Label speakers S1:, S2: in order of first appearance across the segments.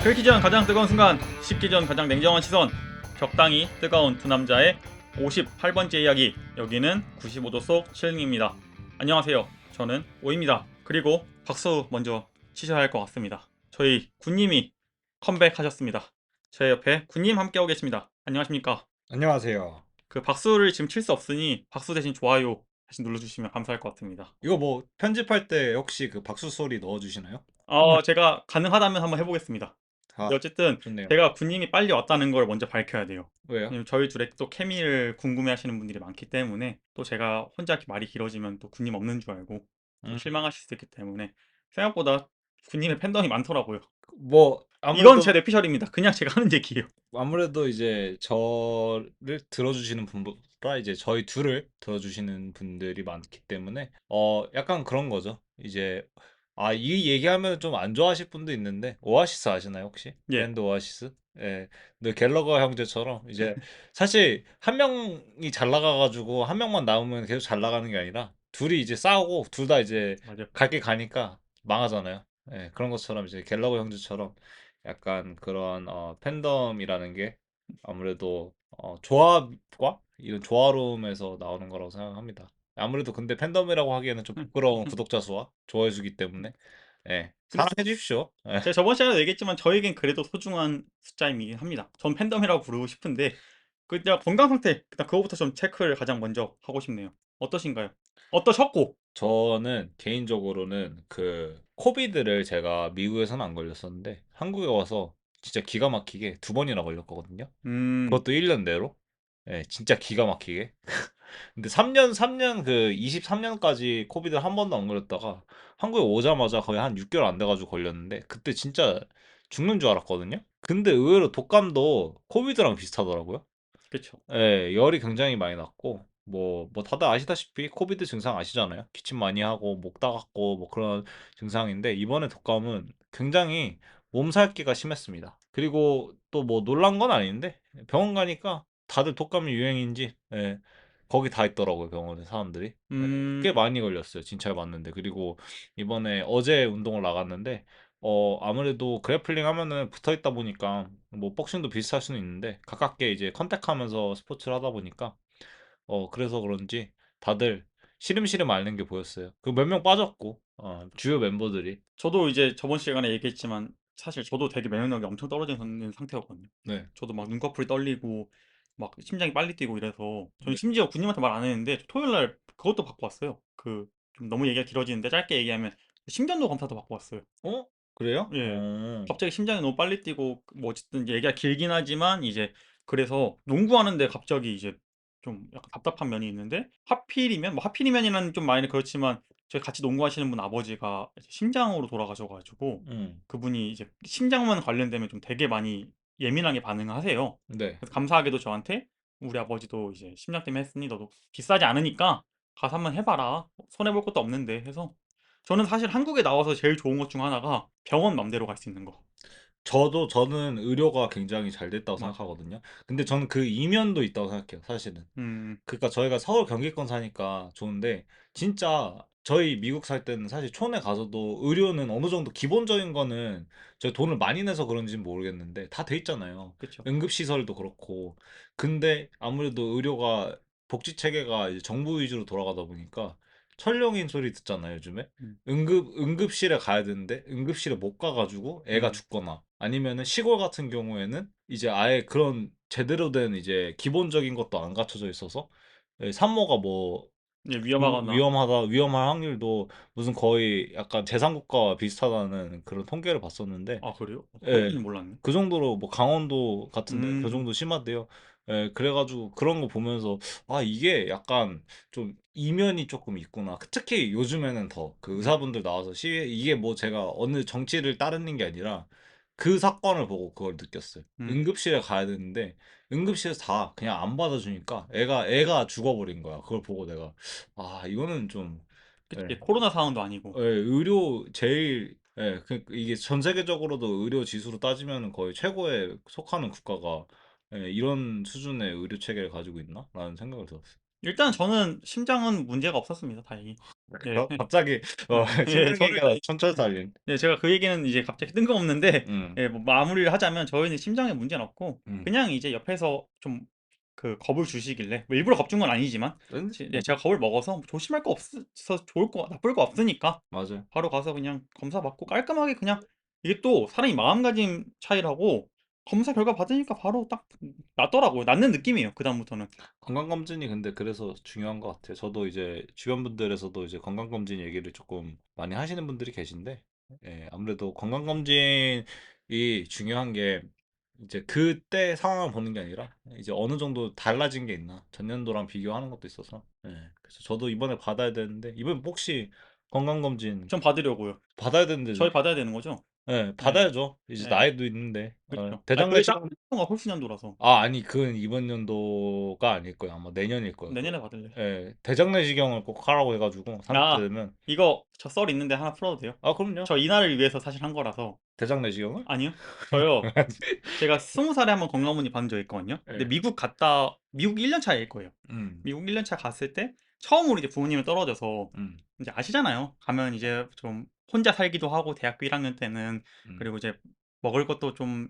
S1: 끓기 전 가장 뜨거운 순간, 식기 전 가장 냉정한 시선, 적당히 뜨거운 두 남자의 58번째 이야기. 여기는 95도 속 칠링입니다. 안녕하세요. 저는 오입니다. 그리고 박수 먼저 치셔야 할 것 같습니다. 저희 군님이 컴백하셨습니다. 제 옆에 군님 함께하고 계십니다. 안녕하십니까?
S2: 안녕하세요.
S1: 그 박수를 지금 칠 수 없으니 박수 대신 좋아요 대신 눌러주시면 감사할 것 같습니다.
S2: 이거 뭐 편집할 때 혹시 그 박수 소리 넣어주시나요?
S1: 제가 가능하다면 한번 해보겠습니다. 근데
S2: 아,
S1: 어쨌든
S2: 좋네요.
S1: 제가 군님이 빨리 왔다는 걸 먼저 밝혀야 돼요.
S2: 왜요?
S1: 왜냐면 저희 둘의 또 케미를 궁금해하시는 분들이 많기 때문에 또 제가 혼자 이렇게 말이 길어지면 또 군님 없는 줄 알고 좀
S2: 음,
S1: 실망하실 수 있기 때문에 생각보다 군님의 팬덤이 많더라고요.
S2: 뭐
S1: 이건 제
S2: 아무래도
S1: 내피셜입니다. 그냥 제가 하는 얘기예요.
S2: 이제 저를 들어주시는 분보다 이제 저희 둘을 들어주시는 분들이 많기 때문에 약간 그런 거죠. 이제 이 얘기하면 좀 안 좋아하실 분도 있는데 오아시스 아시나요 혹시?
S1: 예,
S2: 밴드 오아시스? 예, 늘 갤러거 형제처럼 이제 사실 한 명이 잘 나가가지고 한 명만 남으면 계속 잘 나가는 게 아니라 둘이 이제 싸우고 둘 다 이제
S1: 맞아요.
S2: 갈 길 가니까 망하잖아요. 예, 그런 것처럼 이제 갤러거 형제처럼 약간 그런 팬덤이라는 게 아무래도 조합과 이런 조화로움에서 나오는 거라고 생각합니다. 아무래도 근데 팬덤이라고 하기에는 좀 부끄러운 구독자 수와 좋아요 수기 때문에 예,
S1: 근데
S2: 사랑해 주십시오. 예.
S1: 제가 저번 시간에도 얘기했지만 저에겐 그래도 소중한 숫자이긴 합니다. 전 팬덤이라고 부르고 싶은데 그냥 건강 상태 일단 그거부터 좀 체크를 가장 먼저 하고 싶네요. 어떠신가요? 어떠셨고?
S2: 저는 개인적으로는 그 코비드를 제가 미국에서는 안 걸렸었는데 한국에 와서 진짜 기가 막히게 두 번이나 걸렸거든요.
S1: 음,
S2: 그것도 1년 내로. 예, 진짜 기가 막히게. 근데 3년 그 23년까지 코비드 한 번도 안 걸렸다가 한국에 오자마자 거의 한 6개월 안 돼가지고 걸렸는데 그때 진짜 죽는 줄 알았거든요. 근데 의외로 독감도 코비드랑 비슷하더라고요.
S1: 그쵸.
S2: 예, 열이 굉장히 많이 났고 뭐 다들 아시다시피 코비드 증상 아시잖아요. 기침 많이 하고 목 따갑고 뭐 그런 증상인데 이번에 독감은 굉장히 몸살기가 심했습니다. 그리고 또 뭐 놀란 건 아닌데 병원 가니까 다들 독감이 유행인지 예, 거기 다 있더라고요 병원에 사람들이. 예, 꽤
S1: 음,
S2: 많이 걸렸어요 진찰 받는데. 그리고 이번에 어제 운동을 나갔는데 아무래도 그래플링 하면은 붙어 있다 보니까 뭐 복싱도 비슷할 수는 있는데 가깝게 이제 컨택하면서 스포츠를 하다 보니까 그래서 그런지 다들 시름시름 앓는 게 보였어요. 그 몇 명 빠졌고 주요 멤버들이.
S1: 저도 이제 저번 시간에 얘기했지만 사실 저도 되게 면역력이 엄청 떨어지는 상태였거든요.
S2: 네.
S1: 저도 막 눈꺼풀이 떨리고 막 심장이 빨리 뛰고 이래서 저는
S2: 네.
S1: 심지어 군님한테 말 안 했는데 토요일 날 그것도 받고 왔어요. 그 좀 너무 얘기가 길어지는데 짧게 얘기하면 심전도 검사도 받고 왔어요.
S2: 어? 그래요?
S1: 예. 갑자기 심장이 너무 빨리 뛰고 뭐 어쨌든 이제 얘기가 길긴 하지만 이제 그래서 농구하는데 갑자기 이제 좀 약간 답답한 면이 있는데 하필이면 뭐 하필이면이라는 좀 말이 그렇지만 저희 같이 농구하시는 분 아버지가 이제 심장으로 돌아가셔 가지고
S2: 음.
S1: 그분이 이제 심장만 관련되면 좀 되게 많이 예민하게 반응을 하세요.
S2: 네.
S1: 그래서 감사하게도 저한테 "우리 아버지도 이제 심장 때문에 했으니 너도 비싸지 않으니까 가서 한번 해 봐라. 손해 볼 것도 없는데." 해서 저는 사실 한국에 나와서 제일 좋은 것 중 하나가 병원 맘대로 갈 수 있는 거.
S2: 저는 의료가 굉장히 잘 됐다고
S1: 맞아요.
S2: 생각하거든요. 근데 저는 그 이면도 있다고 생각해요, 사실은.
S1: 음.
S2: 그러니까 저희가 서울 경기권 사니까 좋은데 진짜 저희 미국 살 때는 사실 촌에 가서도 의료는 어느 정도 기본적인 거는 저희 돈을 많이 내서 그런지는 모르겠는데 다 돼 있잖아요.
S1: 그쵸.
S2: 응급시설도 그렇고. 근데 아무래도 의료가 복지 체계가 이제 정부 위주로 돌아가다 보니까 철령인 소리 듣잖아요, 요즘에.
S1: 음.
S2: 응급실에 가야 되는데 응급실에 못 가가지고 애가
S1: 음.
S2: 죽거나 아니면은 시골 같은 경우에는 이제 아예 그런 제대로 된 이제 기본적인 것도 안 갖춰져 있어서 산모가 뭐
S1: 예 위험하거나
S2: 위험할 확률도 무슨 거의 약간 제3국가와 비슷하다는 그런 통계를 봤었는데
S1: 아 그래요?
S2: 예,
S1: 그것까진 몰랐네.
S2: 그 정도로 뭐 강원도 같은데 그
S1: 음.
S2: 정도 심하대요. 예, 그래가지고 그런 거 보면서 이게 약간 좀 이면이 조금 있구나. 특히 요즘에는 더 그
S1: 음.
S2: 의사분들 나와서 시위에 이게 뭐 제가 어느 정치를 따르는 게 아니라 그 사건을 보고 그걸 느꼈어요.
S1: 음.
S2: 응급실에 가야 되는데 응급실에서 다 그냥 안 받아주니까 애가 죽어버린 거야. 그걸 보고 내가 이거는 좀 예,
S1: 그치. 코로나 상황도 아니고.
S2: 의료 제일 이게 전 세계적으로도 의료 지수로 따지면 거의 최고에 속하는 국가가 이런 수준의 의료 체계를 가지고 있나라는 생각을 들었어요.
S1: 일단 저는 심장은 문제가 없었습니다. 다행히. 예.
S2: 갑자기
S1: 예,
S2: 심장 얘기가 천천히 달린.
S1: 네, 제가 그 얘기는 이제 갑자기 뜬금없는데
S2: 음.
S1: 예, 뭐 마무리를 하자면 저희는 심장에 문제는 없고
S2: 음.
S1: 그냥 이제 옆에서 좀 그 겁을 주시길래 뭐 일부러 겁준 건 아니지만 네, 제가 겁을 먹어서 조심할 거 없어서 좋을 거 나쁠 거 없으니까
S2: 맞아요.
S1: 바로 가서 그냥 검사 받고 깔끔하게 그냥 이게 또 사람이 마음가짐 차이라고 검사 결과 받으니까 바로 딱 낫더라고요. 낫는 느낌이에요. 그다음부터는.
S2: 건강검진이 근데 그래서 중요한 것 같아요. 저도 이제 주변 분들에서도 이제 건강검진 얘기를 조금 많이 하시는 분들이 계신데, 예, 아무래도 건강검진이 중요한 게 이제 그때 상황을 보는 게 아니라 이제 어느 정도 달라진 게 있나 전년도랑 비교하는 것도 있어서, 예, 그래서 저도 이번에 받아야 되는데 이번 혹시 건강검진
S1: 좀 받으려고요.
S2: 받아야 되는데,
S1: 저희 받아야 되는 거죠?
S2: 예,
S1: 네.
S2: 받아야죠. 이제
S1: 네.
S2: 나이도 있는데
S1: 그렇죠. 아,
S2: 대장
S1: 그게 딱
S2: 내시경.
S1: 가 홀수년도라서
S2: 아니 그건 이번 연도가 아닐 거예요. 아마 내년일 거예요.
S1: 내년에 받을래.
S2: 예, 대장 내시경을 꼭 하라고 해가지고 30대
S1: 아,
S2: 되면.
S1: 이거 저 썰 있는데 하나 풀어도 돼요?
S2: 아 그럼요.
S1: 저 이날을 위해서 사실 한 거라서.
S2: 대장 내시경을?
S1: 아니요. 저요. 제가 20살에 한번 건강문의 받은 적이 있거든요. 근데
S2: 예.
S1: 미국 1년 차일 거예요. 미국 1년 차 갔을 때 처음으로 이제 부모님을 떨어져서
S2: 음,
S1: 이제 아시잖아요. 가면 이제 좀 혼자 살기도 하고 대학교 1학년 때는
S2: 음,
S1: 그리고 이제 먹을 것도 좀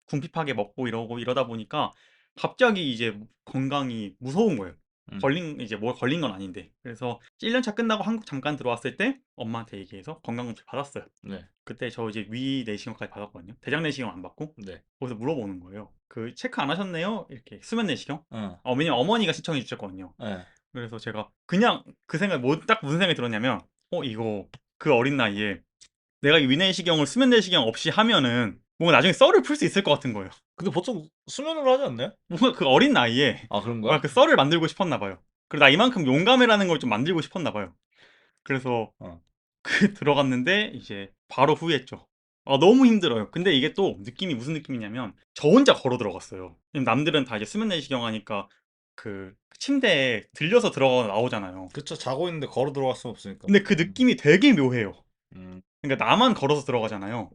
S1: 궁핍하게 먹고 이러고 이러다 보니까 갑자기 이제 건강이 무서운 거예요.
S2: 음,
S1: 이제 뭐 걸린 건 아닌데. 그래서 1년 차 끝나고 한국 잠깐 들어왔을 때 엄마한테 얘기해서 건강검진 받았어요.
S2: 네,
S1: 그때 저 이제 위 내시경까지 받았거든요. 대장 내시경 안 받고.
S2: 네,
S1: 거기서 물어보는 거예요. 그 체크 안 하셨네요? 이렇게 수면 내시경?
S2: 어,
S1: 왜냐면 어머니가 신청해 주셨거든요.
S2: 예.
S1: 그래서 제가 그냥 그 생각, 딱 무슨 생각이 들었냐면, 이거 그 어린 나이에 내가 이 위내시경을 수면 내시경 없이 하면은 뭔가 나중에 썰을 풀 수 있을 것 같은 거예요.
S2: 근데 보통 수면으로 하지 않나요?
S1: 뭔가 그 어린 나이에
S2: 아 그런
S1: 뭔가
S2: 거야?
S1: 그 썰을 만들고 싶었나 봐요. 그리고 나 이만큼 용감해라는 걸 좀 만들고 싶었나 봐요. 그래서
S2: 어,
S1: 그 들어갔는데 이제 바로 후회했죠. 너무 힘들어요. 근데 이게 또 느낌이 무슨 느낌이냐면 저 혼자 걸어 들어갔어요. 왜냐면 남들은 다 이제 수면 내시경 하니까 그 침대에 들려서 들어가 나오잖아요.
S2: 그쵸. 자고 있는데 걸어 들어갈 수는 없으니까.
S1: 근데 그 느낌이 되게 묘해요.
S2: 음.
S1: 그러니까 나만 걸어서 들어가잖아요.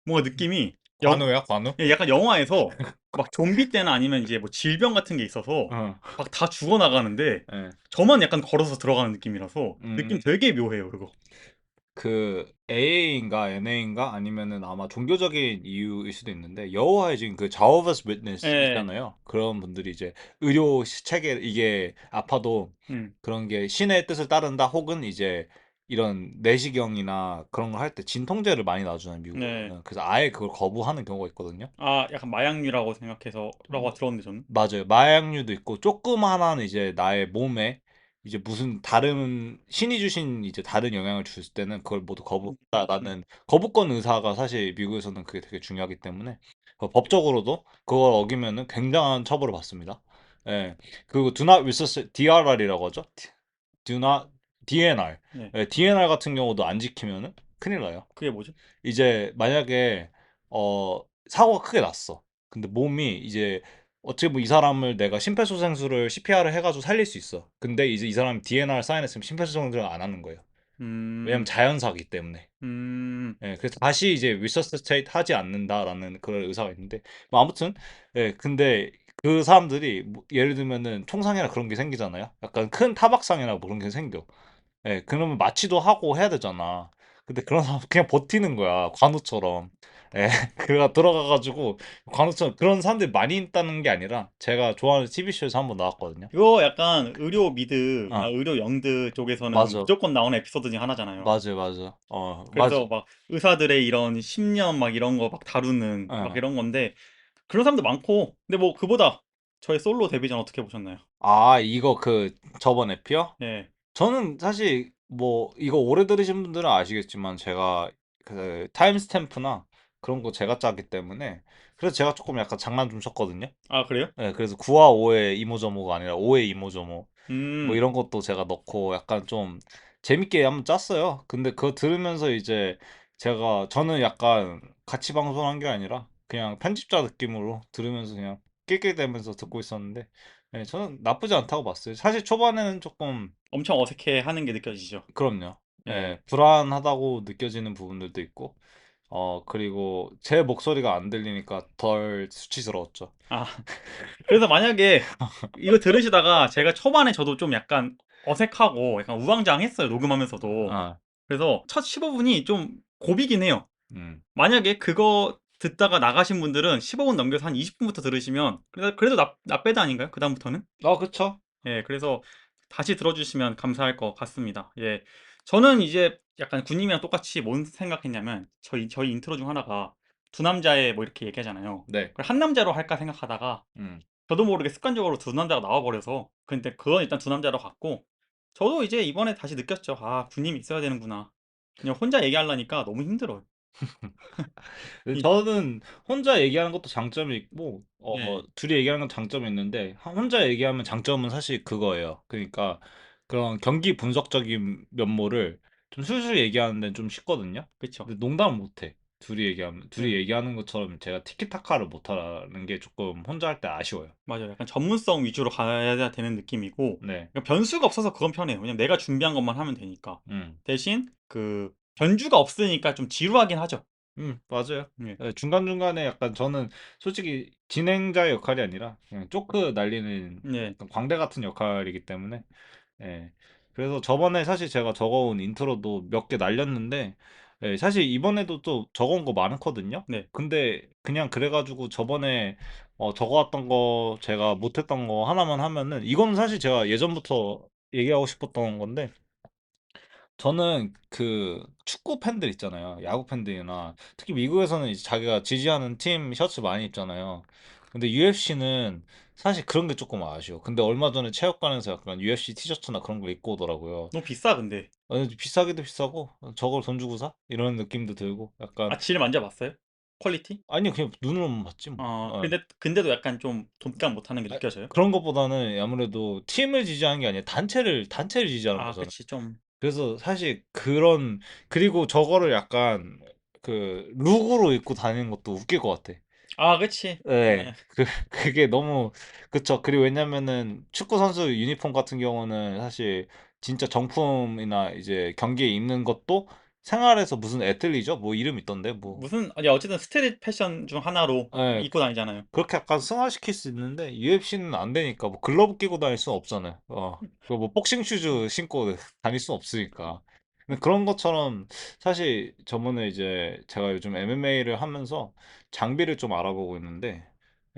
S1: 뭔가 느낌이
S2: 관우야, 관우?
S1: 약간 영화에서 막 좀비 때나 아니면 이제 뭐 질병 같은 게 있어서
S2: 어,
S1: 막 다 죽어나가는데
S2: 예.
S1: 저만 약간 걸어서 들어가는 느낌이라서 느낌
S2: 음.
S1: 되게 묘해요, 그거.
S2: 그 AA인가 NA인가 아니면은 아마 종교적인 이유일 수도 있는데 여호와의 증인 그 Jehovah's Witness
S1: 예.
S2: 있잖아요. 그런 분들이 이제 의료 체계 이게 아파도
S1: 음.
S2: 그런 게 신의 뜻을 따른다 혹은 이제 이런 내시경이나 그런 걸 할 때 진통제를 많이 놔주는
S1: 네.
S2: 미국에서는 그래서 아예 그걸 거부하는 경우가 있거든요.
S1: 약간 마약류라고 생각해서라고 들었는데 저는.
S2: 맞아요. 마약류도 있고 조그마한 이제 나의 몸에 이제 무슨 다른 신이 주신 이제 다른 영향을 줄 때는 그걸 모두 거부한다라는 거부권 의사가 사실 미국에서는 그게 되게 중요하기 때문에 법적으로도 그걸 어기면은 굉장한 처벌을 받습니다. 예. 그리고 Do Not Resuscitate DRR이라고 하죠. Do Not DNR.
S1: 네.
S2: 예, DNR 같은 경우도 안 지키면은 큰일 나요.
S1: 그게 뭐죠?
S2: 이제 만약에 사고가 크게 났어. 근데 몸이 이제 어떻게 보면 이 사람을 내가 심폐소생술을 CPR을 해가지고 살릴 수 있어. 근데 이제 이 사람이 DNR 사인했으면 심폐소생술을 안 하는 거예요. 왜냐면
S1: 음.
S2: 자연사기 때문에.
S1: 음.
S2: 예, 그래서 다시 이제 resuscitate 하지 않는다라는 그런 의사가 있는데 뭐 아무튼 예, 근데 그 사람들이 뭐 예를 들면은 총상이나 그런 게 생기잖아요. 약간 큰 타박상이나 뭐 그런 게 생겨. 예, 그러면 마취도 하고 해야 되잖아. 근데 그런 사람 그냥 버티는 거야, 관우처럼. 예, 그가 들어가가지고 관우처럼 그런 사람들이 많이 있다는 게 아니라 제가 좋아하는 TV쇼에서 한번 나왔거든요.
S1: 이거 약간
S2: 아,
S1: 의료 영드 쪽에서는
S2: 맞아,
S1: 무조건 나오는 에피소드 중 하나잖아요.
S2: 맞아, 맞아. 맞아.
S1: 그래서 막 의사들의 이런 신념 막 이런 거 막 다루는 막
S2: 예.
S1: 이런 건데 그런 사람도 많고 근데 뭐 그보다 저의 솔로 데뷔 전 어떻게 보셨나요?
S2: 이거 그 저번 에피요?
S1: 예.
S2: 저는 사실 뭐 이거 오래 들으신 분들은 아시겠지만 제가 그 타임스탬프나 그런 거 제가 짜기 때문에 그래서 제가 조금 약간 장난 좀 쳤거든요.
S1: 그래요?
S2: 네, 그래서 9와 5의 이모저모가 아니라 5의 이모저모 뭐
S1: 음.
S2: 이런 것도 제가 넣고 약간 좀 재밌게 한번 짰어요. 근데 그거 들으면서 이제 저는 약간 같이 방송한 게 아니라 그냥 편집자 느낌으로 들으면서 그냥 낄낄대면서 듣고 있었는데 네, 저는 나쁘지 않다고 봤어요. 사실 초반에는 조금
S1: 엄청 어색해 하는 게 느껴지죠.
S2: 그럼요.
S1: 예.
S2: 예, 불안하다고 느껴지는 부분들도 있고 그리고 제 목소리가 안 들리니까 덜 수치스러웠죠.
S1: 그래서 만약에 이거 들으시다가 제가 초반에 저도 좀 약간 어색하고 약간 우왕좌왕했어요, 녹음하면서도.
S2: 아,
S1: 그래서 첫 15분이 좀 고비긴 해요.
S2: 음.
S1: 만약에 그거 듣다가 나가신 분들은 15분 넘겨서 한 20분부터 들으시면 그래도 나빼드 아닌가요? 그다음부터는?
S2: 그쵸.
S1: 예, 그래서 다시 들어주시면 감사할 것 같습니다. 예, 저는 이제 약간 군님이랑 똑같이 뭔 생각했냐면 저희 인트로 중 하나가 두 남자의 뭐 이렇게 얘기하잖아요.
S2: 네.
S1: 그걸 한 남자로 할까 생각하다가
S2: 음.
S1: 저도 모르게 습관적으로 두 남자가 나와버려서 근데 그건 일단 두 남자로 갔고 저도 이제 이번에 다시 느꼈죠. 아, 군님이 있어야 되는구나. 그냥 혼자 얘기하려니까 너무 힘들어요.
S2: 근데
S1: 이-
S2: 저는 혼자 얘기하는 것도 장점이 있고,
S1: 예,
S2: 둘이 얘기하는 건 장점이 있는데, 혼자 얘기하면 장점은 사실 그거예요. 그러니까 그런 경기 분석적인 면모를 좀 술술 얘기하는 데는 좀 쉽거든요.
S1: 그쵸.
S2: 근데 농담을 못해. 둘이
S1: 예,
S2: 얘기하는 것처럼 제가 티키타카를 못하는 게 조금 혼자 할 때 아쉬워요.
S1: 맞아요. 약간 전문성 위주로 가야 되는 느낌이고
S2: 네.
S1: 그러니까 변수가 없어서 그건 편해요. 왜냐면 내가 준비한 것만 하면 되니까.
S2: 음.
S1: 대신 그 변주가 없으니까 좀 지루하긴 하죠.
S2: 맞아요.
S1: 예,
S2: 네, 중간중간에 약간 저는 솔직히 진행자의 역할이 아니라 그냥 쪼크 날리는
S1: 예,
S2: 약간 광대 같은 역할이기 때문에 예. 그래서 저번에 사실 제가 적어온 인트로도 몇 개 날렸는데 예, 사실 이번에도 또 적어온 거 많거든요.
S1: 네.
S2: 근데 그냥 그래가지고 저번에 적어왔던 거 제가 못했던 거 하나만 하면은 이거는 사실 제가 예전부터 얘기하고 싶었던 건데 저는 그 축구 팬들 있잖아요. 야구 팬들이나 특히 미국에서는 이제 자기가 지지하는 팀 셔츠 많이 입잖아요. 근데 UFC는 사실 그런 게 조금 아쉬워. 근데 얼마 전에 체육관에서 약간 UFC 티셔츠나 그런 걸 입고 오더라고요.
S1: 너무 비싸 근데.
S2: 비싸기도 비싸고 저걸 돈 주고 사? 이런 느낌도 들고 약간
S1: 아, 질 만져봤어요? 퀄리티?
S2: 아니 그냥 눈으로만 봤지 뭐.
S1: 근데도 약간 좀 돈값 못하는 게
S2: 아,
S1: 느껴져요?
S2: 그런 것보다는 아무래도 팀을 지지하는 게 아니라 단체를 지지하는
S1: 아,
S2: 거잖아요.
S1: 그치 좀.
S2: 그래서 사실 그런 그리고 저거를 약간 그 룩으로 입고 다니는 것도 웃길 것 같아.
S1: 아, 그치.
S2: 네,
S1: 예.
S2: 그게 너무 그쵸. 그리고 왜냐면은 축구 선수 유니폼 같은 경우는 사실 진짜 정품이나 이제 경기에 입는 것도 생활에서 무슨 애틀리죠? 뭐 이름 있던데 뭐.
S1: 무슨 아니 어쨌든 스트릿 패션 중 하나로
S2: 네,
S1: 입고 다니잖아요.
S2: 그렇게 약간 승화시킬 수 있는데 UFC는 안 되니까 뭐 글러브 끼고 다닐 수는 없잖아요. 그뭐 복싱 슈즈 신고 다닐 수는 없으니까. 근데 그런 것처럼 사실 저번에 이제 제가 요즘 MMA를 하면서 장비를 좀 알아보고 있는데,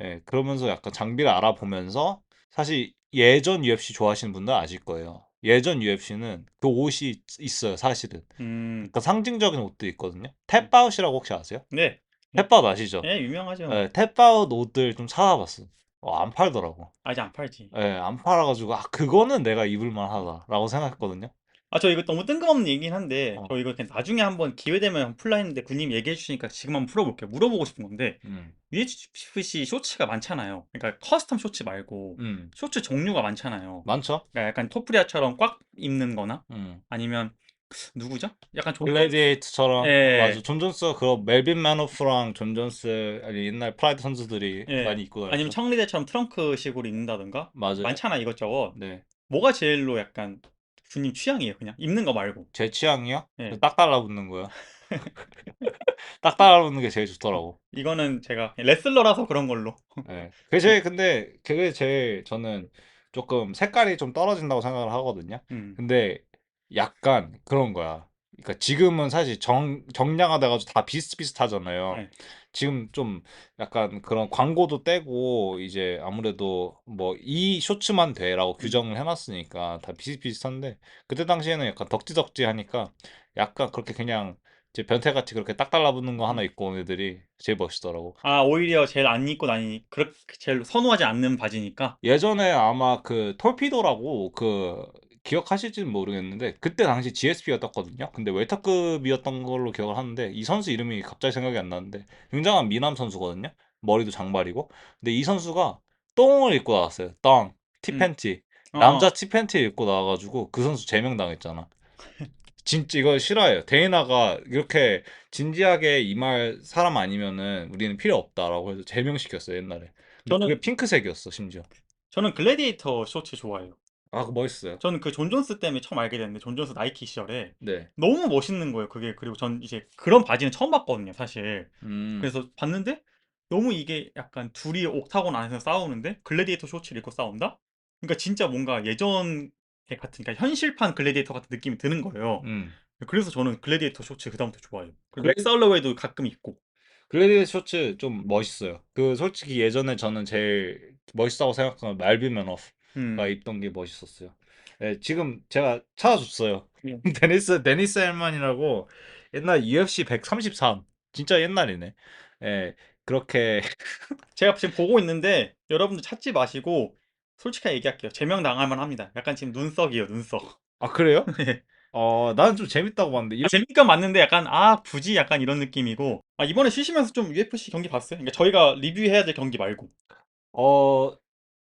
S2: 예, 그러면서 약간 장비를 알아보면서 사실 예전 UFC 좋아하시는 분들 아실 거예요. 예전 UFC는 그 옷이 있어요, 사실은.
S1: 음.
S2: 그러니까 상징적인 옷도 있거든요.
S1: 음.
S2: 탭아웃이라고 혹시 아세요?
S1: 네. 네.
S2: 탭아웃 아시죠?
S1: 예, 유명하죠.
S2: 예, 탭아웃 옷들 좀 찾아봤어. 안 팔더라고.
S1: 아직 안 팔지.
S2: 예, 안 팔아가지고 그거는 내가 입을 만하다라고 생각했거든요.
S1: 아, 저 이거 너무 뜬금없는 얘기긴 한데
S2: 어,
S1: 저 이거 그냥 나중에 한번 기회 되면 풀라 했는데 군님 얘기해 주시니까 지금 한번 풀어볼게요. 물어보고 싶은 건데
S2: 음,
S1: UFC 쇼츠가 많잖아요. 그러니까 커스텀 쇼츠 말고
S2: 음,
S1: 쇼츠 종류가 많잖아요.
S2: 많죠?
S1: 그러니까 약간 토프리아처럼 꽉 입는 거나
S2: 음.
S1: 아니면 누구죠? 약간 존 존스.
S2: 글래디에이터처럼 맞아.
S1: 예.
S2: 존 존스 그거 멜빈 마노프랑 존 존스 아니 옛날 프라이드 선수들이
S1: 예.
S2: 많이 입고
S1: 아니면
S2: 다녔죠.
S1: 청리대처럼 트렁크식으로 입는다든가
S2: 맞아요.
S1: 많잖아 이것저것.
S2: 네.
S1: 뭐가 제일로 약간 군님 취향이에요, 그냥 입는 거 말고.
S2: 제 취향이요?
S1: 예.
S2: 딱 달라붙는 거요. 딱 달라붙는 게 제일 좋더라고.
S1: 이거는 제가 레슬러라서 그런 걸로.
S2: 예. 그게 제일 근데 그게 제일 저는 조금 색깔이 좀 떨어진다고 생각을 하거든요.
S1: 음.
S2: 근데 약간 그런 거야. 그러니까 지금은 사실 정량화돼 가지고 다 비슷비슷하잖아요.
S1: 예.
S2: 지금 좀 약간 그런 광고도 떼고 이제 아무래도 뭐 이 쇼츠만 돼라고
S1: 음.
S2: 규정을 해놨으니까 다 비슷비슷한데 그때 당시에는 약간 덕지덕지 하니까 약간 그렇게 그냥 이제 변태같이 그렇게 딱 달라붙는 거 하나
S1: 음.
S2: 입고 온 애들이 제일 멋있더라고.
S1: 아, 오히려 제일 안 입고 다니 그렇게 제일 선호하지 않는 바지니까.
S2: 예전에 아마 그 톨피도라고 그 기억하실지는 모르겠는데 그때 당시 GSP가 떴거든요. 근데 웰터급이었던 걸로 기억을 하는데 이 선수 이름이 갑자기 생각이 안 나는데 굉장한 미남 선수거든요. 머리도 장발이고. 근데 이 선수가 똥을 입고 나왔어요. 똥,
S1: 음.
S2: 티팬티.
S1: 어.
S2: 남자 티팬티 입고 나와가지고 그 선수 제명당했잖아. 진짜 이거 싫어해요. 데이나가 이렇게 진지하게 이 말 사람 아니면은 우리는 필요 없다라고 해서 제명시켰어요, 옛날에. 근데 그게
S1: 저는
S2: 핑크색이었어, 심지어.
S1: 저는 글래디에이터 쇼츠 좋아해요.
S2: 그거 멋있어요.
S1: 저는 그 존 존스 때문에 처음 알게 됐는데 존 존스 나이키 시절에
S2: 네.
S1: 너무 멋있는 거예요, 그게. 그리고 전 이제 그런 바지는 처음 봤거든요, 사실.
S2: 음.
S1: 그래서 봤는데 너무 이게 약간 둘이 옥타곤 안에서 싸우는데 글래디에이터 쇼츠를 입고 싸운다? 그러니까 진짜 뭔가 예전 같은, 그러니까 현실판 글래디에이터 같은 느낌이 드는 거예요.
S2: 음.
S1: 그래서 저는 글래디에이터 셔츠 그다음부터 좋아해요. 그리고
S2: 글래디
S1: 맥스 할로웨이도 가끔 입고.
S2: 글래디에이터 셔츠 좀 멋있어요. 그 솔직히 예전에 저는 제일 멋있다고 생각하는 말빈 맨호프가
S1: 음.
S2: 입던 게 멋있었어요. 예, 지금 제가 찾아줬어요.
S1: 예.
S2: 데니스 헬만이라고 옛날 UFC 133 진짜 옛날이네. 예, 그렇게
S1: 제가 지금 보고 있는데 여러분들 찾지 마시고 솔직하게 얘기할게요. 제명 당할 만합니다. 약간 지금 눈썩이에요, 눈썩.
S2: 아 그래요?
S1: 네.
S2: 나는 좀 재밌다고 봤는데
S1: 재밌건 맞는데 약간 굳이 약간 이런 느낌이고. 이번에 쉬시면서 좀 UFC 경기 봤어요? 그러니까 저희가 리뷰해야 될 경기 말고.
S2: 어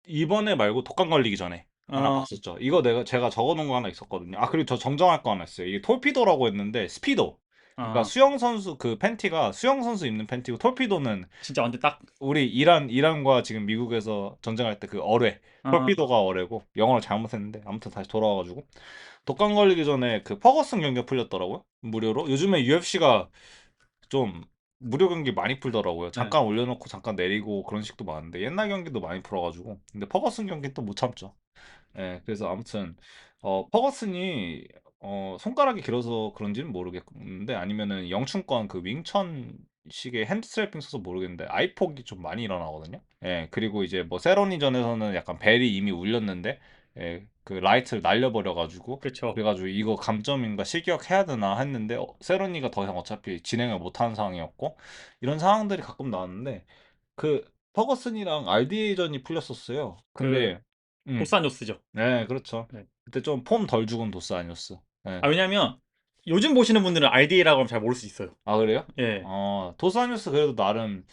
S2: 이번에 말고 독감 걸리기 전에 하나
S1: 어,
S2: 봤었죠. 이거 제가 적어놓은 거 하나 있었거든요. 아 그리고 저 정정할 거 하나 있어요. 이게 톨피도라고 했는데 스피도. 그러니까
S1: 아,
S2: 수영 선수 그 팬티가 수영 선수 입는 팬티고 톨피도는
S1: 진짜 완전 딱.
S2: 우리 이란과 지금 미국에서 전쟁할 때 그 어뢰.
S1: 어,
S2: 톨피도가 어뢰고 영어를 잘못했는데 아무튼 다시 돌아와가지고 독감 걸리기 전에 그 퍼거슨 경기가 풀렸더라고요. 무료로. 요즘에 UFC가 좀 무료 경기 많이 풀더라고요.
S1: 네.
S2: 잠깐 올려놓고 잠깐 내리고 그런 식도 많은데 옛날 경기도 많이 풀어가지고 근데 퍼거슨 경기는 또 못 참죠. 예, 그래서 아무튼 퍼거슨이 손가락이 길어서 그런지는 모르겠는데 아니면은 영춘권 그 윙천식의 핸드스트래핑 써서 모르겠는데 아이폭이 좀 많이 일어나거든요. 예, 그리고 이제 뭐 세로니전에서는 약간 벨이 이미 울렸는데 그 라이트를 날려버려가지고
S1: 그렇죠.
S2: 그래가지고 이거 감점인가 실격해야 되나 했는데 세로니가 더 이상 어차피 진행을 못하는 상황이었고 이런 상황들이 가끔 나왔는데 그 퍼거슨이랑 RDA전이 풀렸었어요.
S1: 그
S2: 근데 음,
S1: 도사뉴스죠.
S2: 네, 그렇죠.
S1: 네.
S2: 그때 좀 폼 덜 죽은 도스 아니었어. 네.
S1: 왜냐면 요즘 보시는 분들은 RDA라고 하면 잘 모를 수 있어요.
S2: 아, 그래요?
S1: 예,
S2: 도스 아니었어 그래도 나름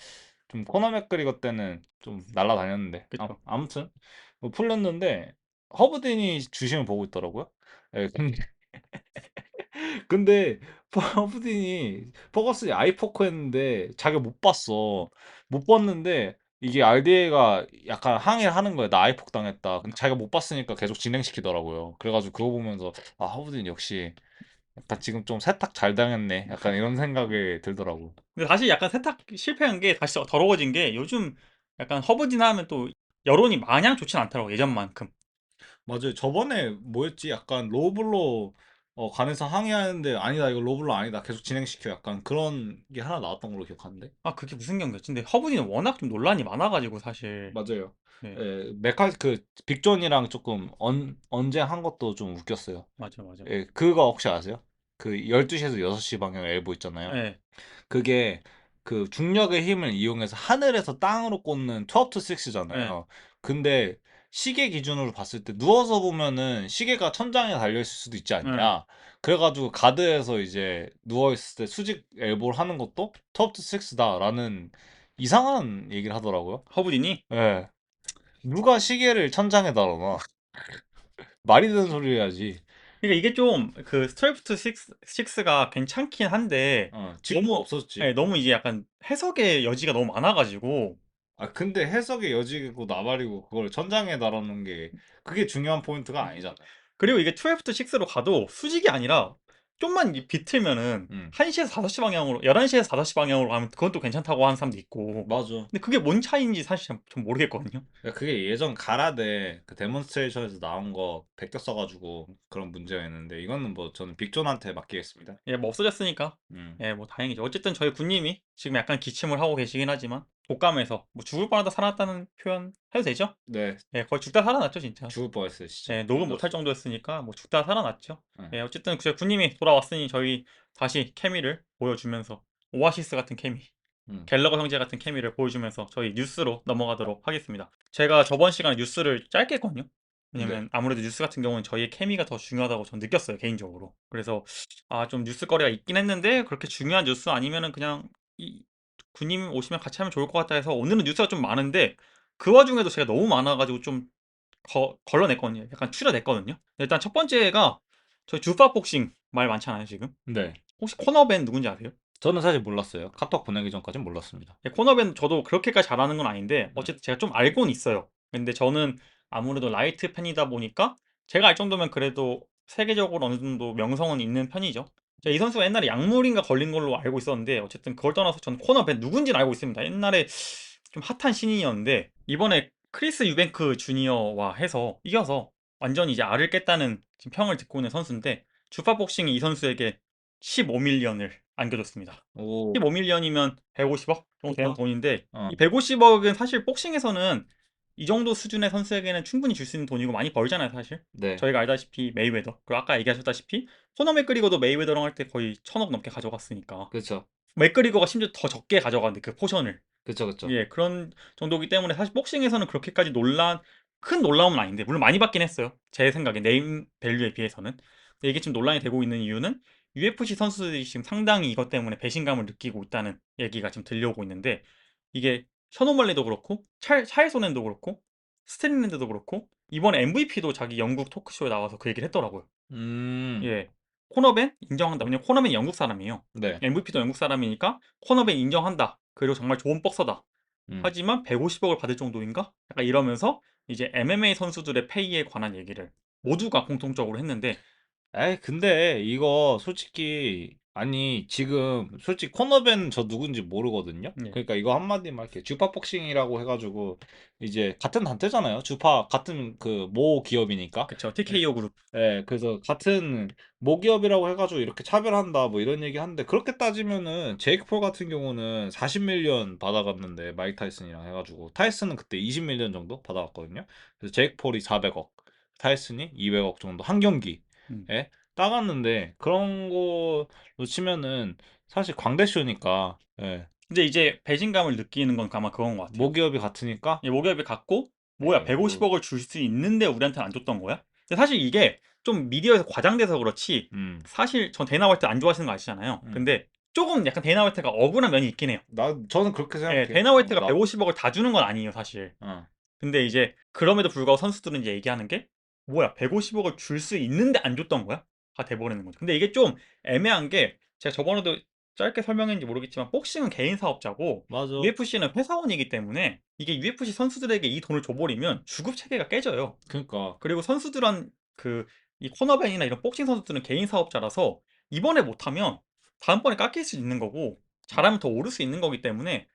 S2: 좀 코너 맥그리거 때는 좀 날라다녔는데.
S1: 그렇죠.
S2: 아무튼 뭐 풀렸는데 허브딘이 주심을 보고 있더라고요. 예, 근데 허브딘이 퍼거슨이 아이포커 했는데 자기가 못 봤어. 못 봤는데 이게 RDA가 약간 항의를 하는 거야. 나 아이폭 당했다. 근데 자기가 못 봤으니까 계속 진행시키더라고요. 그래가지고 그거 보면서 허브딘 역시 약간 지금 좀 세탁 잘 당했네. 약간 이런 생각이 들더라고.
S1: 근데 다시 약간 세탁 실패한 게 다시 더러워진 게 요즘 약간 허브디나 하면 또 여론이 마냥 좋진 않더라고 예전만큼.
S2: 맞아요. 저번에 뭐였지? 약간 로블로 관해서 항의하는데 아니다 이거 로블로 아니다. 계속 진행시켜. 약간 그런 게 하나 나왔던 걸로 기억하는데.
S1: 그게 무슨 경기였지? 근데 허브디는 워낙 좀 논란이 많아가지고 사실.
S2: 맞아요.
S1: 네,
S2: 그 빅존이랑 조금 언쟁한 것도 좀 웃겼어요.
S1: 맞아, 맞아.
S2: 예, 그거 혹시 아세요? 그 12시에서 6시 방향 엘보 있잖아요.
S1: 네,
S2: 그게 그 중력의 힘을 이용해서 하늘에서 땅으로 꽂는 12 to
S1: 네,
S2: 6잖아요. 근데 시계 기준으로 봤을 때 누워서 보면은 시계가 천장에 달려 있을 수도 있지
S1: 네.
S2: 않냐. 그래가지고 가드에서 이제 누워 있을 때 수직 엘보를 하는 것도 12 to 6다라는 이상한 얘기를 하더라고요.
S1: 허브디니?
S2: 예. 누가 시계를 천장에 달아놔. 말이 되는 소리 해야지.
S1: 그러니까 이게 좀 그 스트레이트 식스가 괜찮긴 한데
S2: 지금은
S1: 너무,
S2: 없었지.
S1: 네, 너무 이제 약간 해석의 여지가 너무 많아가지고.
S2: 근데 해석의 여지고 나발이고 그걸 천장에 달아놓은 게 그게 중요한 포인트가 아니잖아요.
S1: 그리고 이게 12 to 6로 가도 수직이 아니라 좀만 비틀면은
S2: 음,
S1: 1시에서 5시 방향으로, 11시에서 5시 방향으로 가면 그건 또 괜찮다고 하는 사람도 있고.
S2: 맞아.
S1: 근데 그게 뭔 차이인지 사실 좀 모르겠거든요.
S2: 그러니까 그게 예전 가라데 그 데몬스트레이션에서 나온 거 베껴 써가지고 그런 문제가 있는데 이거는 뭐 저는 빅존한테 맡기겠습니다.
S1: 예, 뭐 없어졌으니까.
S2: 음,
S1: 예, 뭐 다행이죠. 어쨌든 저희 군님이 지금 약간 기침을 하고 계시긴 하지만 독감에서 뭐 죽을 뻔하다 살아났다는 표현 해도 되죠?
S2: 네,
S1: 예, 거의 죽다 살아났죠, 진짜.
S2: 죽을 뻔했어요, 진짜.
S1: 예, 녹음 못할
S2: 힘들었어.
S1: 정도였으니까 뭐 죽다 살아났죠.
S2: 네.
S1: 예, 어쨌든 그 군님이 돌아왔으니 저희 다시 케미를 보여주면서 오아시스 같은 케미,
S2: 음,
S1: 갤러거 형제 같은 케미를 보여주면서 저희 뉴스로 넘어가도록 하겠습니다. 제가 저번 시간에 뉴스를 짧게 했거든요.
S2: 네.
S1: 왜냐면 아무래도 뉴스 같은 경우는 저희의 케미가 더 중요하다고 전 느꼈어요, 개인적으로. 그래서 좀 뉴스거리가 있긴 했는데 그렇게 중요한 뉴스 아니면은 그냥 이 군님 오시면 같이 하면 좋을 것 같다 해서 오늘은 뉴스가 좀 많은데 그 와중에도 제가 너무 많아가지고 좀 걸러냈거든요. 약간 추려냈거든요. 일단 첫 번째가 저희 주파 복싱 말 많잖아요, 지금.
S2: 네.
S1: 혹시 코너밴 누군지 아세요?
S2: 저는 사실 몰랐어요. 카톡 보내기 전까진 몰랐습니다.
S1: 예, 코너밴 저도 그렇게까지 잘하는 건 아닌데
S2: 네.
S1: 어쨌든 제가 좀 알고는 있어요. 근데 저는 아무래도 라이트 팬이다 보니까 제가 알 정도면 그래도 세계적으로 어느 정도 명성은 있는 편이죠. 이 선수가 옛날에 약물인가 걸린 걸로 알고 있었는데 어쨌든 그걸 떠나서 저는 코너밴 누군지는 알고 있습니다. 옛날에 좀 핫한 신인이었는데 이번에 크리스 유뱅크 주니어와 해서 이겨서 완전히 이제 알을 깼다는 지금 평을 듣고 있는 선수인데 주파복싱이 이 선수에게 15밀리언을 안겨줬습니다.
S2: 오,
S1: 15밀리언이면 150억 정도 되는
S2: 그쵸?
S1: 돈인데
S2: 어,
S1: 이 150억은 사실 복싱에서는 이 정도 수준의 선수에게는 충분히 줄 수 있는 돈이고 많이 벌잖아요, 사실.
S2: 네,
S1: 저희가 알다시피 메이웨더, 그리고 아까 얘기하셨다시피 코너 맥그리거도 메이웨더랑 할 때 거의 1,000억 넘게 가져갔으니까
S2: 그쵸,
S1: 맥그리거가 심지어 더 적게 가져갔는데 그 포션을
S2: 그쵸, 그쵸.
S1: 예, 그런 정도이기 때문에 사실 복싱에서는 그렇게까지 큰 논란은 아닌데, 물론 많이 받긴 했어요. 제 생각에 네임 밸류에 비해서는. 근데 이게 지금 논란이 되고 있는 이유는 UFC 선수들이 지금 상당히 이것 때문에 배신감을 느끼고 있다는 얘기가 지금 들려오고 있는데, 이게 셔노멀리도 그렇고, 찰소넨도 그렇고, 스트링랜드도 그렇고, 이번 MVP도 자기 영국 토크쇼에 나와서 그 얘기를 했더라고요.
S2: 음,
S1: 예. 코너밴 인정한다. 왜냐면 코너밴이 영국 사람이에요.
S2: 네,
S1: MVP도 영국 사람이니까 코너밴 인정한다. 그리고 정말 좋은 복서다.
S2: 음.
S1: 하지만 150억을 받을 정도인가? 약간 이러면서 이제 MMA 선수들의 페이에 관한 얘기를 모두가 공통적으로 했는데
S2: 에이, 근데 이거 솔직히, 아니, 지금, 솔직히 코너밴 저 누군지 모르거든요?
S1: 예.
S2: 그러니까 이거 한마디만 할게요. 주파 복싱이라고 해가지고, 이제 같은 단체잖아요. 주파, 같은 그 모 기업이니까.
S1: 그쵸. TKO 그룹.
S2: 예, 그래서 같은 모기업이라고 해가지고 이렇게 차별한다 뭐 이런 얘기 하는데 그렇게 따지면은 제이크 폴 같은 경우는 40밀리언 받아갔는데 마이크 타이슨이랑 해가지고 타이슨은 그때 20밀리언 정도 받아갔거든요. 그래서 제이크 폴이 400억, 타이슨이 200억 정도 한 경기에
S1: 음.
S2: 따갔는데 그런 거로 치면은 사실 광대쇼니까 예,
S1: 근데 이제 배신감을 느끼는 건 아마 그건 것 같아요.
S2: 모기업이 같으니까
S1: 예, 모기업이 갖고 뭐야
S2: 에이, 뭐,
S1: 150억을 줄 수 있는데 우리한테는 안 줬던 거야? 근데 사실 이게 좀 미디어에서 과장돼서 그렇지
S2: 음,
S1: 사실 전 데이나 화이트 안 좋아하시는 거 아시잖아요.
S2: 음.
S1: 근데 조금 약간 데이나 화이트가 억울한 면이 있긴 해요.
S2: 저는 그렇게
S1: 예,
S2: 생각해요.
S1: 데이나 화이트가
S2: 나,
S1: 150억을 다 주는 건 아니에요, 사실.
S2: 어.
S1: 근데 이제 그럼에도 불구하고 선수들은 이제 얘기하는 게 뭐야 150억을 줄 수 있는데 안 줬던 거야? 가 돼버리는 거죠. 근데 이게 좀 애매한 게 제가 저번에도 짧게 설명했는지 모르겠지만 복싱은 개인 사업자고
S2: 맞아.
S1: UFC는 회사원이기 때문에 이게 UFC 선수들에게 이 돈을 줘버리면 주급 체계가 깨져요.
S2: 그러니까.
S1: 그리고 선수들한 그 이 코너밴이나 이런 복싱 선수들은 개인 사업자라서 이번에 못하면 다음번에 깎일 수 있는 거고 잘하면 더 오를 수 있는 거기 때문에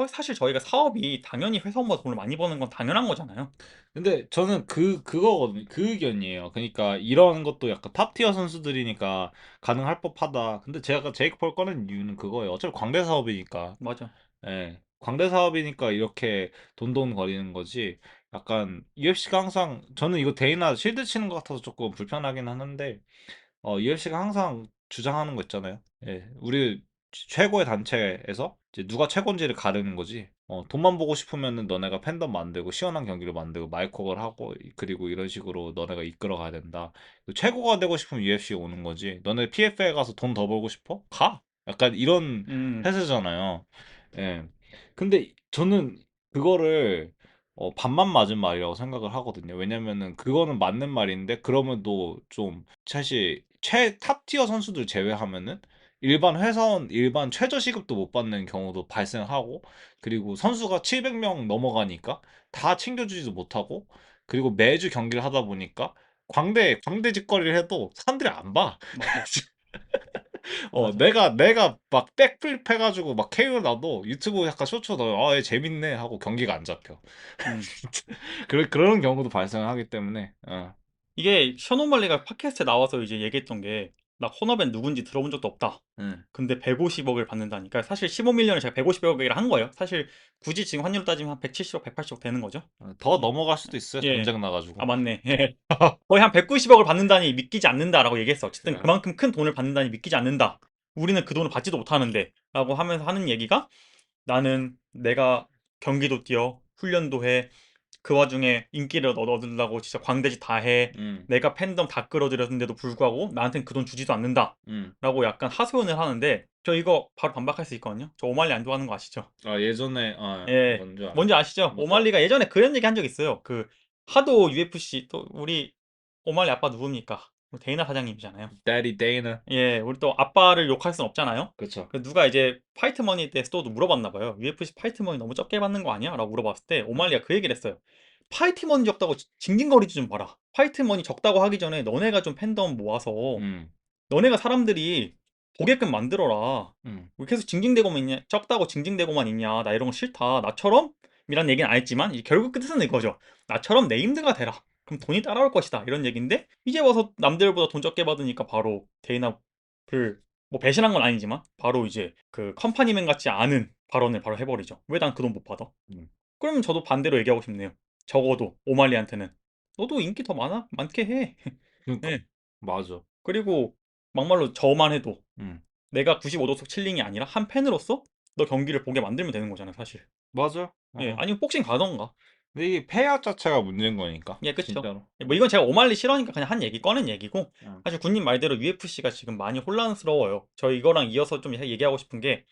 S1: 사실 저희가 사업이 당연히 회사원보다 돈을 많이 버는 건 당연한 거잖아요.
S2: 근데 저는 그거거든요. 그 의견이에요. 그러니까 이런 것도 약간 탑티어 선수들이니까 가능할 법하다. 근데 제가 제이크 폴 꺼낸 이유는 그거예요. 어차피 광대 사업이니까.
S1: 맞아.
S2: 예. 광대 사업이니까 이렇게 돈돈 거리는 거지. 약간 UFC가 항상 저는 이거 데이나 실드 치는 것 같아서 조금 불편하긴 하는데 UFC가 항상 주장하는 거 있잖아요. 예, 우리 최고의 단체에서 이제 누가 최고인지를 가르는 거지. 돈만 보고 싶으면은 너네가 팬덤 만들고 시원한 경기를 만들고 마이크웍을 하고 그리고 이런 식으로 너네가 이끌어 가야 된다. 최고가 되고 싶으면 UFC에 오는 거지. 너네 PFL에 가서 돈 더 벌고 싶어? 가. 약간 이런
S1: 음,
S2: 태세잖아요. 예. 근데 저는 그거를 반만 맞은 말이라고 생각을 하거든요. 왜냐면은 그거는 맞는 말인데 그러면도 좀 사실 최 탑티어 선수들 제외하면은 일반 회사원, 일반 최저 시급도 못 받는 경우도 발생하고 그리고 선수가 700명 넘어가니까 다 챙겨주지도 못하고 그리고 매주 경기를 하다 보니까 광대 직거리를 해도 사람들이 안 봐.
S1: 맞아. 맞아.
S2: 내가 막 백플립 해가지고 막 KO 나도 유튜브 약간 쇼츠 넣어 얘 재밌네 하고 경기가 안 잡혀.
S1: 음.
S2: 그런 경우도 발생하기 때문에
S1: 이게 셔노멀리가 팟캐스트에 나와서 이제 얘기했던 게 나 코너밴 누군지 들어본 적도 없다.
S2: 응.
S1: 근데 150억을 받는다니까 사실 15밀리언을 제가 150억이라 한 거예요. 사실 굳이 지금 환율로 따지면 한 170억, 180억 되는 거죠.
S2: 더 넘어갈 수도 있어요.
S1: 예.
S2: 전쟁
S1: 아,
S2: 나가지고.
S1: 맞네. 예. 거의 한 190억을 받는다니 믿기지 않는다라고 얘기했어. 어쨌든
S2: 예.
S1: 그만큼 큰 돈을 받는다니 믿기지 않는다. 우리는 그 돈을 받지도 못하는데. 라고 하면서 하는 얘기가 나는 내가 경기도 뛰어, 훈련도 해, 그 와중에 인기를 얻으려고 진짜 광대짓 다 해.
S2: 음,
S1: 내가 팬덤 다 끌어들였는데도 불구하고 나한텐 그 돈 주지도 않는다.
S2: 음.
S1: 라고 약간 하소연을 하는데 저 이거 바로 반박할 수 있거든요. 저 오말리 안 좋아하는 거 아시죠?
S2: 아, 예전에,
S1: 예.
S2: 뭔지 알아.
S1: 뭔지 아시죠?
S2: 뭐,
S1: 오말리가 예전에 그런 얘기 한 적 있어요. 그 하도 UFC 또 우리 오말리 아빠 누굽니까? 우리 데이나 사장님이잖아요.
S2: Daddy Dana.
S1: 예, 우리 또 아빠를 욕할 순 없잖아요.
S2: 그쵸.
S1: 그 누가 이제 파이트 머니 때 또도 물어봤나 봐요. UFC 파이트 머니 너무 적게 받는 거 아니야? 라고 물어봤을 때 오말리가 그 얘기를 했어요. 파이트 머니 적다고 징징거리지 좀 봐라. 파이트 머니 적다고 하기 전에 너네가 좀 팬덤 모아서
S2: 음,
S1: 너네가 사람들이 보게끔 만들어라.
S2: 음.
S1: 왜 계속 징징대고만 있냐? 적다고 징징대고만 있냐? 나 이런 거 싫다. 나처럼? 이란 얘기는 안 했지만 결국 끝은 이거죠. 나처럼 네임드가 되라. 그럼 돈이 따라올 것이다 이런 얘기인데 이제 와서 남들보다 돈 적게 받으니까 바로 대인합을 뭐 배신한 건 아니지만 바로 이제 그 컴퍼니맨 같지 않은 발언을 바로 해버리죠. 왜 난 그 돈 못 받아?
S2: 음.
S1: 그러면 저도 반대로 얘기하고 싶네요. 적어도 오말리한테는 너도 인기 더 많게 해.
S2: 그러니까
S1: 네.
S2: 맞아.
S1: 그리고 막말로 저만 해도
S2: 음.
S1: 내가 95도속 칠링이 아니라 한 팬으로서 너 경기를 보게 만들면 되는 거잖아요, 사실.
S2: 맞아요.
S1: 예,
S2: 어.
S1: 아니면 복싱 가던가.
S2: 근데 이게 폐야 자체가 문제인 거니까
S1: 예, 그쵸.
S2: 진짜로.
S1: 예, 뭐 이건 제가 오말리 싫어하니까 그냥 한 얘기 꺼낸 얘기고
S2: 음.
S1: 사실 군님 말대로 UFC가 지금 많이 혼란스러워요. 저 이거랑 이어서 좀 얘기하고 싶은 게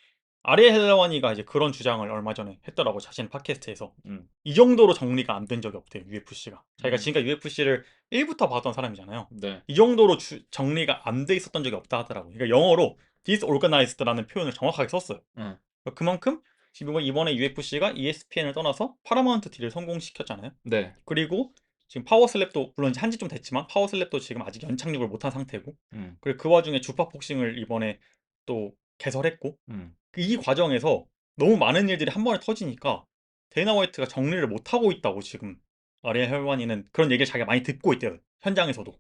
S1: 아리에 헬라와니가 이제 그런 주장을 얼마 전에 했더라고 자신 팟캐스트에서.
S2: 음.
S1: 이 정도로 정리가 안 된 적이 없대요, UFC가. 자기가
S2: 음.
S1: 지금까지 UFC를 1부터 봤던 사람이잖아요.
S2: 네.
S1: 이 정도로 정리가 안 돼 있었던 적이 없다 하더라고요. 그러니까 영어로 disorganized라는 표현을 정확하게 썼어요.
S2: 음.
S1: 그러니까 그만큼 지금 이번에 UFC가 ESPN을 떠나서 파라마운트 딜을 성공시켰잖아요.
S2: 네.
S1: 그리고 지금 파워슬랩도 물론 이제 한지 좀 됐지만 파워슬랩도 지금 아직 연착륙을 못한 상태고
S2: 음.
S1: 그리고 그 와중에 주파복싱을 이번에 또 개설했고
S2: 음.
S1: 이 과정에서 너무 많은 일들이 한 번에 터지니까 데이나 화이트가 정리를 못하고 있다고 지금 아리엘 헬와니는 그런 얘기를 자기가 많이 듣고 있대요. 현장에서도.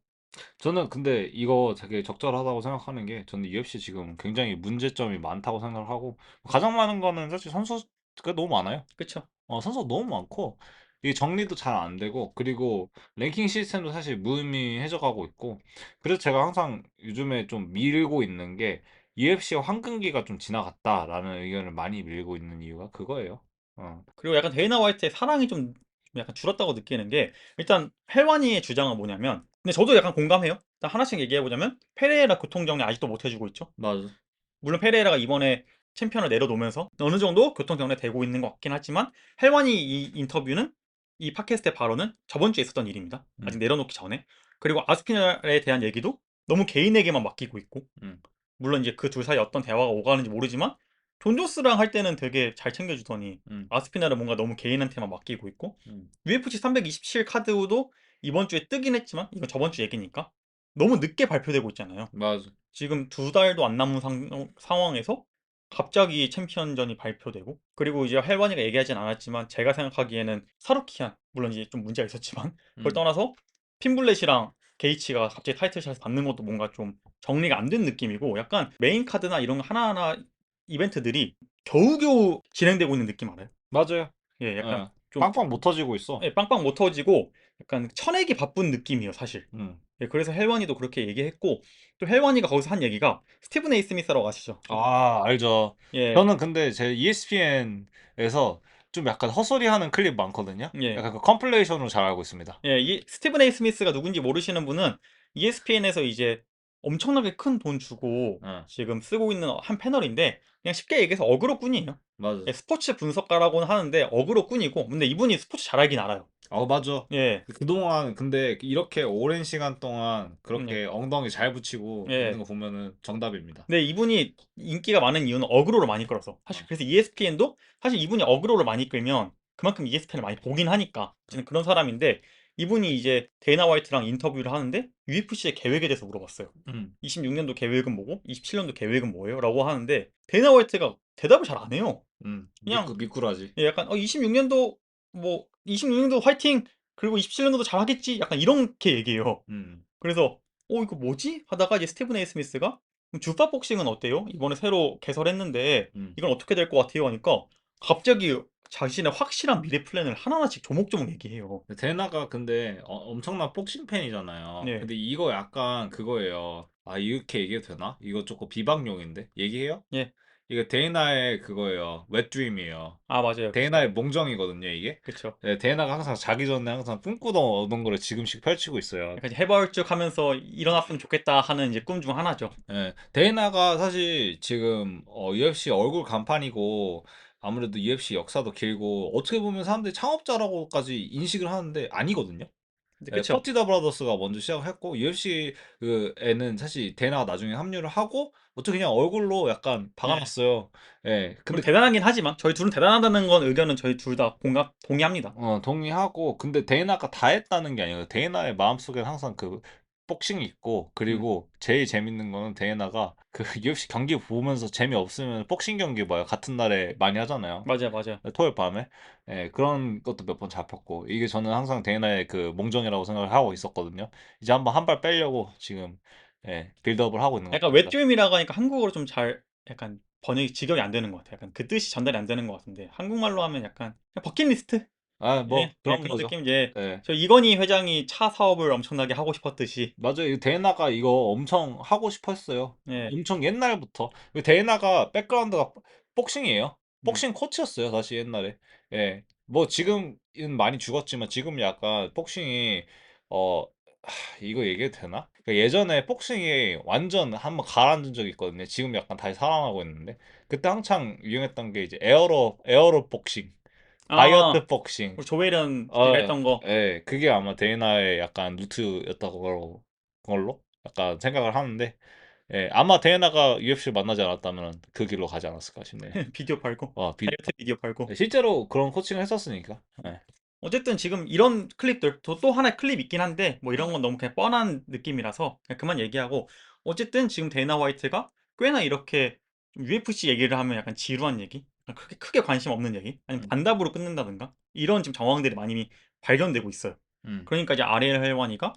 S2: 저는 근데 이거 되게 적절하다고 생각하는 게 저는 UFC 지금 굉장히 문제점이 많다고 생각을 하고 가장 많은 거는 사실 선수가 너무 많아요.
S1: 그쵸?
S2: 선수가 너무 많고 이게 정리도 잘 안 되고 그리고 랭킹 시스템도 사실 무의미해져 가고 있고 그래서 제가 항상 요즘에 좀 밀고 있는 게 UFC의 황금기가 좀 지나갔다라는 의견을 많이 밀고 있는 이유가 그거예요. 어.
S1: 그리고 약간 데이나 화이트의 사랑이 좀 약간 줄었다고 느끼는 게 일단 헬와니의 주장은 뭐냐면 근데 저도 약간 공감해요. 일단 하나씩 얘기해 보자면 페레이라 교통정리 아직도 못 해주고 있죠.
S2: 맞아.
S1: 물론 페레이라가 이번에 챔피언을 내려놓으면서 어느 정도 교통정리 되고 있는 것 같긴 하지만 헬와니 이 인터뷰는 이 팟캐스트의 발언은 저번 주에 있었던 일입니다. 아직
S2: 음.
S1: 내려놓기 전에. 그리고 아스피날에 대한 얘기도 너무 개인에게만 맡기고 있고
S2: 음.
S1: 물론 이제 그 둘 사이에 어떤 대화가 오가는지 모르지만 존 존스랑 할 때는 되게 잘 챙겨주더니
S2: 음.
S1: 아스피날은 뭔가 너무 개인한테만 맡기고 있고
S2: 음.
S1: UFC 327 카드도 이번 주에 뜨긴 했지만 이건 저번 주 얘기니까 너무 늦게 발표되고 있잖아요.
S2: 맞아.
S1: 지금 두 달도 안 남은 상황에서 갑자기 챔피언전이 발표되고 그리고 이제 헬바니가 얘기하진 않았지만 제가 생각하기에는 사루키안 물론 이제 좀 문제가 있었지만 그걸
S2: 음.
S1: 떠나서 핀블렛이랑 게이치가 갑자기 타이틀샷을 받는 것도 뭔가 좀 정리가 안 된 느낌이고 약간 메인 카드나 이런 거 하나하나 이벤트들이 겨우겨우 진행되고 있는 느낌 알아요?
S2: 맞아요.
S1: 예, 약간
S2: 예.
S1: 좀
S2: 빵빵 못 터지고 있어.
S1: 예, 빵빵 못 터지고 약간 쳐내기 바쁜 느낌이에요, 사실.
S2: 음.
S1: 예, 그래서 헬완이도 그렇게 얘기했고 또 헬완이가 거기서 한 얘기가 스티븐 에이 스미스라고 아시죠?
S2: 알죠.
S1: 예,
S2: 저는 근데 제 ESPN에서 좀 약간 헛소리하는 클립 많거든요.
S1: 예,
S2: 약간 그 컴플레이션으로 잘 알고 있습니다.
S1: 예. 이 스티븐 에이 스미스가 누군지 모르시는 분은 ESPN에서 이제 엄청나게 큰 돈 주고
S2: 예.
S1: 지금 쓰고 있는 한 패널인데 그냥 쉽게 얘기해서 어그로꾼이에요.
S2: 맞아.
S1: 예, 스포츠 분석가라고는 하는데 어그로꾼이고 근데 이분이 스포츠 잘 알긴 알아요.
S2: 맞아.
S1: 예,
S2: 그동안 근데 이렇게 오랜 시간 동안
S1: 예,
S2: 그렇게 엉덩이 잘 붙이고 있는
S1: 예.
S2: 거 보면은 정답입니다.
S1: 근데 이분이 인기가 많은 이유는 어그로를 많이 끌어서 사실
S2: 어.
S1: 그래서 ESPN도 사실 이분이 어그로를 많이 끌면 그만큼 ESPN을 많이 보긴 하니까 저는 그런 사람인데 이분이 이제 데이나 화이트랑 인터뷰를 하는데 UFC의 계획에 대해서 물어봤어요.
S2: 음.
S1: 26년도 계획은 뭐고 27년도 계획은 뭐예요? 라고 하는데 데이나 화이트가 대답을 잘 안 해요. 그냥
S2: 미꾸라지.
S1: 예, 약간 26년도 뭐 26년도 화이팅 그리고 27년도도 잘하겠지 약간 이렇게 얘기해요.
S2: 음.
S1: 그래서 이거 뭐지? 하다가 이제 스티븐 에이 스미스가 그럼 주파 복싱은 어때요? 이번에 새로 개설했는데
S2: 음.
S1: 이건 어떻게 될 것 같아요? 하니까 갑자기 자신의 확실한 미래 플랜을 하나하나씩 조목조목 얘기해요.
S2: 데나가 근데 엄청난 복싱 팬이잖아요.
S1: 예,
S2: 근데 이거 약간 그거예요. 이렇게 얘기해도 되나? 이거 조금 비방용인데 얘기해요?
S1: 예.
S2: 이거 데이나의 그거예요. 웹드림이에요.
S1: 아, 맞아요.
S2: 데이나의 몽정이거든요, 이게.
S1: 그쵸.
S2: 네, 데이나가 항상 자기 전에 항상 꿈꾸던 어떤 거를 지금씩 펼치고 있어요.
S1: 약간 이제 해발쭉 하면서 일어났으면 좋겠다 하는 이제 꿈 중 하나죠.
S2: 예, 데이나가 사실 지금 UFC 얼굴 간판이고 아무래도 UFC 역사도 길고 어떻게 보면 사람들이 창업자라고까지 인식을 하는데 아니거든요.
S1: 근데
S2: 예,
S1: 그쵸.
S2: 퍼티다 브라더스가 먼저 시작을 했고 UFC 그에는 사실 데나가 나중에 합류를 하고 어떻게 그냥 얼굴로 약간
S1: 예.
S2: 박아놨어요. 예,
S1: 물론
S2: 근데
S1: 대단하긴 하지만 저희 둘은 대단하다는 건 의견은 저희 둘 다 공감 동의합니다.
S2: 동의하고 근데 데이나가 다 했다는 게 아니에요. 데이나의 마음속에 항상 그 복싱이 있고,
S1: 음.
S2: 그리고 제일 재밌는 거는 데이나가 그 UFC 경기 보면서 재미없으면 복싱 경기 봐요. 같은 날에 많이 하잖아요.
S1: 맞아, 맞아.
S2: 토요일 밤에. 예, 그런 것도 몇 번 잡혔고, 이게 저는 항상 데이나의 그 몽정이라고 생각을 하고 있었거든요. 이제 한번 한 발 빼려고 지금, 예, 빌드업을 하고 있는 것
S1: 약간
S2: 같습니다.
S1: 웹드림이라고 하니까 한국어로 좀 잘 약간 번역이 직역이 안 되는 것 같아요. 약간 그 뜻이 전달이 안 되는 것 같은데 한국말로 하면 약간 그냥 버킷리스트?
S2: 아,
S1: 예,
S2: 뭐
S1: 예,
S2: 그런
S1: 그런
S2: 거죠.
S1: 느낌. 이제
S2: 예.
S1: 저 이건희 회장이 차 사업을 엄청나게 하고 싶었듯이.
S2: 맞아요. 이 데이나가 이거 엄청 하고 싶어 했어요.
S1: 예.
S2: 엄청 옛날부터. 이 데이나가 백그라운드가 복싱이에요.
S1: 음.
S2: 복싱 코치였어요, 사실 옛날에. 예. 뭐 지금은 많이 죽었지만 지금 약간 복싱이 어 이거 얘기해도 되나? 그러니까 예전에 복싱이 완전 한번 가라앉은 적이 있거든요. 지금 약간 다시 살아나고 있는데 그때 한창 유행했던 게 이제 에어로 복싱,
S1: 아,
S2: 다이어트 복싱.
S1: 우리 조혜련 씨가
S2: 어,
S1: 했던 거.
S2: 예, 그게 아마 데이나의 약간 루트였다고 걸로 약간 생각을 하는데, 예, 아마 데이나가 UFC를 만나지 않았다면 그 길로 가지 않았을까 싶네요.
S1: 비디오 팔고 다이어트 비디오 팔고.
S2: 실제로 그런 코칭을 했었으니까. 예.
S1: 어쨌든 지금 이런 클립들 또 하나의 클립 있긴 한데 뭐 이런 건 너무 그냥 뻔한 느낌이라서 그냥 그만 얘기하고, 어쨌든 지금 데이나 화이트가 꽤나 이렇게 UFC 얘기를 하면 약간 지루한 얘기, 크게 관심 없는 얘기, 아니면
S2: 음,
S1: 단답으로 끊는다든가 이런 지금 정황들이 많이 발견되고 있어요.
S2: 음,
S1: 그러니까 이제 아리엘 헬와니가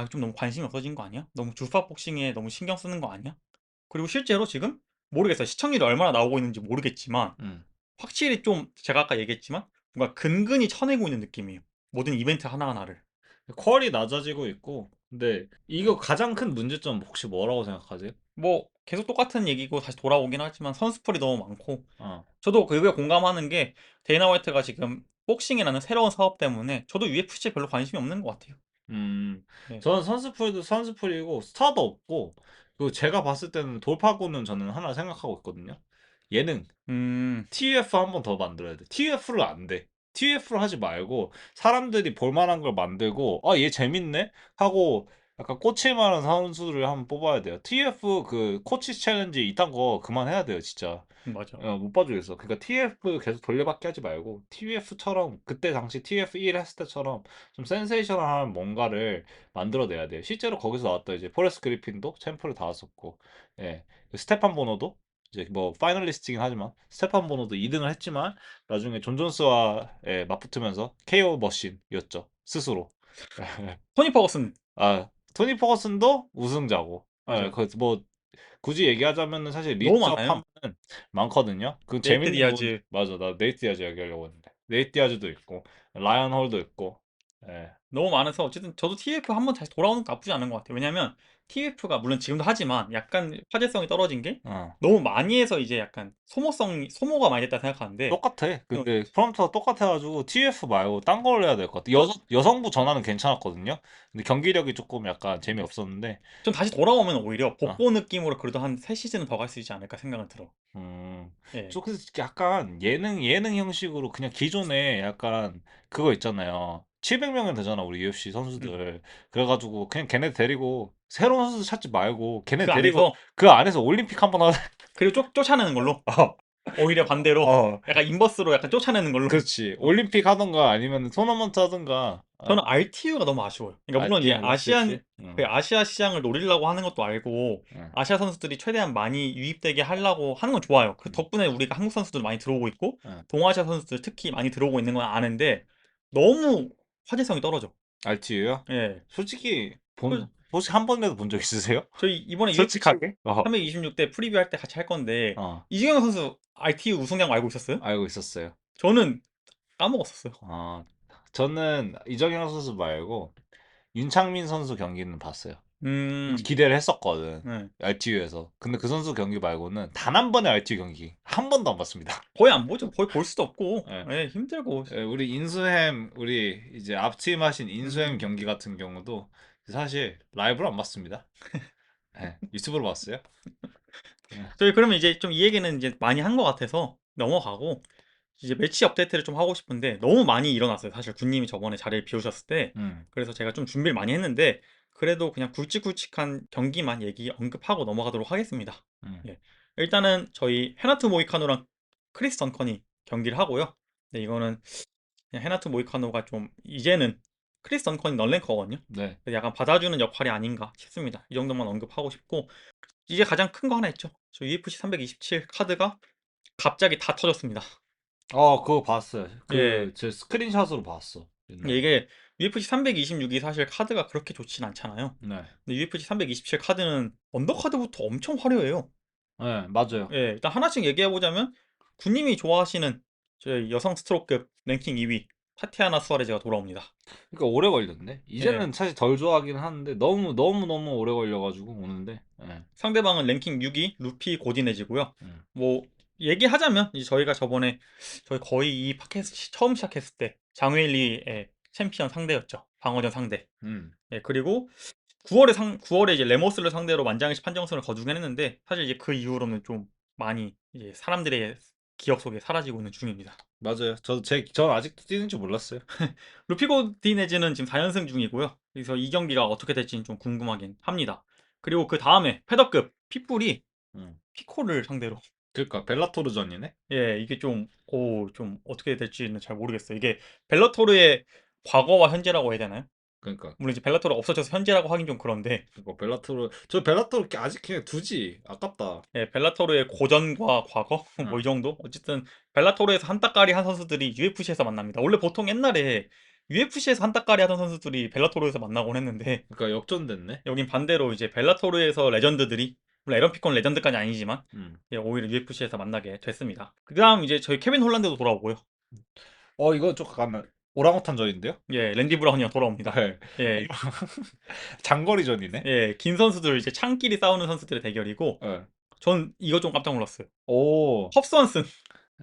S1: 좀 너무 관심이 없어진 거 아니야? 너무 주파 복싱에 너무 신경 쓰는 거 아니야? 그리고 실제로 지금 모르겠어요. 시청률이 얼마나 나오고 있는지 모르겠지만
S2: 음.
S1: 확실히 좀 제가 아까 얘기했지만 뭔가 근근히 쳐내고 있는 느낌이에요. 모든 이벤트 하나하나를.
S2: 퀄이 낮아지고 있고, 근데 이거 가장 큰 문제점 혹시 뭐라고 생각하세요?
S1: 뭐 계속 똑같은 얘기고 다시 돌아오긴 하지만 선수풀이 너무 많고,
S2: 어,
S1: 저도 그거에 공감하는 게 데이나 화이트가 지금 복싱이라는 새로운 사업 때문에 저도 UFC에 별로 관심이 없는 것 같아요.
S2: 음,
S1: 예.
S2: 저는 선수풀도 선수풀이고 스타도 없고, 그리고 제가 봤을 때는 돌파구는 저는 하나 생각하고 있거든요. 예능.
S1: 음,
S2: TF 한 번 더 만들어야 돼. TF를 안 돼. TF를 하지 말고 사람들이 볼 만한 걸 만들고 얘 재밌네 하고 약간 꽂힐 만한 선수를 한번 뽑아야 돼요. TF 그 코치 챌린지 이딴 거 그만해야 돼요, 진짜.
S1: 맞아.
S2: 못 봐주겠어. 그러니까 TF 계속 돌려받기 하지 말고 TF처럼 그때 당시 TF1 했을 때처럼 좀 센세이셔널한 뭔가를 만들어내야 돼요. 실제로 거기서 나왔던 이제 포레스 그리핀도 챔프를 닿았었고, 예, 그 스테판 보노도 이제 뭐 파이널리스트긴 하지만 스테판 보노도 2등을 했지만 나중에 존 존스와 맞붙으면서 KO 머신이었죠, 스스로.
S1: 토니 퍼거슨.
S2: 토니 퍼거슨도 우승자고.
S1: 맞아.
S2: 그뭐 굳이 얘기하자면은 사실
S1: 너무
S2: 리치업
S1: 많아요.
S2: 하면은 많거든요. 그
S1: 네이트
S2: 재밌는 부분
S1: 디아즈.
S2: 맞아. 나 네이트 디아즈 얘기하려고 했는데. 네이트 디아즈도 있고 라이언 홀도 있고. 예.
S1: 너무 많아서 어쨌든 저도 TF 한번 다시 돌아오는 거 나쁘지 않은 것 같아요. 왜냐면 TF가 물론 지금도 하지만 약간 화제성이 떨어진 게
S2: 어.
S1: 너무 많이 해서 이제 약간 소모가 많이 됐다 생각하는데,
S2: 똑같아.
S1: 어,
S2: 근데 프롬프트가 똑같아가지고 TF 말고 딴 걸로 해야 될 것 같아. 여성부 전화는 괜찮았거든요. 근데 경기력이 조금 약간 재미없었는데.
S1: 좀 다시 돌아오면 오히려
S2: 어.
S1: 복고 느낌으로 그래도 한 3시즌은 더 갈 수 있지 않을까 생각은 들어.
S2: 음.
S1: 예.
S2: 저 그래서 약간 예능 형식으로 그냥 기존에 약간 그거 있잖아요. 700명은 되잖아, 우리 UFC
S1: 음.
S2: 선수들. 그래가지고 그냥 걔네 데리고 새로운 선수 찾지 말고 걔네
S1: 그
S2: 데리고
S1: 안에서
S2: 그 안에서 올림픽 한번 하자.
S1: 그리고 쫓아내는 걸로,
S2: 어,
S1: 오히려 반대로
S2: 어,
S1: 약간 인버스로 약간 쫓아내는 걸로.
S2: 그렇지.
S1: 어.
S2: 올림픽 하던가 아니면 토너먼트 하던가.
S1: 저는 RTU가 너무 아쉬워요. 그러니까 물론 이제
S2: RTM 스위치. 응,
S1: 그 아시아 시장을 노리려고 하는 것도 알고
S2: 응,
S1: 아시아 선수들이 최대한 많이 유입되게 하려고 하는 건 좋아요. 그
S2: 응,
S1: 덕분에 우리가 한국 선수들 많이 들어오고 있고
S2: 응.
S1: 동아시아 선수들 특히 많이 들어오고 있는 건 아는데 너무 화제성이 떨어져.
S2: RTU요?
S1: 예.
S2: 솔직히
S1: 그
S2: 혹시 한 번이라도 본 적 있으세요?
S1: 저희 이번에 UFC
S2: 솔직하게?
S1: 326대 프리뷰 할 때 같이 할 건데
S2: 어,
S1: 이주영 선수 RTU 우승량 알고 있었어요?
S2: 알고 있었어요.
S1: 저는 까먹었었어요.
S2: 아, 저는 이정현 선수 말고 윤창민 선수 경기는 봤어요.
S1: 음,
S2: 기대를 했었거든.
S1: 네.
S2: RTU에서. 근데 그 선수 경기 말고는 단 한 번의 RTU 경기 한 번도 안 봤습니다.
S1: 거의 안 보죠. 거의 볼 수도 없고,
S2: 예.
S1: 예, 힘들고.
S2: 우리 인수햄 우리 이제 앞팀 하신 인수햄
S1: 음.
S2: 경기 같은 경우도 사실 라이브로 안 봤습니다. 예. 유튜브로 봤어요. 예.
S1: 저희 그러면 이제 좀 이 얘기는 이제 많이 한 것 같아서 넘어가고 이제 매치 업데이트를 좀 하고 싶은데 너무 많이 일어났어요. 사실 군님이 저번에 자리를 비우셨을 때.
S2: 음,
S1: 그래서 제가 좀 준비를 많이 했는데 그래도 그냥 굵직굵직한 경기만 언급하고 넘어가도록 하겠습니다.
S2: 음,
S1: 예. 일단은 저희 헤나투 모이카노랑 크리스 던컨이 경기를 하고요. 네, 이거는 그냥 헤나투 모이카노가 좀 이제는 크리스 던컨이 넌랭커거든요.
S2: 네.
S1: 그래서 약간 받아주는 역할이 아닌가 싶습니다. 이 정도만 언급하고 싶고, 이제 가장 큰 거 하나 있죠. 저 UFC 327 카드가 갑자기 다 터졌습니다.
S2: 그거 봤어요.
S1: 예.
S2: 제 스크린샷으로 봤어. 옛날에.
S1: 이게 UFC 326이 사실 카드가 그렇게 좋진 않잖아요.
S2: 네.
S1: 근데 UFC 327 카드는 언더카드부터 엄청 화려해요.
S2: 네, 맞아요.
S1: 예, 일단 하나씩 얘기해 보자면 군님이 좋아하시는 저희 여성 스트로크급 랭킹 2위 타티아나 수아레즈가 돌아옵니다.
S2: 그러니까 오래 걸렸네.
S1: 예,
S2: 이제는 사실 덜 좋아하긴 하는데 너무 오래 걸려가지고 오는데. 예.
S1: 상대방은 랭킹 6위 루피 고디네지고요.
S2: 음.
S1: 뭐 얘기하자면 이제 저희가 저번에 저희 거의 이 팟캐스트 처음 시작했을 때 장웨일리의 챔피언 상대였죠. 방어전 상대.
S2: 음.
S1: 예, 그리고 9월에 이제 레모스를 상대로 만장일치 판정승을 거두긴 했는데 사실 이제 그 이후로는 좀 많이 이제 사람들의 기억 속에 사라지고 있는 중입니다.
S2: 맞아요. 전 아직도 뛰는지 몰랐어요.
S1: 루피고 디네즈는 지금 4연승 중이고요. 그래서 이 경기가 어떻게 될지는 좀 궁금하긴 합니다. 그리고 그 다음에 패더급 핏불이
S2: 음.
S1: 피코를 상대로.
S2: 그러니까 벨라토르전이네.
S1: 예, 이게 좀 어떻게 될지는 잘 모르겠어요. 이게 벨라토르의 과거와 현재라고 해야 되나요?
S2: 그러니까
S1: 물론 이제 벨라토르 없어져서 현재라고 하긴 좀 그런데,
S2: 벨라토르 아직 그냥 두지. 아깝다.
S1: 예, 벨라토르의 고전과 과거 뭐 이
S2: 어.
S1: 정도. 어쨌든 벨라토르에서 한따까리 한 선수들이 UFC에서 만납니다. 원래 보통 옛날에 UFC에서 한따까리 하던 선수들이 벨라토르에서 만나곤 했는데
S2: 그러니까 역전됐네.
S1: 여긴 반대로 이제 벨라토르에서 레전드들이, 물론 에런 피콘 레전드까지 아니지만
S2: 음.
S1: 예, 오히려 UFC에서 만나게 됐습니다. 그다음 이제 저희 케빈 홀란드도 돌아오고요.
S2: 이거 좀 약간 오랑우탄전인데요?
S1: 예, 랜디 브라운이가 돌아옵니다.
S2: 네.
S1: 예,
S2: 장거리전이네.
S1: 예, 긴 선수들 이제 창끼리 싸우는 선수들의 대결이고,
S2: 네.
S1: 전 이거 좀 깜짝 놀랐어요.
S2: 오.
S1: 헙스완슨,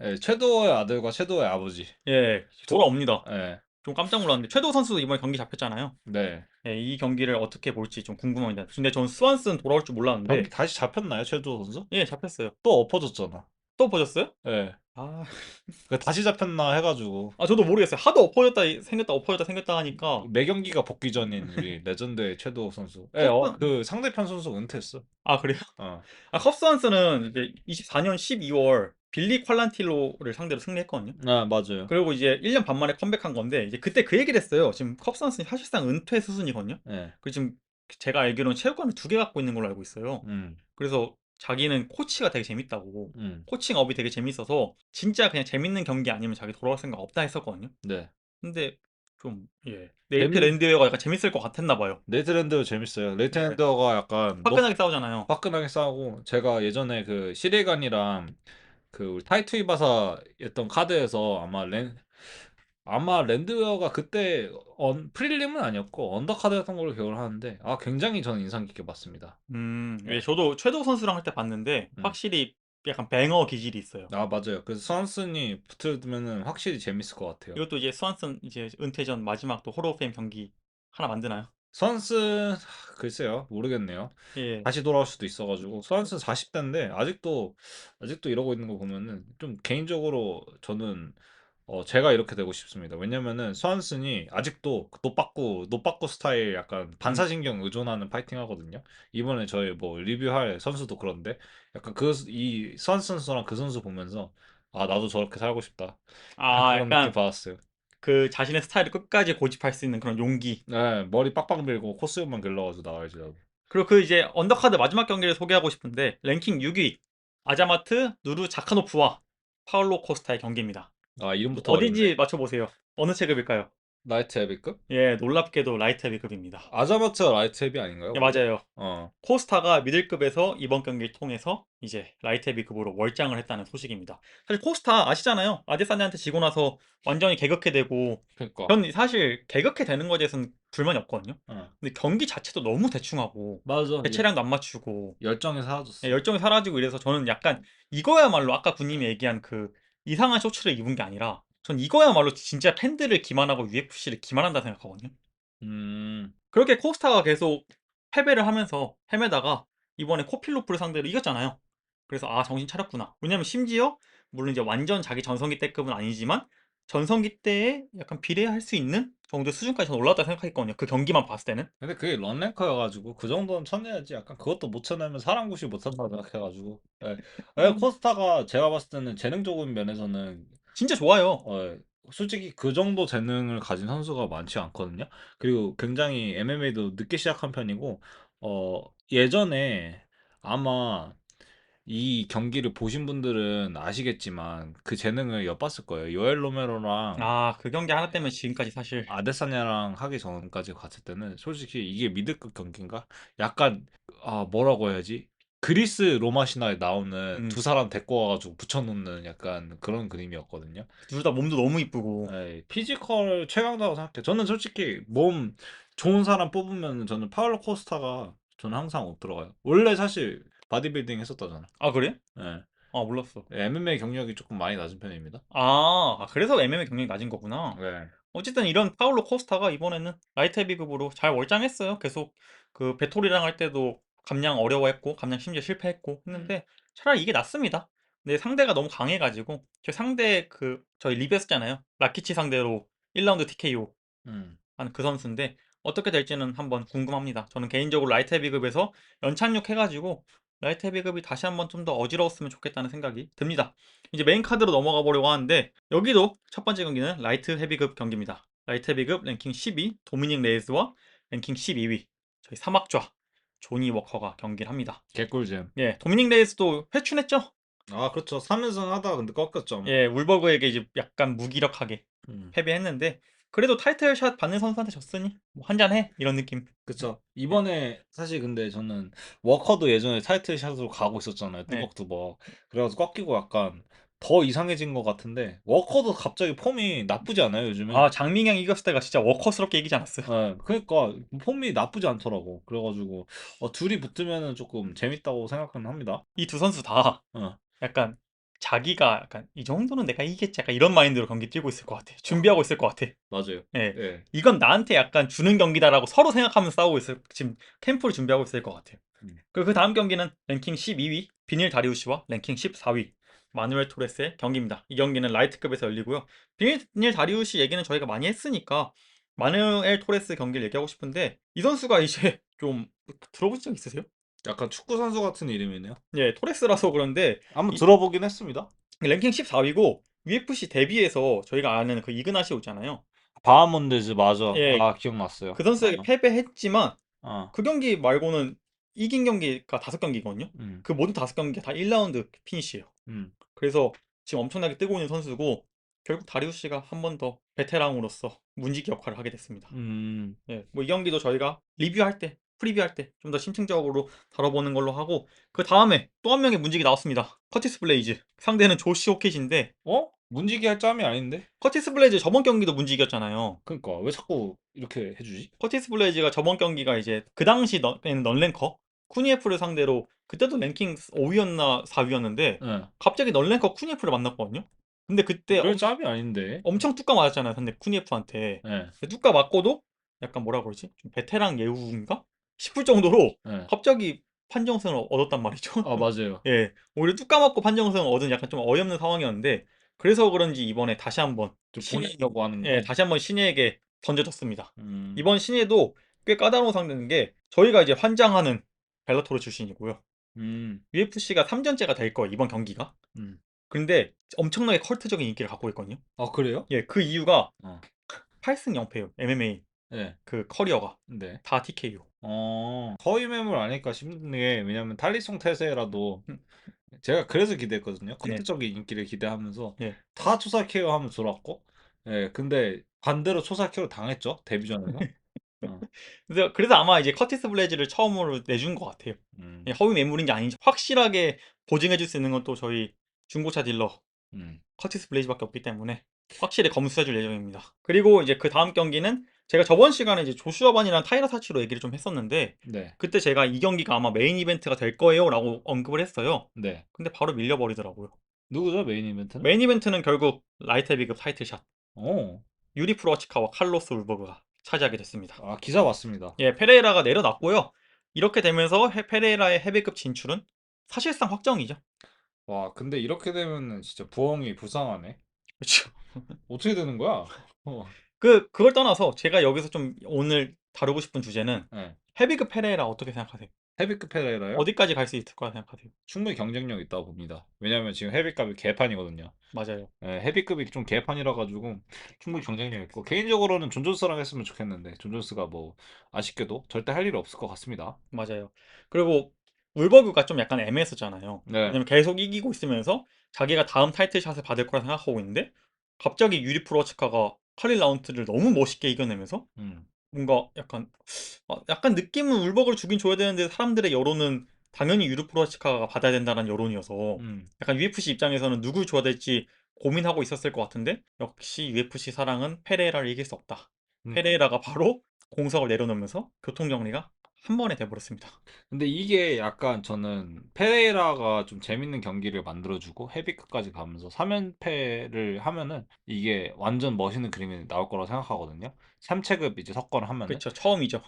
S2: 예, 섀도우의 아들과 섀도우의 아버지.
S1: 예, 돌아옵니다.
S2: 예.
S1: 좀 깜짝 놀랐는데 최도 선수도 이번에 경기 잡혔잖아요.
S2: 네.
S1: 예, 이 경기를 어떻게 볼지 좀 궁금합니다. 근데 전 스완슨 돌아올 줄 몰랐는데
S2: 경기 다시 잡혔나요, 섀도우 선수?
S1: 예, 잡혔어요.
S2: 또 엎어졌잖아.
S1: 또 보셨어요?
S2: 예.
S1: 아,
S2: 다시 잡혔나 해가지고
S1: 저도 모르겠어요. 하도 엎어졌다 생겼다 하니까.
S2: 매 경기가 복귀 전인 우리 레전드의 섀도우 선수. 예,
S1: 컵스
S2: 그 상대편 선수 은퇴했어.
S1: 그래요?
S2: 어.
S1: 컵스완스는 이제 24년 12월 빌리 퀄란틸로를 상대로 승리했거든요.
S2: 아, 맞아요.
S1: 그리고 이제 1년 반 만에 컴백한 건데 이제 그때 그 얘기를 했어요. 지금 컵스완스는 사실상 은퇴 수순이거든요.
S2: 예.
S1: 그리고 지금 제가 알기로는 체육관을 2개 갖고 있는 걸로 알고 있어요.
S2: 음.
S1: 그래서 자기는 코치가 되게 재밌다고,
S2: 음.
S1: 코칭업이 되게 재밌어서 진짜 그냥 재밌는 경기 아니면 자기 돌아올 생각 없다 했었거든요.
S2: 네.
S1: 근데 좀 네이트
S2: 재밌
S1: 랜드웨어가 약간 재밌을 것 같았나 봐요.
S2: 네이트랜드 재밌어요.
S1: 네.
S2: 네이트랜드가 약간
S1: 화끈하게 싸우잖아요.
S2: 화끈하게 싸우고 제가 예전에 그 시레간이랑 그 우리 타이투 이바사 했던 카드에서 아마 랜드웨어가 그때 프릴림은 아니었고 언더카드였던 걸로 기억을 하는데 굉장히 저는 인상 깊게 봤습니다.
S1: 예,
S2: 네.
S1: 저도 최도 선수랑 할 때 봤는데
S2: 음.
S1: 확실히 약간 뱅어 기질이 있어요.
S2: 맞아요. 그래서 스완슨이 붙으면은 확실히 재밌을 것 같아요.
S1: 이것도 이제 스완슨 이제 은퇴 전 마지막 또 홀 오브 페임 경기 하나 만드나요?
S2: 스완슨 글쎄요. 모르겠네요.
S1: 예.
S2: 다시 돌아올 수도 있어가지고 스완슨 40대인데 아직도 이러고 있는 거 보면은 좀 개인적으로 저는 제가 이렇게 되고 싶습니다. 왜냐면은 스완슨이 아직도 그 노빠꾸 스타일 약간
S1: 음.
S2: 반사신경 의존하는 파이팅 하거든요. 이번에 저희 뭐 리뷰할 선수도 그런데 약간 이 스완슨 선수랑 그 선수 보면서 나도 저렇게 살고 싶다. 약간 그런 느낌
S1: 약간
S2: 받았어요.
S1: 그 자신의 스타일을 끝까지 고집할 수 있는 그런 용기.
S2: 네, 머리 빡빡 밀고 코스만 길러가지고 나와야지 나도.
S1: 그리고 그 이제 언더카드 마지막 경기를 소개하고 싶은데 랭킹 6위 아자마트 누르 자카노프와 파울로 코스타의 경기입니다.
S2: 이름부터 어렵네.
S1: 어딘지 맞춰보세요. 어느 체급일까요?
S2: 라이트 헤비급?
S1: 예, 놀랍게도 라이트 헤비급입니다.
S2: 아자마츠가 라이트 헤비 아닌가요?
S1: 예,
S2: 원래?
S1: 맞아요.
S2: 어.
S1: 코스타가 미들급에서 이번 경기를 통해서 이제 라이트 헤비급으로 월장을 했다는 소식입니다. 사실 코스타 아시잖아요. 아데사냐한테 지고 나서 완전히 개그해되고,
S2: 그니까.
S1: 전 사실 개그해되는 거에 대해서는 불만이 없거든요.
S2: 어.
S1: 근데 경기 자체도 너무 대충하고
S2: 맞아.
S1: 대체량도 안 맞추고
S2: 열정이 사라졌어.
S1: 열정이 사라지고 이래서 저는 약간 이거야말로 아까 군님이 얘기한 그 이상한 쇼츠를 입은 게 아니라 전 이거야말로 진짜 팬들을 기만하고 UFC를 기만한다 생각하거든요.
S2: 음.
S1: 그렇게 코스타가 계속 패배를 하면서 헤매다가 이번에 코필로프를 상대로 이겼잖아요. 그래서 정신 차렸구나. 왜냐면 심지어 물론 이제 완전 자기 전성기 때급은 아니지만 전성기 때에 약간 비례할 수 있는 정도의 수준까지 저는 올라왔다 생각했거든요. 그 경기만 봤을 때는.
S2: 근데 그게 런랭커여가지고 그 정도는 쳐내야지. 약간 그것도 못 쳐내면 사람 구실 못한다 생각해가지고. 예. 코스타가 제가 봤을 때는 재능적인 면에서는
S1: 진짜 좋아요.
S2: 어, 솔직히 그 정도 재능을 가진 선수가 많지 않거든요. 그리고 굉장히 MMA도 늦게 시작한 편이고 예전에 아마 이 경기를 보신 분들은 아시겠지만 그 재능을 엿봤을 거예요. 요엘 로메로랑
S1: 아, 그 경기 하나 때문에 지금까지 사실.
S2: 아데사냐랑 하기 전까지 갔을 때는 솔직히 이게 미드급 경기인가? 약간 뭐라고 해야지? 그리스 로마 신화에 나오는
S1: 음,
S2: 두 사람 데리고 와가지고 붙여놓는 약간 그런 그림이었거든요.
S1: 둘 다 몸도 너무 이쁘고.
S2: 예, 피지컬 최강자라고 생각해요. 저는 솔직히 몸 좋은 사람 뽑으면 저는 파울로 코스타가 저는 항상 못 들어가요. 원래 사실 바디빌딩 했었다잖아.
S1: 아, 그래?
S2: 예.
S1: 아, 몰랐어.
S2: MMA 경력이 조금 많이 낮은 편입니다.
S1: 그래서 MMA 경력이 낮은 거구나.
S2: 네.
S1: 어쨌든 이런 파울로 코스타가 이번에는 라이트 헤비급으로 잘 월장했어요. 계속 그 베토리랑 할 때도 감량 어려워했고 감량 심지어 실패했고 했는데 차라리 이게 낫습니다. 근데 상대가 너무 강해가지고 저 상대 그 저희 리뷰했잖아요. 라키치 상대로 1라운드 TKO
S2: 음.
S1: 한 그 선수인데 어떻게 될지는 한번 궁금합니다. 저는 개인적으로 라이트 헤비급에서 연착륙 해가지고 라이트 헤비급이 다시 한번 좀 더 어지러웠으면 좋겠다는 생각이 듭니다. 이제 메인 카드로 넘어가 보려고 하는데 여기도 첫 번째 경기는 라이트 헤비급 경기입니다. 라이트 헤비급 랭킹 12 도미닉 레이즈와 랭킹 12위 저희 사막좌 조니 워커가 경기를 합니다.
S2: 개꿀잼.
S1: 예, 도미닉 레이즈도 회춘했죠?
S2: 그렇죠. 3연승 하다가 근데 꺾였죠, 아마.
S1: 예, 울버그에게 이제 약간 무기력하게
S2: 음.
S1: 패배했는데 그래도 타이틀샷 받는 선수한테 졌으니 뭐 한잔해 이런 느낌.
S2: 그쵸. 이번에 사실 근데 저는 워커도 예전에 타이틀샷으로 가고 있었잖아요.
S1: 네.
S2: 뚜벅뚜벅. 그래가지고 꺾이고 약간 더 이상해진 것 같은데 워커도 갑자기 폼이 나쁘지 않아요, 요즘에.
S1: 장민경 이겼을 때가 진짜 워커스럽게 이기지 않았어요?
S2: 예, 그러니까 폼이 나쁘지 않더라고. 그래가지고 둘이 붙으면은 조금 재밌다고 생각은 합니다.
S1: 이 두 선수 다
S2: 어,
S1: 약간 자기가 약간 이 정도는 내가 이기겠지 약간 이런 마인드로 경기 뛰고 있을 것 같아. 준비하고 있을 것 같아.
S2: 맞아요.
S1: 예.
S2: 예.
S1: 이건 나한테 약간 주는 경기다라고 서로 생각하면서 싸우고 지금 캠프를 준비하고 있을 것 같아요.
S2: 음.
S1: 그리고 그 다음 경기는 랭킹 12위 비닐 다리우시와 랭킹 14위 마누엘 토레스의 경기입니다. 이 경기는 라이트급에서 열리고요. 비닐 다리우시 얘기는 저희가 많이 했으니까 마누엘 토레스 경기를 얘기하고 싶은데 이 선수가 이제 좀 들어보신 적 있으세요?
S2: 약간 축구 선수 같은 이름이네요.
S1: 예, 토레스라서 그런데
S2: 한번
S1: 이
S2: 들어보긴 했습니다.
S1: 랭킹 14위고 UFC 데뷔에서 저희가 아는 그 이그나시오 있잖아요.
S2: 바하몬데즈 맞아.
S1: 예,
S2: 기억났어요.
S1: 그 선수에게 패배했지만
S2: 어.
S1: 그 경기 말고는 이긴 경기가 5경기거든요.
S2: 음.
S1: 그 모든 5경기가 다 1라운드 피니시예요.
S2: 음.
S1: 그래서 지금 엄청나게 뜨고 있는 선수고 결국 다리우스 씨가 한 번 더 베테랑으로서 문지기 역할을 하게 됐습니다.
S2: 음.
S1: 예, 뭐 이 경기도 저희가 리뷰할 때, 프리뷰할 때 좀 더 심층적으로 다뤄보는 걸로 하고 그 다음에 또 한 명의 문지기 나왔습니다. 커티스 블레이즈. 상대는 조시 호킷인데
S2: 문지기 할 짬이 아닌데?
S1: 커티스 블레이즈 저번 경기도 문지기였잖아요.
S2: 그러니까 왜 자꾸 이렇게 해주지?
S1: 커티스 블레이즈가 저번 경기가 이제 그 당시에는 넌랭커 쿠니에프를 상대로 그때도 랭킹 5위였나 4위였는데
S2: 예.
S1: 갑자기 넌랭커 쿠니에프를 만났거든요. 근데 그때
S2: 그럴 짬이 아닌데.
S1: 엄청 뚜까 맞았잖아요. 근데 쿠니에프한테
S2: 예.
S1: 뚜까 맞고도 약간 뭐라 그러지? 좀 베테랑 예우인가 싶을 정도로
S2: 예.
S1: 갑자기 판정승을 얻었단 말이죠.
S2: 맞아요.
S1: 예, 오히려 뚜까 맞고 판정승을 얻은 약간 좀 어이없는 상황이었는데 그래서 그런지 이번에 다시 한번
S2: 좀
S1: 신예,
S2: 보내려고
S1: 예,
S2: 하는구나.
S1: 다시 한번 신예에게 던져졌습니다.
S2: 음.
S1: 이번 신예도 꽤 까다로운 상대인 게 저희가 이제 환장하는 벨라토르 출신이고요.
S2: 음.
S1: UFC가 3전째가 될 거예요, 이번 경기가.
S2: 음.
S1: 근데 엄청나게 컬트적인 인기를 갖고 있거든요.
S2: 그래요?
S1: 예, 그 이유가
S2: 어.
S1: 8승 0패예요. MMA
S2: 네.
S1: 그 커리어가
S2: 네.
S1: 다 TKO.
S2: 허위 매물 아닐까 싶은 게 왜냐면 탈리송 태세라도
S1: 음,
S2: 제가 그래서 기대했거든요.
S1: 네,
S2: 컬트적인 인기를 기대하면서
S1: 예.
S2: 다 초사 케어 하면서 돌았고 예, 근데 반대로 초사 케어 당했죠. 데뷔전에서. 어.
S1: 그래서 아마 이제 커티스 블레이즈를 처음으로 내준 것 같아요.
S2: 음.
S1: 예, 허위 매물인지 아닌지 확실하게 보증해줄 수 있는 건 또 저희 중고차 딜러
S2: 음.
S1: 커티스 블레이즈밖에 없기 때문에 확실히 검수해줄 예정입니다. 그리고 이제 그 다음 경기는 제가 저번 시간에 이제 조슈아 반이랑 타이러 사치로 얘기를 좀 했었는데
S2: 네.
S1: 그때 제가 이 경기가 아마 메인 이벤트가 될 거예요라고 언급을 했어요.
S2: 네.
S1: 근데 바로 밀려버리더라고요.
S2: 누구죠? 메인 이벤트는?
S1: 메인 이벤트는 결국 라이트 헤비급 타이틀샷
S2: 어.
S1: 유리 프로아치카와 칼로스 울버그가 차지하게 됐습니다.
S2: 기사 봤습니다.
S1: 예, 페레이라가 내려놨고요. 이렇게 되면서 페레이라의 헤비급 진출은 사실상 확정이죠.
S2: 와, 근데 이렇게 되면은 진짜 부엉이 불쌍하네.
S1: 그렇죠.
S2: 어떻게 되는 거야? 어.
S1: 그걸 떠나서 제가 여기서 좀 오늘 다루고 싶은 주제는
S2: 네.
S1: 헤비급 페레이라 어떻게 생각하세요?
S2: 헤비급 페레이라요?
S1: 어디까지 갈 수 있을 거라 생각하세요?
S2: 충분히 경쟁력 있다고 봅니다. 왜냐하면 지금 헤비급이 개판이거든요.
S1: 맞아요.
S2: 예, 헤비급이 좀 개판이라 가지고 충분히 경쟁력 있고 개인적으로는 존 존스랑 했으면 좋겠는데 존 존스가 뭐 아쉽게도 절대 할 일이 없을 것 같습니다.
S1: 맞아요. 그리고 울버그가 좀 약간 애매했었잖아요.
S2: 네.
S1: 왜냐면 계속 이기고 있으면서 자기가 다음 타이틀샷을 받을 거라 생각하고 있는데 갑자기 유리 프로치카가 칼릴 라운트를 너무 멋있게 이겨내면서
S2: 음.
S1: 뭔가 약간 느낌은 울버그를 주긴 줘야 되는데 사람들의 여론은 당연히 유리 프로치카가 받아야 된다는 여론이어서
S2: 음.
S1: 약간 UFC 입장에서는 누굴 줘야 될지 고민하고 있었을 것 같은데 역시 UFC 사랑은 페레이라를 이길 수 없다.
S2: 그러니까.
S1: 페레이라가 바로 공석을 내려놓으면서 교통정리가 한 번에 돼버렸습니다.
S2: 근데 이게 약간 저는 페레이라가 좀 재밌는 경기를 만들어주고 헤비급까지 가면서 3연패를 하면은 이게 완전 멋있는 그림이 나올 거라고 생각하거든요. 3체급 이제 석권을 하면은.
S1: 그쵸. 처음이죠.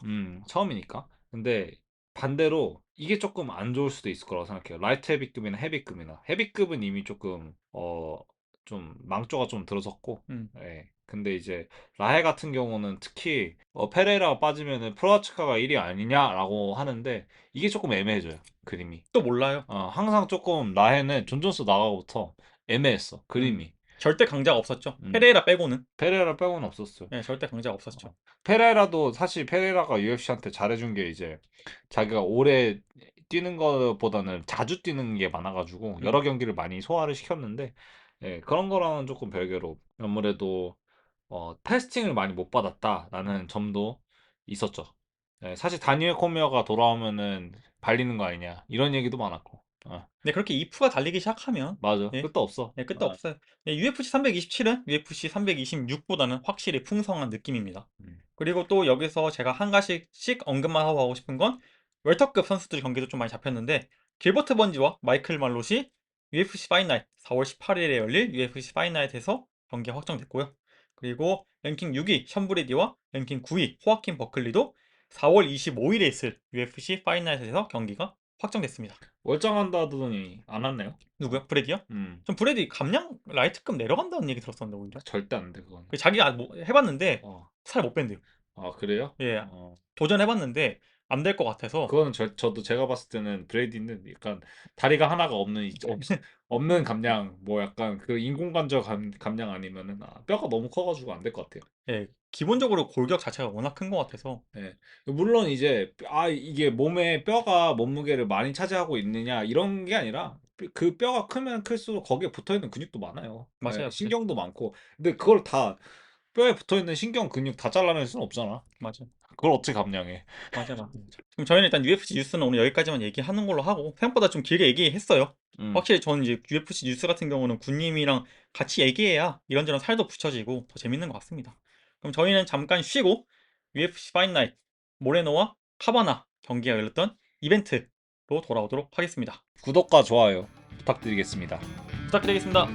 S2: 처음이니까. 근데 반대로 이게 조금 안 좋을 수도 있을 거라고 생각해요. 라이트 헤비급이나 헤비급이나. 헤비급은 이미 조금 좀 망조가 좀 들어섰고,
S1: 음.
S2: 예. 근데 이제 라해 같은 경우는 특히 페레이라가 빠지면은 프로아츠카가 1위 아니냐라고 하는데 이게 조금 애매해져요. 그림이.
S1: 또 몰라요.
S2: 항상 조금 라해는 존 존스 나가고부터 애매했어.
S1: 음.
S2: 그림이.
S1: 절대 강자가 없었죠.
S2: 음.
S1: 페레이라 빼고는.
S2: 페레이라 빼고는 없었어요.
S1: 네, 절대 강자가 없었죠.
S2: 페레라도 사실 페레라가 UFC한테 잘해준 게 이제 자기가 오래 뛰는 것보다는 자주 뛰는 게 많아가지고
S1: 음.
S2: 여러 경기를 많이 소화를 시켰는데 예, 그런 거랑은 조금 별개로 아무래도 테스팅을 많이 못 받았다라는 점도 있었죠. 예, 사실 다니엘 코미어가 돌아오면은 발리는 거 아니냐 이런 얘기도 많았고
S1: 근데 그렇게 이프가 달리기 시작하면
S2: 맞아
S1: 네,
S2: 끝도 없어.
S1: 네, 끝도 없어요. 네, UFC 327은 UFC 326보다는 확실히 풍성한 느낌입니다.
S2: 음.
S1: 그리고 또 여기서 제가 한 가지씩 언급만 하고 싶은 건 웰터급 선수들 경기도 좀 많이 잡혔는데 길버트 번지와 마이클 말롯이 UFC 파이나잇 4월 18일에 열릴 UFC 파이나잇에서 경기가 확정됐고요. 그리고 랭킹 6위 션 브리디와 랭킹 9위 호아킨 버클리도 4월 25일에 있을 UFC 파이나잇에서 경기가 확정됐습니다.
S2: 월장한다더니 안 왔네요.
S1: 누구요? 브래디요?
S2: 음.
S1: 전 브래디 감량 라이트급 내려간다는 얘기 들었었는데 오히려.
S2: 절대 안 돼 그건.
S1: 자기가 해봤는데
S2: 어.
S1: 살 못 뺀대요.
S2: 그래요?
S1: 예, 도전해봤는데 안 될 것 같아서.
S2: 그거는 저도 제가 봤을 때는 브레이디는 약간 다리가 하나가 없는 감량, 뭐 약간 그 인공관절 감량 아니면은 뼈가 너무 커가지고 안 될 것 같아요.
S1: 예, 기본적으로 골격 자체가 워낙 큰 것 같아서.
S2: 예. 물론 이제 이게 몸에 뼈가 몸무게를 많이 차지하고 있느냐 이런 게 아니라 그 뼈가 크면 클수록 거기에 붙어 있는 근육도 많아요. 예,
S1: 맞아요, 맞아요,
S2: 신경도 많고. 근데 그걸 다 뼈에 붙어 있는 신경 근육 다 잘라낼 수는 없잖아.
S1: 맞아요,
S2: 그걸 어떻게 감량해?
S1: 맞아요, 맞아요. 그럼 저희는 일단 UFC 뉴스는 오늘 여기까지만 얘기하는 걸로 하고 생각보다 좀 길게 얘기했어요.
S2: 음.
S1: 확실히 저는 이제 UFC 뉴스 같은 경우는 군님이랑 같이 얘기해야 이런저런 살도 붙여지고 더 재밌는 것 같습니다. 그럼 저희는 잠깐 쉬고 UFC 파이나잇 모레노와 카바나 경기가 열렸던 이벤트로 돌아오도록 하겠습니다.
S2: 구독과 좋아요 부탁드리겠습니다.
S1: 부탁드리겠습니다.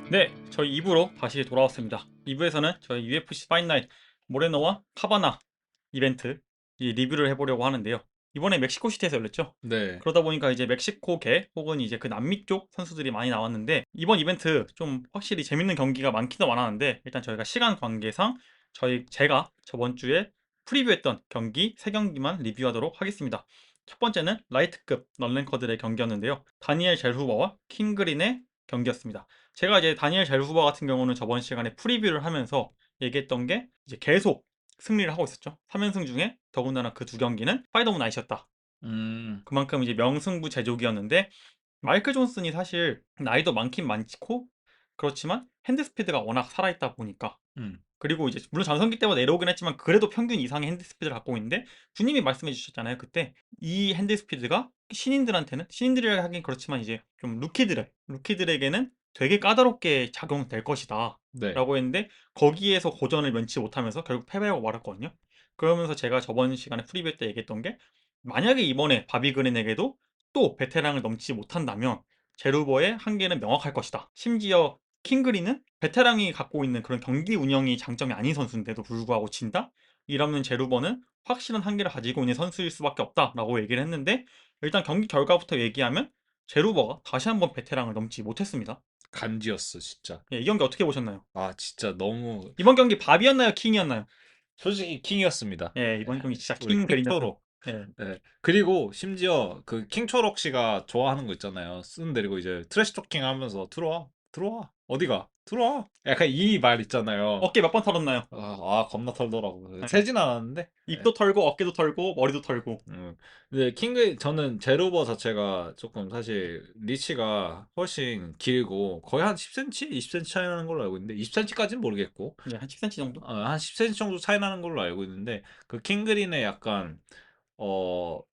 S1: 네, 저희 2부로 다시 돌아왔습니다. 2부에서는 저희 UFC 파이나잇 모레노와 카바나 이벤트 이 리뷰를 해보려고 하는데요. 이번에 멕시코시티에서 열렸죠.
S2: 네.
S1: 그러다 보니까 이제 멕시코계 혹은 이제 그 남미 쪽 선수들이 많이 나왔는데 이번 이벤트 좀 확실히 재밌는 경기가 많기는 많았는데 일단 저희가 시간 관계상 제가 저번 주에 프리뷰했던 경기 3경기만 리뷰하도록 하겠습니다. 첫 번째는 라이트급 런랭커들의 경기였는데요. 다니엘 젤후바와 킹그린의 경기였습니다. 제가 이제 다니엘 젤후바 같은 경우는 저번 시간에 프리뷰를 하면서 얘기했던 게 이제 계속 승리를 하고 있었죠. 3연승 중에 더군다나 그 두 경기는 파이트 오브 나잇이었다.
S2: 음.
S1: 그만큼 이제 명승부 제조기였는데 마이클 존슨이 사실 나이도 많긴 많고 그렇지만 핸드 스피드가 워낙 살아있다 보니까
S2: 음.
S1: 그리고 이제 물론 전성기 때보다 내려오긴 했지만 그래도 평균 이상의 핸드 스피드를 갖고 있는데 주님이 말씀해 주셨잖아요. 그때 이 핸드 스피드가 신인들이라 하긴 그렇지만 이제 좀 루키들에게는 되게 까다롭게 작용될 것이다
S2: 네.
S1: 라고 했는데 거기에서 고전을 면치 못하면서 결국 패배하고 말았거든요. 그러면서 제가 저번 시간에 프리뷰 때 얘기했던 게 만약에 이번에 바비 그린에게도 또 베테랑을 넘지 못한다면 제루버의 한계는 명확할 것이다. 심지어 킹그린은 베테랑이 갖고 있는 그런 경기 운영이 장점이 아닌 선수인데도 불구하고 진다? 이러면 제루버는 확실한 한계를 가지고 있는 선수일 수밖에 없다라고 얘기를 했는데 일단 경기 결과부터 얘기하면 제루버가 다시 한번 베테랑을 넘지 못했습니다.
S2: 간지였어 진짜.
S1: 예, 이 경기 어떻게 보셨나요?
S2: 아 진짜 너무
S1: 이번 경기 밥이었나요? 킹이었나요?
S2: 솔직히 킹이었습니다.
S1: 예, 이번 경기 진짜
S2: 우리
S1: 킹 그린이었어요.
S2: 킹초록.
S1: 예,
S2: 네. 그리고 심지어 그 킹초록 씨가 좋아하는 거 있잖아요. 쓴 데리고 이제 트래시 토킹 하면서 들어와, 들어와, 어디가, 들어와. 약간 이 말 있잖아요.
S1: 어깨 몇 번 털었나요?
S2: 겁나 털더라고.
S1: 예.
S2: 세진 않았는데. 네.
S1: 입도 털고 어깨도 털고 머리도 털고.
S2: 근데 저는 제로버 자체가 조금 사실 리치가 훨씬 길고 거의 한 10cm, 20cm 차이 나는 걸로 알고 있는데 20cm까지는 모르겠고
S1: 예, 한 10cm 정도?
S2: 한 10cm 정도 차이 나는 걸로 알고 있는데 그 킹그린의 약간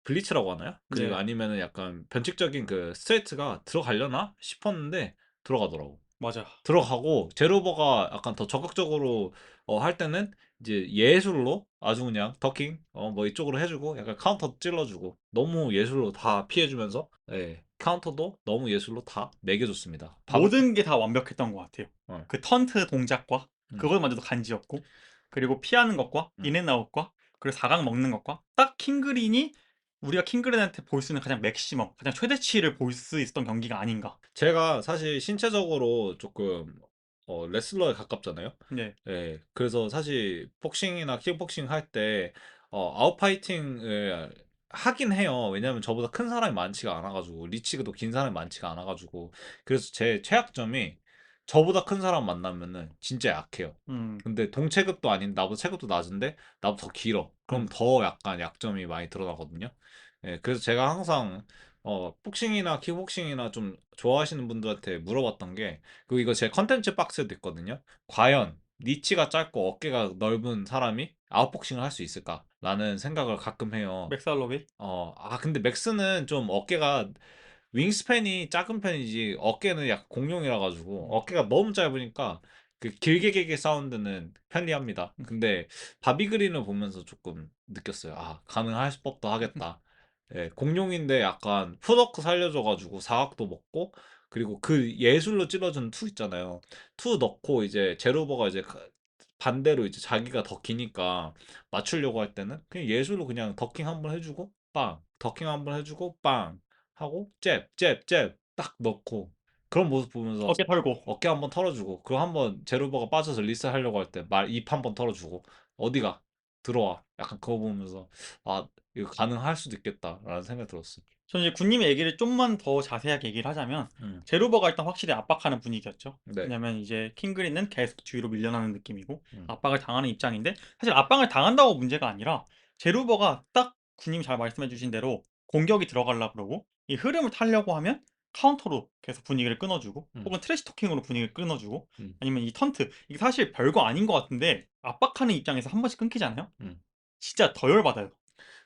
S2: 블리츠라고 하나요? 그리고
S1: 네,
S2: 아니면은 약간 변칙적인 그 스트레이트가 들어가려나 싶었는데 들어가더라고.
S1: 맞아.
S2: 들어가고 제로버가 약간 더 적극적으로 할 때는 이제 예술로 아주 그냥 더킹 뭐 이쪽으로 해주고 약간 카운터 찔러주고 너무 예술로 다 피해주면서 예, 카운터도 너무 예술로 다 매겨줬습니다. 밥을
S1: 모든 게 다 완벽했던 것 같아요.
S2: 어,
S1: 그 턴트 동작과
S2: 음,
S1: 그것마저도 간지였고, 그리고 피하는 것과
S2: 음.
S1: 인앤아웃과 그리고 4강 먹는 것과 딱 킹그린이 우리가 킹그린한테 볼 수 있는 가장 맥시멈, 가장 최대치를 볼 수 있었던 경기가 아닌가.
S2: 제가 사실 신체적으로 조금 레슬러에 가깝잖아요.
S1: 네,
S2: 예, 그래서 사실 복싱이나 킥복싱 할 때 아웃파이팅을 하긴 해요. 왜냐면 저보다 큰 사람이 많지가 않아가지고 리치도 긴 사람이 많지가 않아가지고 그래서 제 최약점이 저보다 큰 사람 만나면은 진짜 약해요.
S1: 음,
S2: 근데 동체급도 아닌 나보다 체급도 낮은데 나보다 더 길어. 그럼
S1: 음.
S2: 더 약간 약점이 많이 드러나거든요. 예, 그래서 제가 항상 복싱이나 킥복싱이나 좀 좋아하시는 분들한테 물어봤던 게 그리고 이거 제 컨텐츠 박스에도 있거든요. 과연 니치가 짧고 어깨가 넓은 사람이 아웃복싱을 할 수 있을까? 라는 생각을 가끔 해요.
S1: 맥살로비?
S2: 근데 맥스는 좀 어깨가 윙스팬이 작은 편이지 어깨는 약간 공룡이라 가지고
S1: 음,
S2: 어깨가 너무 짧으니까 그 길게 길게 사운드는 편리합니다.
S1: 음.
S2: 근데 바비그린을 보면서 조금 느꼈어요. 가능할 법도 하겠다. 예, 공룡인데 약간 풋워크 살려줘가지고 사각도 먹고 그리고 그 예술로 찔러주는 투 있잖아요. 투 넣고 이제 제로버가 이제 반대로 이제 자기가 더 기니까 맞추려고 할 때는 그냥 예술로 그냥 더킹 한번 해주고 빵 더킹 한번 해주고 빵 하고 잽 잽 잽 딱 넣고 그런 모습 보면서
S1: 어깨 털고.
S2: 어깨 한번 털어주고 그리고 한번 제로버가 빠져서 리셋 하려고 할 때 말 입 한번 털어주고 어디가 들어와 약간 그거 보면서 이거 가능할 수도 있겠다라는 생각이 들었어요.
S1: 저는 이제 군님의 얘기를 좀만 더 자세하게 얘기를 하자면
S2: 음,
S1: 제루버가 일단 확실히 압박하는 분위기였죠.
S2: 네,
S1: 왜냐면 이제 킹그린은 계속 뒤로 밀려나는 느낌이고
S2: 음,
S1: 압박을 당하는 입장인데 사실 압박을 당한다고 문제가 아니라 제루버가 딱 군님이 잘 말씀해 주신 대로 공격이 들어가려고 그러고 이 흐름을 타려고 하면 카운터로 계속 분위기를 끊어주고
S2: 음,
S1: 혹은 트래시 토킹으로 분위기를 끊어주고
S2: 음,
S1: 아니면 이 턴트 이게 사실 별거 아닌 것 같은데 압박하는 입장에서 한 번씩 끊기잖아요.
S2: 음.
S1: 진짜 더 열받아요.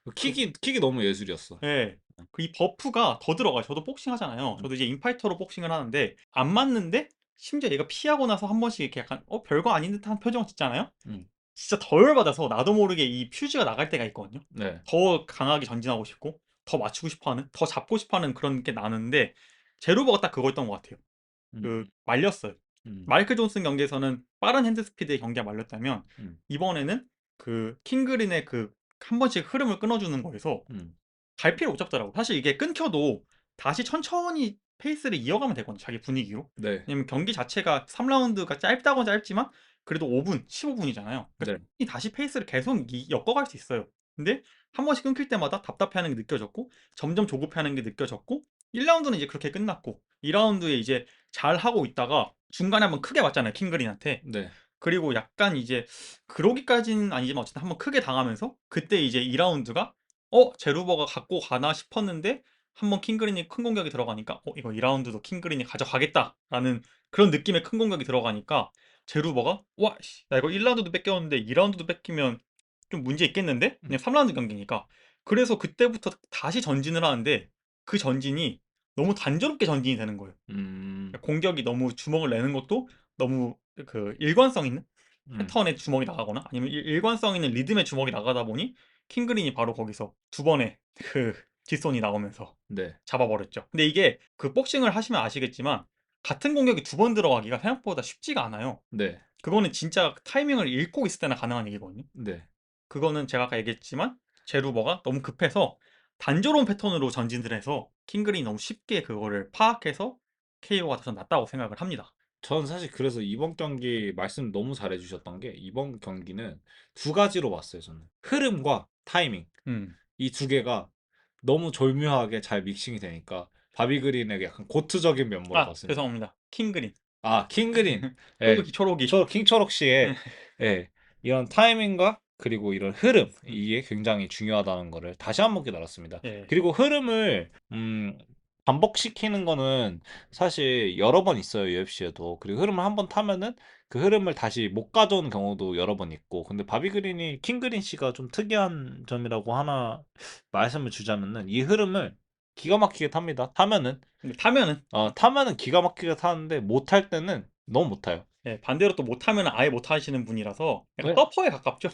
S2: 그
S1: 그
S2: 킥이 너무 예술이었어.
S1: 예. 그 이 버프가 더 들어가요. 저도 복싱 하잖아요.
S2: 음,
S1: 저도 이제 인파이터로 복싱을 하는데 안 맞는데 심지어 얘가 피하고 나서 한 번씩 이렇게 약간 별거 아닌 듯한 표정을 짓잖아요.
S2: 음,
S1: 진짜 더 열받아서 나도 모르게 이 퓨즈가 나갈 때가 있거든요.
S2: 네,
S1: 더 강하게 전진하고 싶고 더 맞추고 싶어 하는 더 잡고 싶어 하는 그런 게 나는데 제로버가 딱 그거였던 것 같아요.
S2: 음,
S1: 그 말렸어요.
S2: 음,
S1: 마이클 존슨 경기에서는 빠른 핸드 스피드의 경기가 말렸다면
S2: 음,
S1: 이번에는 그 킹그린의 그 한 번씩 흐름을 끊어주는 거에서
S2: 음,
S1: 갈피를 못 잡더라고. 사실 이게 끊겨도 다시 천천히 페이스를 이어가면 되거든요. 자기 분위기로.
S2: 네,
S1: 왜냐면 경기 자체가 3라운드가 짧다고 짧지만 그래도 5분, 15분이잖아요. 그러니까
S2: 네,
S1: 충분히 다시 페이스를 계속 엮어갈 수 있어요. 근데 한 번씩 끊길 때마다 답답해하는 게 느껴졌고 점점 조급해하는 게 느껴졌고 1라운드는 이제 그렇게 끝났고 2라운드에 이제 잘 하고 있다가 중간에 한번 크게 맞잖아요. 킹그린한테.
S2: 네,
S1: 그리고 약간 이제 그러기까지는 아니지만 어쨌든 한번 크게 당하면서 그때 이제 2라운드가 제루버가 갖고 가나 싶었는데 한번 킹그린이 큰 공격이 들어가니까 이거 2라운드도 킹그린이 가져가겠다라는 그런 느낌의 큰 공격이 들어가니까 제루버가 와, 씨, 나 이거 1라운드도 뺏겼는데 2라운드도 뺏기면 좀 문제 있겠는데?
S2: 음,
S1: 그냥 3라운드 경기니까. 그래서 그때부터 다시 전진을 하는데 그 전진이 너무 단조롭게 전진이 되는 거예요.
S2: 음,
S1: 공격이 너무 주먹을 내는 것도 너무 그 일관성 있는
S2: 음,
S1: 패턴의 주먹이 나가거나 아니면 일관성 있는 리듬의 주먹이 나가다 보니 킹그린이 바로 거기서 두 번의 그 뒷손이 나오면서
S2: 네,
S1: 잡아버렸죠. 근데 이게 그 복싱을 하시면 아시겠지만 같은 공격이 두 번 들어가기가 생각보다 쉽지가 않아요.
S2: 네,
S1: 그거는 진짜 타이밍을 읽고 있을 때나 가능한 얘기거든요.
S2: 네,
S1: 그거는 제가 아까 얘기했지만 제루버가 너무 급해서 단조로운 패턴으로 전진을 해서 킹그린이 너무 쉽게 그거를 파악해서 KO가 더 낫다고 생각을 합니다.
S2: 저는 사실 그래서 이번 경기 말씀 너무 잘해 주셨던 게 이번 경기는 두 가지로 봤어요 저는. 흐름과 타이밍.
S1: 음.
S2: 이 두 개가 너무 졸묘하게 잘 믹싱이 되니까 바비 그린에게 약간 고트적인 면모를
S1: 아,
S2: 봤습니다.
S1: 죄송합니다. 킹그린.
S2: 아 킹그린. 예.
S1: 초록이, 초록이.
S2: 킹초록 씨의 예. 이런 타이밍과 그리고 이런 흐름 이게 굉장히 중요하다는 거를 다시 한 번 깨달았습니다.
S1: 예,
S2: 그리고 흐름을 반복시키는 거는 사실 여러 번 있어요, UFC에도. 그리고 흐름을 한 번 타면은 그 흐름을 다시 못 가져오는 경우도 여러 번 있고. 근데 바비 그린이 킹그린 씨가 좀 특이한 점이라고 하나 말씀을 주자면은 이 흐름을 기가 막히게 탑니다. 타면은
S1: 근데 타면은,
S2: 타면은 기가 막히게 타는데 못 탈 때는 너무 못 타요.
S1: 예, 반대로 또 못하면 아예 못하시는 분이라서 약간
S2: 왜?
S1: 서퍼에 가깝죠.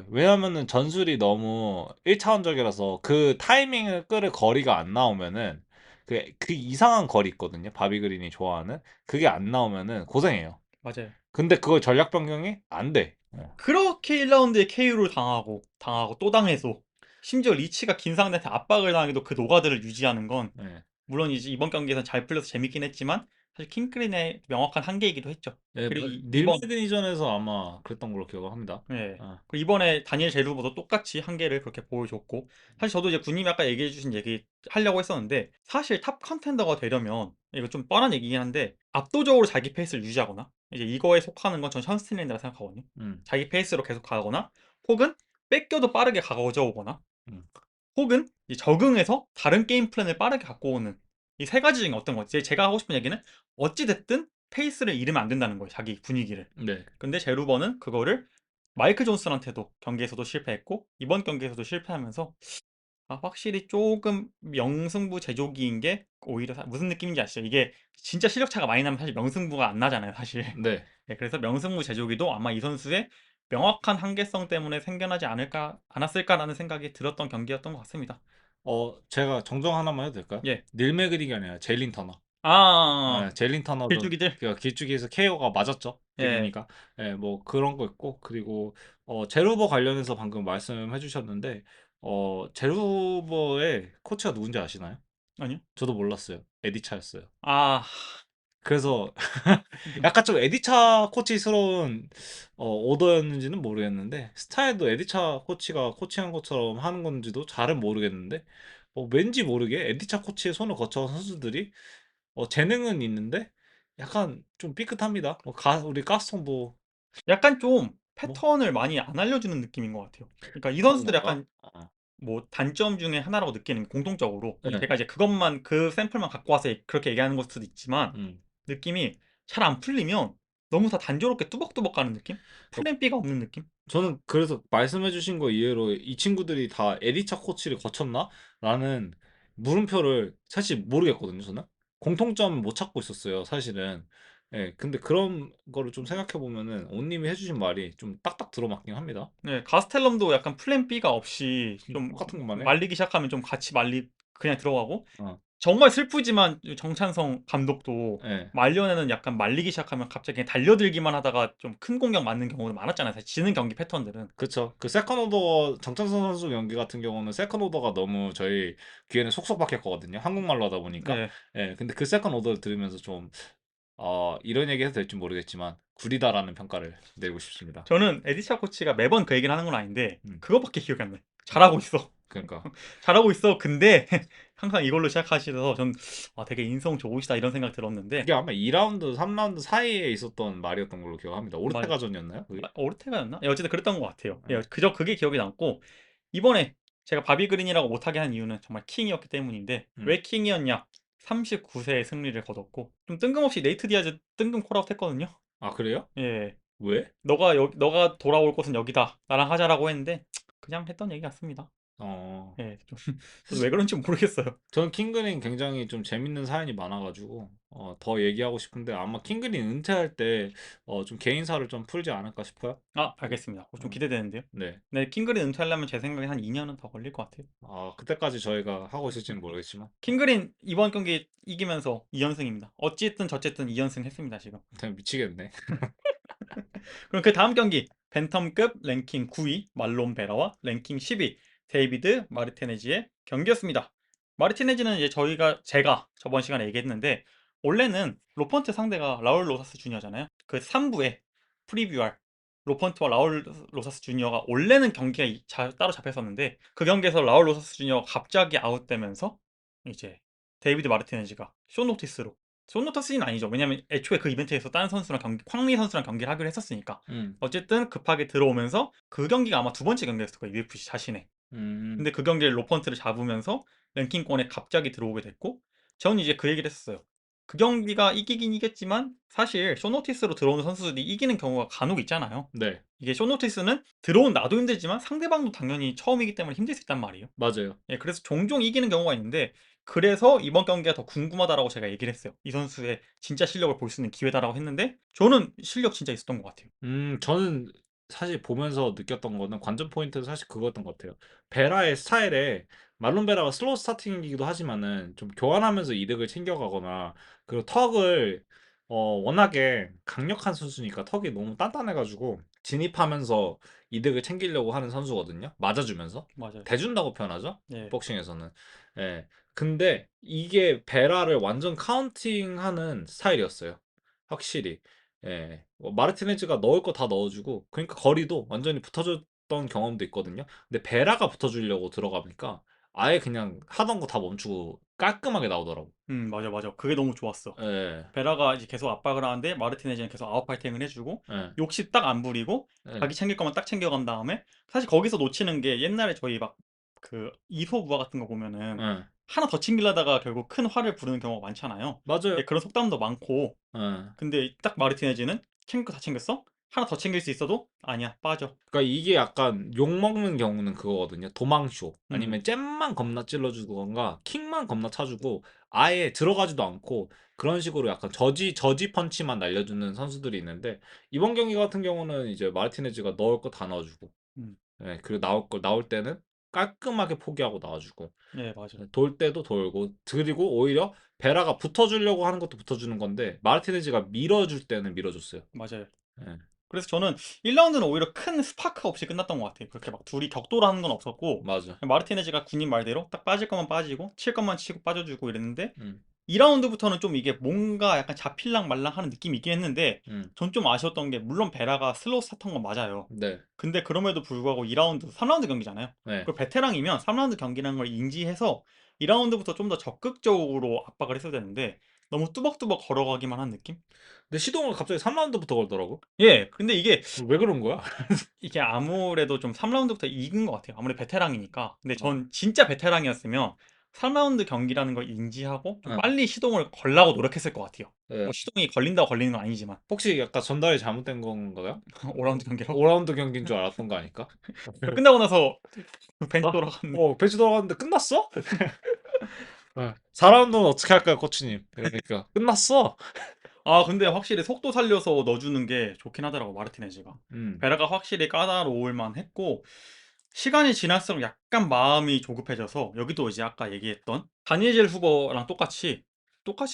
S2: 왜냐면은 전술이 너무 1차원적이라서 그 타이밍을 끌을 거리가 안 나오면은 그 이상한 거리 있거든요. 바비 그린이 좋아하는. 그게 안 나오면은 고생해요.
S1: 맞아요.
S2: 근데 그걸 전략 변경이 안 돼.
S1: 그렇게 1라운드에 KO를 당하고 또 당해서 심지어 리치가 긴 상대한테 압박을 당해도 그 노가드를 유지하는 건
S2: 네.
S1: 물론 이제 이번 경기에서 잘 풀려서 재밌긴 했지만 사실 킹크린의 명확한 한계이기도 했죠.
S2: 네,
S1: 그리고
S2: 닐
S1: 이번
S2: 매드니전에서 아마 그랬던 걸로 기억합니다.
S1: 예.
S2: 아,
S1: 그리고 이번에 다니엘 제루보도 똑같이 한계를 그렇게 보여줬고 사실 저도 이제 군님이 아까 얘기해주신 얘기 하려고 했었는데 사실 탑 컨텐더가 되려면 이거 좀 뻔한 얘기긴 한데 압도적으로 자기 페이스를 유지하거나 이제 이거에 속하는 건 전 션스틸랜드라 생각하거든요.
S2: 음,
S1: 자기 페이스로 계속 가거나 혹은 뺏겨도 빠르게 가져오거나
S2: 음,
S1: 혹은 이 적응해서 다른 게임 플랜을 빠르게 갖고 오는 이 세 가지 중에 어떤 거지? 제가 하고 싶은 얘기는 어찌 됐든 페이스를 잃으면 안 된다는 거예요. 자기 분위기를.
S2: 네.
S1: 근데 제루버는 그거를 마이클 존슨한테도 경기에서도 실패했고 이번 경기에서도 실패하면서 확실히 조금 명승부 제조기인 게 오히려 무슨 느낌인지 아시죠? 이게 진짜 실력 차가 많이 나면 사실 명승부가 안 나잖아요, 사실.
S2: 네.
S1: 네, 그래서 명승부 제조기도 아마 이 선수의 명확한 한계성 때문에 생겨나지 않았을까라는 생각이 들었던 경기였던 것 같습니다.
S2: 제가 정정 하나만 해도 될까요?
S1: 예.
S2: 닐 매그릭이 아니라 제일린 터너.
S1: 아,
S2: 젤린 터너도
S1: 길쭉이들.
S2: 길쭉이에서 KO가 맞았죠.
S1: 예.
S2: 그린이가. 예, 뭐 그런 거 있고 그리고 제루버 관련해서 방금 말씀해 주셨는데 제루버의 코치가 누군지 아시나요?
S1: 아니요.
S2: 저도 몰랐어요. 에디 차였어요.
S1: 아,
S2: 그래서 약간 좀 에디 차 코치스러운 오더였는지는 모르겠는데 스타일도 에디 차 코치가 코치한 것처럼 하는 건지도 잘은 모르겠는데 왠지 모르게 에디 차 코치의 손을 거쳐온 선수들이 재능은 있는데 약간 좀 삐끗합니다. 우리 가스통도
S1: 약간 좀
S2: 뭐
S1: 패턴을 많이 안 알려주는 느낌인 것 같아요. 그러니까 이
S2: 그런
S1: 선수들
S2: 건가?
S1: 약간 뭐 단점 중에 하나라고 느끼는 게 공통적으로
S2: 네.
S1: 제가 이제 그것만 그 샘플만 갖고 와서 그렇게 얘기하는 걸 수도 있지만
S2: 음.
S1: 느낌이 잘 안 풀리면 너무 다 단조롭게 뚜벅뚜벅 가는 느낌? 플랜 B가 없는 느낌?
S2: 저는 그래서 말씀해주신 거 이해로 이 친구들이 다 에디차 코치를 거쳤나? 라는 물음표를 사실 모르겠거든요, 저는. 공통점 못 찾고 있었어요, 사실은. 예, 근데 그런 거를 좀 생각해 보면은 온님이 해주신 말이 좀 딱딱 들어맞긴 합니다.
S1: 네, 가스텔럼도 약간 플랜 B가 없이 좀
S2: 똑같은 것만 해.
S1: 말리기 시작하면 좀 같이 그냥 들어가고
S2: 어,
S1: 정말 슬프지만 정찬성 감독도
S2: 예.
S1: 말년에는 약간 말리기 시작하면 갑자기 그냥 달려들기만 하다가 좀 큰 공격 맞는 경우도 많았잖아요. 사실 지는 경기 패턴들은.
S2: 그쵸. 그 세컨 오더 정찬성 선수 경기 같은 경우는 세컨 오더가 너무 저희 귀에는 속속 박혔거든요. 한국말로 하다 보니까.
S1: 네.
S2: 예, 근데 그 세컨 오더를 들으면서 좀 이런 얘기 해도 될지 모르겠지만 구리다라는 평가를 내리고 싶습니다.
S1: 저는 에디샤 코치가 매번 그 얘기를 하는 건 아닌데
S2: 음,
S1: 그것밖에 기억이 안 나요. 잘하고 있어.
S2: 그러니까
S1: 잘하고 있어. 근데 항상 이걸로 시작하시셔서 전 되게 인성 좋으시다 이런 생각 들었는데
S2: 그게 아마 2라운드, 3라운드 사이에 있었던 말이었던 걸로 기억합니다.
S1: 맞아.
S2: 오르테가전이었나요? 그게?
S1: 오르테가였나? 예, 어쨌든 그랬던 것 같아요.
S2: 네.
S1: 예, 그저 그게 기억이 남고 이번에 제가 바비 그린이라고 못하게 한 이유는 정말 킹이었기 때문인데
S2: 음.
S1: 왜 킹이었냐? 39세의 승리를 거뒀고 좀 뜬금없이 네이트 디아즈 뜬금 콜아웃 했거든요.
S2: 아, 그래요?
S1: 예,
S2: 왜?
S1: 너가 돌아올 곳은 여기다. 나랑 하자라고 했는데 그냥 했던 얘기 같습니다.
S2: 어,
S1: 예, 좀 저도 왜 그런지 모르겠어요.
S2: 저는 킹그린 굉장히 좀 재밌는 사연이 많아가지고 더 얘기하고 싶은데 아마 킹그린 은퇴할 때 좀 개인사를 좀 풀지 않을까 싶어요.
S1: 알겠습니다. 좀
S2: 어,
S1: 기대되는데요.
S2: 네.
S1: 네, 킹그린 은퇴하려면 제 생각에 한 2년은 더 걸릴 것 같아요.
S2: 그때까지 저희가 하고 있을지는 모르겠지만
S1: 킹그린 이번 경기 이기면서 2연승입니다. 어찌됐든 저쨌든 2연승 했습니다, 지금.
S2: 그냥 미치겠네.
S1: 그럼 그 다음 경기 벤텀급 랭킹 9위 말론 베라와 랭킹 10위 데이비드 마르티네지의 경기였습니다. 마르티네지는 이제 제가 저번 시간에 얘기했는데 원래는 로펀트 상대가 라울 로사스 주니어잖아요. 그 3부에 프리뷰할 로펀트와 라울 로사스 주니어가 원래는 경기가 따로 잡혔었는데 그 경기에서 라울 로사스 주니어가 갑자기 아웃되면서 이제 데이비드 마르티네즈가 쇼노티스로 쇼노티스는 아니죠. 왜냐면 애초에 그 이벤트에서 다른 선수랑 쾅리 선수랑 경기를 하기로 했었으니까.
S2: 음.
S1: 어쨌든 급하게 들어오면서 그 경기가 아마 두 번째 경기였을 거예요. UFC 자신의.
S2: 음.
S1: 근데 그 경기에 로펀트를 잡으면서 랭킹권에 갑자기 들어오게 됐고 저는 이제 그 얘기를 했었어요. 그 경기가 이기긴 이겼지만 사실 쇼노티스로 들어오는 선수들이 이기는 경우가 간혹 있잖아요.
S2: 네.
S1: 이게 쇼노티스는 들어온 나도 힘들지만 상대방도 당연히 처음이기 때문에 힘들 수 있단 말이에요.
S2: 맞아요.
S1: 예, 그래서 종종 이기는 경우가 있는데 그래서 이번 경기가 더 궁금하다라고 제가 얘기를 했어요. 이 선수의 진짜 실력을 볼 수 있는 기회다라고 했는데 저는 실력 진짜 있었던 것 같아요.
S2: 저는 사실 보면서 느꼈던 거는 관전 포인트는 사실 그거였던 것 같아요. 베라의 스타일에 말론 베라가 슬로우 스타팅이기도 하지만은 좀 교환하면서 이득을 챙겨가거나 그리고 턱을 워낙에 강력한 선수니까 턱이 너무 단단해가지고 진입하면서 이득을 챙기려고 하는 선수거든요. 맞아주면서
S1: 맞아요.
S2: 대준다고 표현하죠.
S1: 예.
S2: 복싱에서는. 예. 근데 이게 베라를 완전 카운팅하는 스타일이었어요. 확실히. 예. 마르티네즈가 넣을 거 다 넣어주고 그러니까 거리도 완전히 붙어줬던 경험도 있거든요. 근데 베라가 붙어주려고 들어가니까 아예 그냥 하던 거 다 멈추고 깔끔하게 나오더라고.
S1: 맞아, 맞아. 그게 너무 좋았어.
S2: 예.
S1: 베라가 이제 계속 압박을 하는데 마르티네즈는 계속 아웃파이팅을 해주고
S2: 예.
S1: 욕심 딱 안 부리고
S2: 예.
S1: 자기 챙길 거만 딱 챙겨간 다음에 사실 거기서 놓치는 게 옛날에 저희 막 그 이소부화 같은 거 보면은
S2: 예.
S1: 하나 더 챙기려다가 결국 큰 화를 부르는 경우가 많잖아요.
S2: 맞아요.
S1: 예, 그런 속담도 많고
S2: 예.
S1: 근데 딱 마르티네즈는 챙길 거 다 챙겼어? 하나 더 챙길 수 있어도 아니야 빠져.
S2: 그러니까 이게 약간 욕먹는 경우는 그거거든요. 도망쇼.
S1: 음,
S2: 아니면 잼만 겁나 찔러주던가 킥만 겁나 차주고 아예 들어가지도 않고 그런 식으로 약간 저지 펀치만 날려주는 선수들이 있는데 이번 경기 같은 경우는 이제 마르티네즈가 넣을 거 다 넣어주고
S1: 음,
S2: 예, 그리고 나올 때는 깔끔하게 포기하고 나와주고
S1: 예 맞아,
S2: 예, 돌 때도 돌고 그리고 오히려 베라가 붙어주려고 하는 것도 붙어주는 건데 마르티네즈가 밀어줄 때는 밀어줬어요.
S1: 맞아요.
S2: 예,
S1: 그래서 저는 1라운드는 오히려 큰 스파크 없이 끝났던 것 같아요. 그렇게 막 둘이 격돌하는 건 없었고
S2: 맞아.
S1: 마르티네즈가 군인 말대로 딱 빠질 것만 빠지고 칠 것만 치고 빠져주고 이랬는데
S2: 음,
S1: 2라운드부터는 좀 이게 뭔가 약간 잡힐랑 말랑 하는 느낌이 있긴 했는데
S2: 음,
S1: 전 좀 아쉬웠던 게 물론 베라가 슬로우 스타트한 건 맞아요.
S2: 네,
S1: 근데 그럼에도 불구하고 2라운드, 3라운드 경기잖아요.
S2: 네.
S1: 그 베테랑이면 3라운드 경기라는 걸 인지해서 2라운드부터 좀 더 적극적으로 압박을 했어야 되는데 너무 뚜벅뚜벅 걸어가기만 한 느낌?
S2: 근데 시동을 갑자기 3라운드부터 걸더라고.
S1: 예, 근데
S2: 왜 그런 거야?
S1: 이게 아무래도 좀 3라운드부터 익은 것 같아요. 아무래도 베테랑이니까. 근데
S2: 어,
S1: 전 진짜 베테랑이었으면 3라운드 경기라는 걸 인지하고 좀
S2: 어,
S1: 빨리 시동을 걸라고 노력했을 것 같아요.
S2: 네.
S1: 뭐 시동이 걸린다고 걸리는 건 아니지만
S2: 혹시 약간 전달이 잘못된 건가요?
S1: 5라운드 경기로
S2: 5라운드 경기인 줄 알았던 거 아닐까?
S1: 끝나고 나서 벤치
S2: 아,
S1: 돌아갔는데
S2: 배치 돌아갔는데 끝났어? 4라운드는 어떻게 할까요, 코치님? 그러니까 끝났어.
S1: 아 근데 확실히 속도 살려서 넣어주는 게 좋긴 하더라고 마르티네즈가.
S2: 음,
S1: 베라가 확실히 까다로울 만했고 시간이 지날수록 약간 마음이 조급해져서 여기도 이제 아까 얘기했던 다니엘 후보랑 똑같이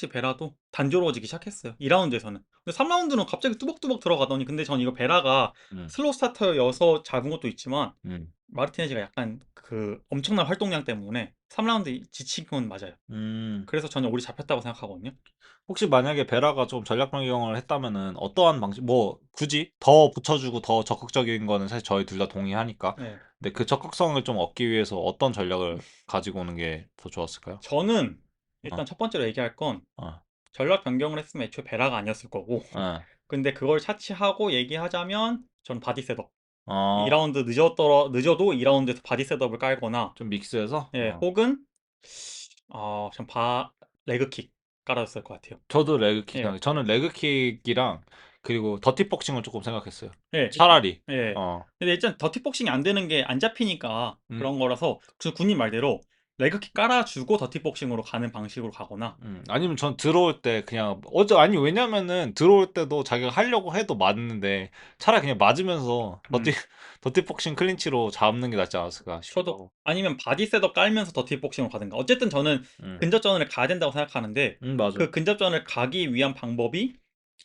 S1: 베라도 단조로워지기 시작했어요. 2라운드에서는. 근데 3라운드는 갑자기 뚜벅뚜벅 들어가더니 근데 전 이거 베라가
S2: 음,
S1: 슬로우 스타터여서 잡은 것도 있지만
S2: 음,
S1: 마르티네즈가 약간 그 엄청난 활동량 때문에 3라운드 지친 건 맞아요.
S2: 음.
S1: 그래서 저는 오리 잡혔다고 생각하거든요.
S2: 혹시 만약에 베라가 좀 전략 변경을 했다면은 어떠한 방식, 뭐 굳이 더 붙여주고 더 적극적인 거는 사실 저희 둘 다 동의하니까.
S1: 네.
S2: 근데 그 적극성을 좀 얻기 위해서 어떤 전략을 가지고 오는 게 더 좋았을까요?
S1: 저는
S2: 어,
S1: 일단 첫 번째로 얘기할 건
S2: 어,
S1: 전략 변경을 했으면 애초에 베라가 아니었을 거고
S2: 어,
S1: 근데 그걸 차치하고 얘기하자면 전 바디 셋업
S2: 어,
S1: 2라운드 늦어도 2라운드에서 바디 셋업을 깔거나
S2: 좀 믹스해서?
S1: 예,
S2: 어.
S1: 혹은 전 레그킥 깔아줬을 것 같아요.
S2: 저도 레그킥
S1: 예,
S2: 생각. 저는 레그킥이랑 그리고 더티복싱을 조금 생각했어요.
S1: 예,
S2: 차라리.
S1: 예.
S2: 어.
S1: 근데 일단 더티복싱이 안 되는 게 안 잡히니까
S2: 음,
S1: 그런 거라서 그 군님 말대로 레그킥 깔아주고 더티복싱으로 가는 방식으로 가거나
S2: 아니면 전 들어올 때 그냥 아니 왜냐면은 들어올 때도 자기가 하려고 해도 맞는데 차라리 그냥 맞으면서
S1: 음,
S2: 더티복싱 클린치로 잡는 게 낫지 않았을까 싶기도
S1: 저도
S2: 하고.
S1: 아니면 바디 셋업 깔면서 더티복싱으로 가든가 어쨌든 저는
S2: 음,
S1: 근접전을 가야 된다고 생각하는데
S2: 맞아.
S1: 그 근접전을 가기 위한 방법이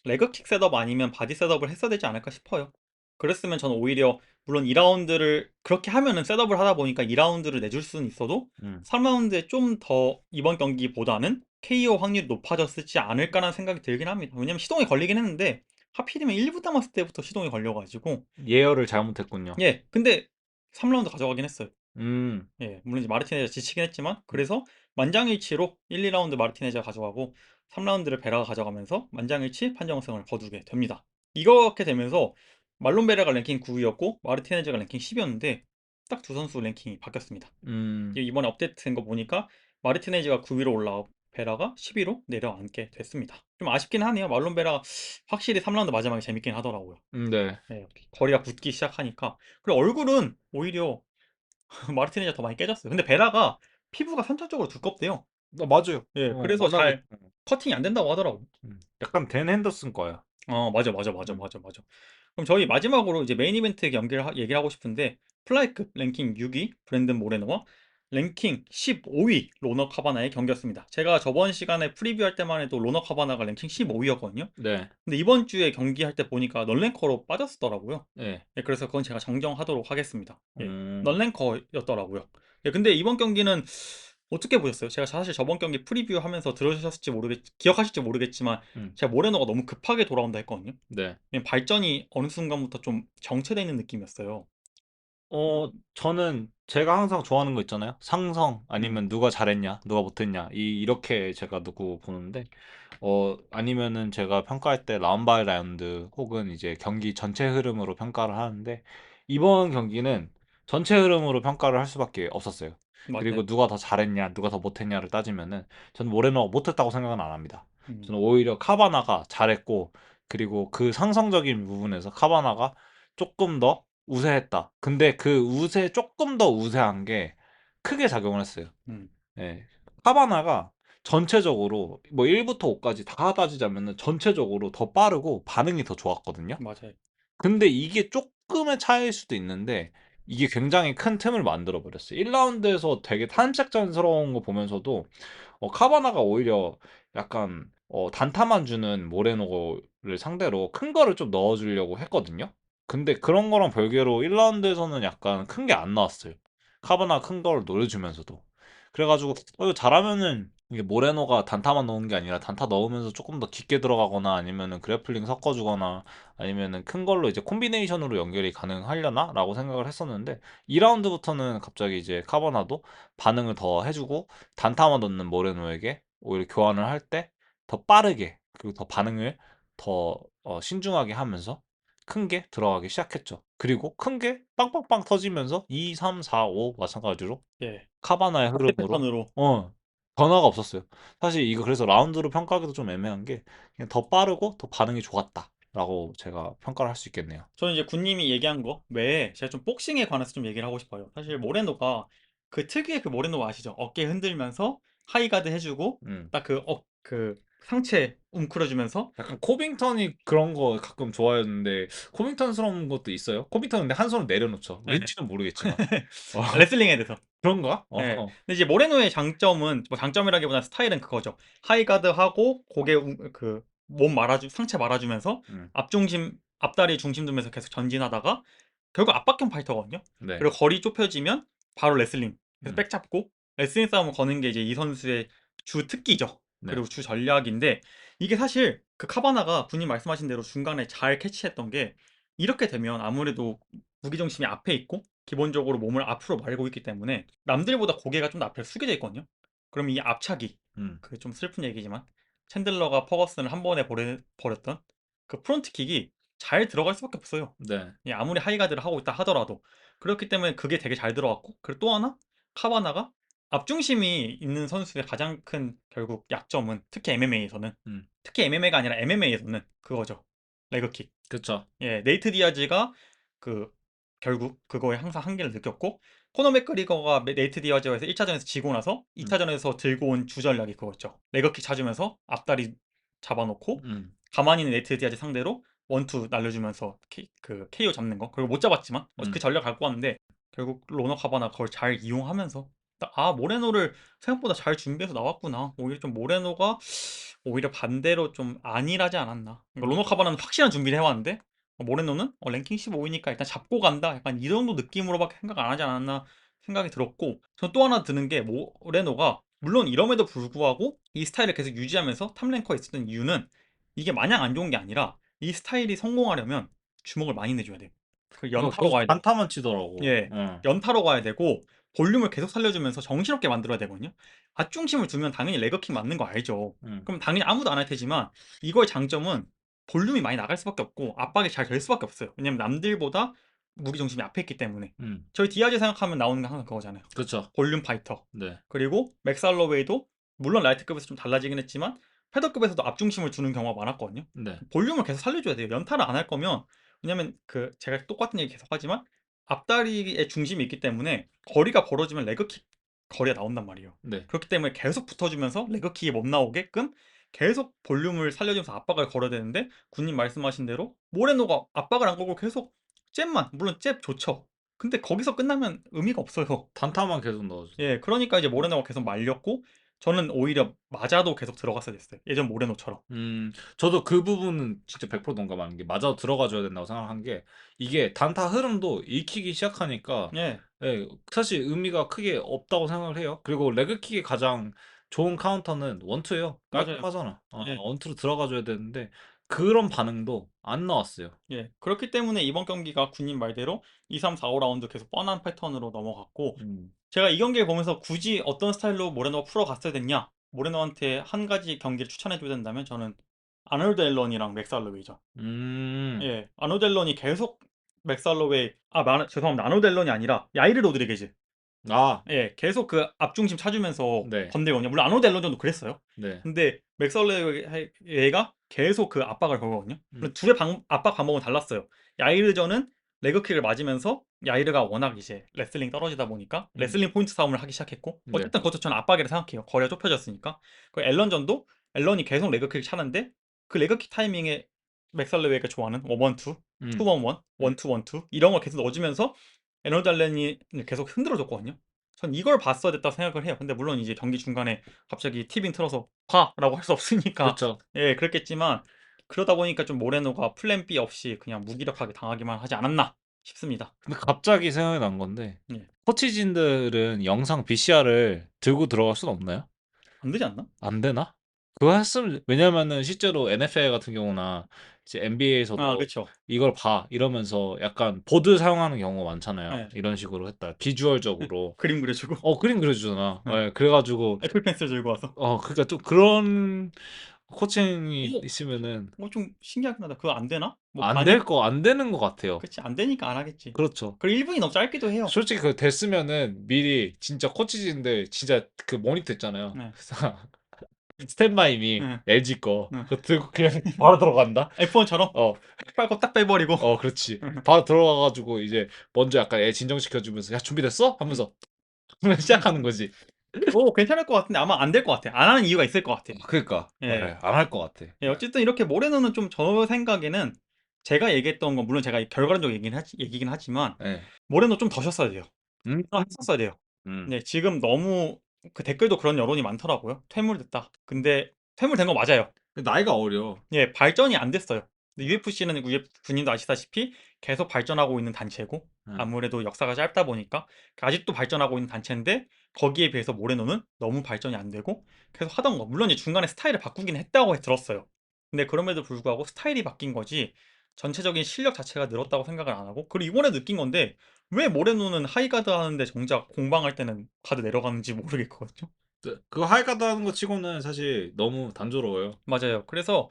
S1: 레그킥 셋업 아니면 바디 셋업을 했어야 되지 않을까 싶어요. 그랬으면 저는 오히려 물론 2라운드를 그렇게 하면은 셋업을 하다 보니까 2라운드를 내줄 수는 있어도
S2: 음.
S1: 3라운드에 좀 더 이번 경기보다는 KO 확률이 높아졌지 않을까라는 생각이 들긴 합니다. 왜냐면 시동이 걸리긴 했는데 하필이면 1부 남았을 때부터 시동이 걸려가지고
S2: 예열을 잘못했군요.
S1: 예 근데 3라운드 가져가긴 했어요.
S2: 음.
S1: 예, 물론 이제 마르티네즈가 지치긴 했지만
S2: 음.
S1: 그래서 만장일치로 1, 2라운드 마르티네즈가 가져가고 3라운드를 베라가 가져가면서 만장일치 판정승을 거두게 됩니다. 이렇게 되면서 말론 베라가 랭킹 9위였고 마르티네즈가 랭킹 10위였는데 딱 두 선수 랭킹이 바뀌었습니다.
S2: 음.
S1: 이번에 업데이트된 거 보니까 마르티네즈가 9위로 올라오고 베라가 10위로 내려앉게 됐습니다. 좀 아쉽긴 하네요. 말론 베라가 확실히 3라운드 마지막에 재밌긴 하더라고요.
S2: 네.
S1: 네, 거리가 붙기 시작하니까. 그리고 얼굴은 오히려 마르티네즈가 더 많이 깨졌어요. 근데 베라가 피부가 선천적으로 두껍대요.
S2: 맞아요.
S1: 예, 그래서
S2: 워낙에
S1: 잘 커팅이 안 된다고 하더라고.
S2: 약간 댄 핸더슨 거야.
S1: 맞아, 맞아, 맞아,
S2: 음.
S1: 맞아, 맞아. 그럼 저희 마지막으로 이제 메인 이벤트 얘기를 하고 싶은데 플라이급 랭킹 6위 브랜든 모레노와 랭킹 15위 로너 카바나의 경기였습니다. 제가 저번 시간에 프리뷰할 때만 해도 로너 카바나가 랭킹 15위였거든요.
S2: 네.
S1: 근데 이번 주에 경기할 때 보니까 넌랭커로 빠졌더라고요.
S2: 네.
S1: 예, 그래서 그건 제가 정정하도록 하겠습니다. 예,
S2: 음.
S1: 넌랭커였더라고요. 예, 근데 이번 경기는 어떻게 보셨어요? 제가 사실 저번 경기 프리뷰하면서 기억하실지 모르겠지만
S2: 음.
S1: 제가 모레노가 너무 급하게 돌아온다 했거든요.
S2: 네.
S1: 그냥 발전이 어느 순간부터 좀 정체되어 있는 느낌이었어요.
S2: 저는 제가 항상 좋아하는 거 있잖아요. 상성
S1: 음,
S2: 아니면 누가 잘했냐, 누가 못했냐. 이렇게 제가 누구 보는데 아니면은 제가 평가할 때 라운드 바이 라운드 혹은 이제 경기 전체 흐름으로 평가를 하는데 이번 경기는 전체 흐름으로 평가를 할 수밖에 없었어요.
S1: 맞아요.
S2: 그리고 누가 더 잘했냐, 누가 더 못했냐를 따지면은 저는 모레노가 못했다고 생각은 안 합니다.
S1: 음,
S2: 저는 오히려 카바나가 잘했고 그리고 그 상성적인 부분에서 카바나가 조금 더 우세했다. 근데 그 조금 더 우세한 게 크게 작용을 했어요.
S1: 음,
S2: 예. 카바나가 전체적으로 뭐 1부터 5까지 다 따지자면은 전체적으로 더 빠르고 반응이 더 좋았거든요.
S1: 맞아요.
S2: 근데 이게 쪼끔의 차이일 수도 있는데 이게 굉장히 큰 틈을 만들어 버렸어요. 1라운드에서 되게 탄식전스러운 거 보면서도 카바나가 오히려 약간 단타만 주는 모레노를 상대로 큰 거를 좀 넣어 주려고 했거든요. 근데 그런 거랑 별개로 1라운드에서는 약간 큰 게 안 나왔어요. 카바나가 큰 걸 노려주면서도. 그래 가지고 이거 잘하면은 이게 모레노가 단타만 넣은 게 아니라 단타 넣으면서 조금 더 깊게 들어가거나 아니면은 그래플링 섞어 주거나 아니면은 큰 걸로 이제 콤비네이션으로 연결이 가능하려나라고 생각을 했었는데 2라운드부터는 갑자기 이제 카바나도 반응을 더 해 주고 단타만 넣는 모레노에게 오히려 교환을 할 때 더 빠르게 그리고 더 반응을 더 신중하게 하면서 큰 게 들어가기 시작했죠. 그리고 큰 게 빵빵빵 터지면서 2, 3, 4, 5 마찬가지로
S1: 예,
S2: 카바나의
S1: 확대
S2: 흐름으로
S1: 패턴으로.
S2: 변화가 없었어요. 사실 이거 그래서 라운드로 평가하기도 좀 애매한 게 그냥 더 빠르고 더 반응이 좋았다라고 제가 평가를 할 수 있겠네요.
S1: 저는 이제 군님이 얘기한 거 외에 제가 좀 복싱에 관해서 좀 얘기를 하고 싶어요. 사실 모레노가 그 특유의 그 모레노 아시죠? 어깨 흔들면서 하이가드 해주고
S2: 음.
S1: 딱 그 상체 웅크려주면서
S2: 약간 코빙턴이 그런 거 가끔 좋아했는데 코빙턴스러운 것도 있어요. 코빙턴 근데 한 손을 내려놓죠.
S1: 네.
S2: 왠지는 모르겠지만. 어,
S1: 레슬링에 대해서.
S2: 그런가?
S1: 예. 근데 이제 모레노의 장점은 뭐 장점이라기보다 스타일은 그거죠. 하이가드 하고 그몸 상체 말아주면서
S2: 음.
S1: 앞다리 중심 두면서 계속 전진하다가 결국 압박형 파이터거든요.
S2: 네.
S1: 그리고 거리 좁혀지면 바로 레슬링. 그래서
S2: 음.
S1: 백 잡고 레슬링 싸움을 거는 게 이제 이 선수의 주 특기죠.
S2: 네.
S1: 그리고 주 전략인데 이게 사실 그 카바나가 군님 말씀하신 대로 중간에 잘 캐치했던 게 이렇게 되면 아무래도 무게중심이 앞에 있고 기본적으로 몸을 앞으로 말고 있기 때문에 남들보다 고개가 좀 더 앞에 숙여져 있거든요. 그럼 이 앞차기,
S2: 음.
S1: 그 좀 슬픈 얘기지만 챈들러가 퍼거슨을 한 번에 버렸던 그 프론트킥이 잘 들어갈 수밖에 없어요.
S2: 네.
S1: 예, 아무리 하이가드를 하고 있다 하더라도 그렇기 때문에 그게 되게 잘 들어갔고 그리고 또 하나 카바나가 앞중심이 있는 선수의 가장 큰 결국 약점은
S2: 음.
S1: 특히 MMA가 아니라 MMA에서는 그거죠. 레그킥.
S2: 그쵸.
S1: 예, 네이트 디아즈가 그 결국 그거에 항상 한계를 느꼈고 코너 맥그리거가 네이트 디아즈에서 1차전에서 지고 나서
S2: 음.
S1: 2차전에서 들고 온 주전략이 그거였죠. 레그킥 찾으면서 앞다리 잡아놓고
S2: 음.
S1: 가만히 있는 네이트 디아즈 상대로 원투 날려주면서 그 KO 잡는 거. 그리고 못 잡았지만 그
S2: 음.
S1: 전략 갖고 왔는데 결국 로너 카바나 그걸 잘 이용하면서 모레노를 생각보다 잘 준비해서 나왔구나. 오히려 좀 모레노가 오히려 반대로 좀 안일하지 않았나. 그러니까 로너 카바나는 확실한 준비를 해왔는데 모레노는 랭킹 15위니까 일단 잡고 간다. 약간 이 정도 느낌으로밖에 생각 안 하지 않았나 생각이 들었고, 전 또 하나 드는 게 모레노가 물론 이럼에도 불구하고 이 스타일을 계속 유지하면서 탑랭커에 있었던 이유는 이게 마냥 안 좋은 게 아니라 이 스타일이 성공하려면 주목을 많이 내줘야 돼요. 그
S2: 그거
S1: 연타로
S2: 계속
S1: 가야 돼요.
S2: 단타만 치더라고.
S1: 예,
S2: 응.
S1: 연타로 가야 되고 볼륨을 계속 살려주면서 정신없게 만들어야 되거든요. 앞중심을 두면 당연히 레거킥 맞는 거 알죠.
S2: 응.
S1: 그럼 당연히 아무도 안 할 테지만 이거의 장점은 볼륨이 많이 나갈 수밖에 없고 압박이 잘 될 수밖에 없어요. 왜냐면 남들보다 무기 중심이 앞에 있기 때문에.
S2: 응.
S1: 저희 디아즈 생각하면 나오는 게 항상 그거잖아요.
S2: 그쵸.
S1: 볼륨 파이터.
S2: 네.
S1: 그리고 맥살러웨이도 물론 라이트급에서 좀 달라지긴 했지만 패더급에서도 앞중심을 두는 경우가 많았거든요.
S2: 네.
S1: 볼륨을 계속 살려줘야 돼요. 연타를 안 할 거면, 왜냐면 그 제가 똑같은 얘기 계속 하지만 앞다리의 중심이 있기 때문에 거리가 벌어지면 레그킥 거리가 나온단 말이에요.
S2: 네.
S1: 그렇기 때문에 계속 붙어주면서 레그킥이 못 나오게끔 계속 볼륨을 살려주면서 압박을 걸어야 되는데, 군님 말씀하신 대로 모레노가 압박을 안 걸고 계속 잽만, 물론 잽 좋죠. 근데 거기서 끝나면 의미가 없어요.
S2: 단타만 계속 넣어줘.
S1: 예, 그러니까 이제 모레노가 계속 말렸고 저는 오히려 맞아도 계속 들어갔어야 됐어요. 예전 모레노처럼.
S2: 저도 그 부분은 진짜 100% 동감하는 게 맞아 들어가줘야 된다고 생각한 게 이게 단타 흐름도 익히기 시작하니까
S1: 예,
S2: 예, 사실 의미가 크게 없다고 생각을 해요. 그리고 레그킥의 가장 좋은 카운터는 원투예요.
S1: 맞아요.
S2: 깔끔하잖아.
S1: 예,
S2: 원투로 들어가줘야 되는데 그런 반응도 안 나왔어요.
S1: 예. 그렇기 때문에 이번 경기가 군님 말대로 2, 3, 4, 5라운드 계속 뻔한 패턴으로 넘어갔고,
S2: 음.
S1: 제가 이 경기를 보면서 굳이 어떤 스타일로 모레노가 풀어갔어야 됐냐? 모레노한테 한 가지 경기를 추천해줘야 된다면 저는 아놀드 앨런이랑 맥살로웨이죠.
S2: 음.
S1: 예, 아놀드 앨런이 계속 맥살로웨이, 죄송합니다. 아놀드 앨런이 아니라 야이르 로드리게즈.
S2: 아,
S1: 예, 계속 그 앞중심 찾으면서
S2: 네.
S1: 건들거든요. 물론 아놀드 앨런전도 그랬어요.
S2: 네.
S1: 근데 맥설레가 계속 그 압박을 걸거든요.
S2: 음.
S1: 물론 둘의 압박 방법은 달랐어요. 야이르전은 레그킥을 맞으면서 야이르가 워낙 이제 레슬링 떨어지다 보니까
S2: 음.
S1: 레슬링 포인트 싸움을 하기 시작했고,
S2: 네.
S1: 어쨌든 그것도 저는 압박이라 생각해요. 거리가 좁혀졌으니까. 그 앨런전도 앨런이 계속 레그킥을 차는데 그 레그킥 타이밍에 맥설레가 좋아하는 1-1-2,
S2: 음.
S1: 2-1-1, 1-2-1-2 이런 걸 계속 넣어주면서 에너드 알렌이 계속 흔들어줬거든요. 전 이걸 봤어야 됐다 생각을 해요. 근데 물론 이제 경기 중간에 갑자기 티빙 틀어서 봐라고 할 수 없으니까
S2: 그렇죠.
S1: 예, 그랬겠지만 그러다 보니까 좀 모레노가 플랜 B 없이 그냥 무기력하게 당하기만 하지 않았나 싶습니다.
S2: 근데 갑자기 생각이 난 건데
S1: 예.
S2: 코치진들은 영상 VCR을 들고 들어갈 수는 없나요?
S1: 안 되지 않나?
S2: 안 되나? 그거 했으면 왜냐면은 실제로 NFL 같은 경우나 이제
S1: 아,
S2: NBA에서도
S1: 그렇죠.
S2: "이걸 봐." 이러면서 약간 보드 사용하는 경우가 많잖아요.
S1: 예.
S2: 이런 식으로 했다. 비주얼적으로.
S1: 그림 그려주고
S2: 그림 그려 주잖아.
S1: 예.
S2: 예. 그래 가지고
S1: 애플 펜슬 들고 와서
S2: 그러니까 좀 그런 코칭이
S1: 어,
S2: 있으면은
S1: 좀 신기하긴 하다. 그거 안 되나? 뭐 반영?
S2: 안 되는 것 같아요.
S1: 그치, 안 되니까 안 하겠지.
S2: 그렇죠.
S1: 그리고 1분이 너무 짧기도 해요.
S2: 솔직히 그 됐으면은 미리 진짜 코치진들 진짜 그 모니터 있잖아요.
S1: 예.
S2: 스탠 바이 미
S1: 예.
S2: LG 거.
S1: 예.
S2: 그거 들고 그냥 바로 들어간다.
S1: F1처럼
S2: 어.
S1: 빨고 딱 빼버리고
S2: 그렇지. 바로 들어가 가지고 이제 먼저 약간 애 진정시켜 주면서 "야 준비됐어?" 하면서 그러면 시작하는 거지.
S1: 오, 괜찮을 것 같은데 아마 안 될 것 같아. 안 하는 이유가 있을 것 같아.
S2: 그러니까.
S1: 예.
S2: 예. 안 할 것 같아.
S1: 예, 어쨌든 이렇게 모레노는 좀 저 생각에는 제가 얘기했던 건 물론 제가 결과론적 얘기긴 하지만
S2: 예.
S1: 모레노 좀 더 쉬었어야 돼요.
S2: 음.
S1: 했었어야 돼요.
S2: 음.
S1: 네, 지금 너무 그 댓글도 그런 여론이 많더라고요. 퇴물됐다. 근데 퇴물된 거 맞아요.
S2: 나이가 어려.
S1: 예, 발전이 안 됐어요. 근데 UFC는 군님도 아시다시피 계속 발전하고 있는 단체고
S2: 예.
S1: 아무래도 역사가 짧다 보니까 아직도 발전하고 있는 단체인데 거기에 비해서 모레노는 너무 발전이 안 되고 계속 하던 거. 물론 이제 중간에 스타일을 바꾸긴 했다고 들었어요. 근데 그럼에도 불구하고 스타일이 바뀐 거지 전체적인 실력 자체가 늘었다고 생각을 안 하고, 그리고 이번에 느낀 건데 왜 모레노는 하이가드 하는데 정작 공방할 때는 가드 내려가는지 모르겠거든요.
S2: 그거 하이카드 하는 거 치고는 사실 너무 단조로워요.
S1: 맞아요. 그래서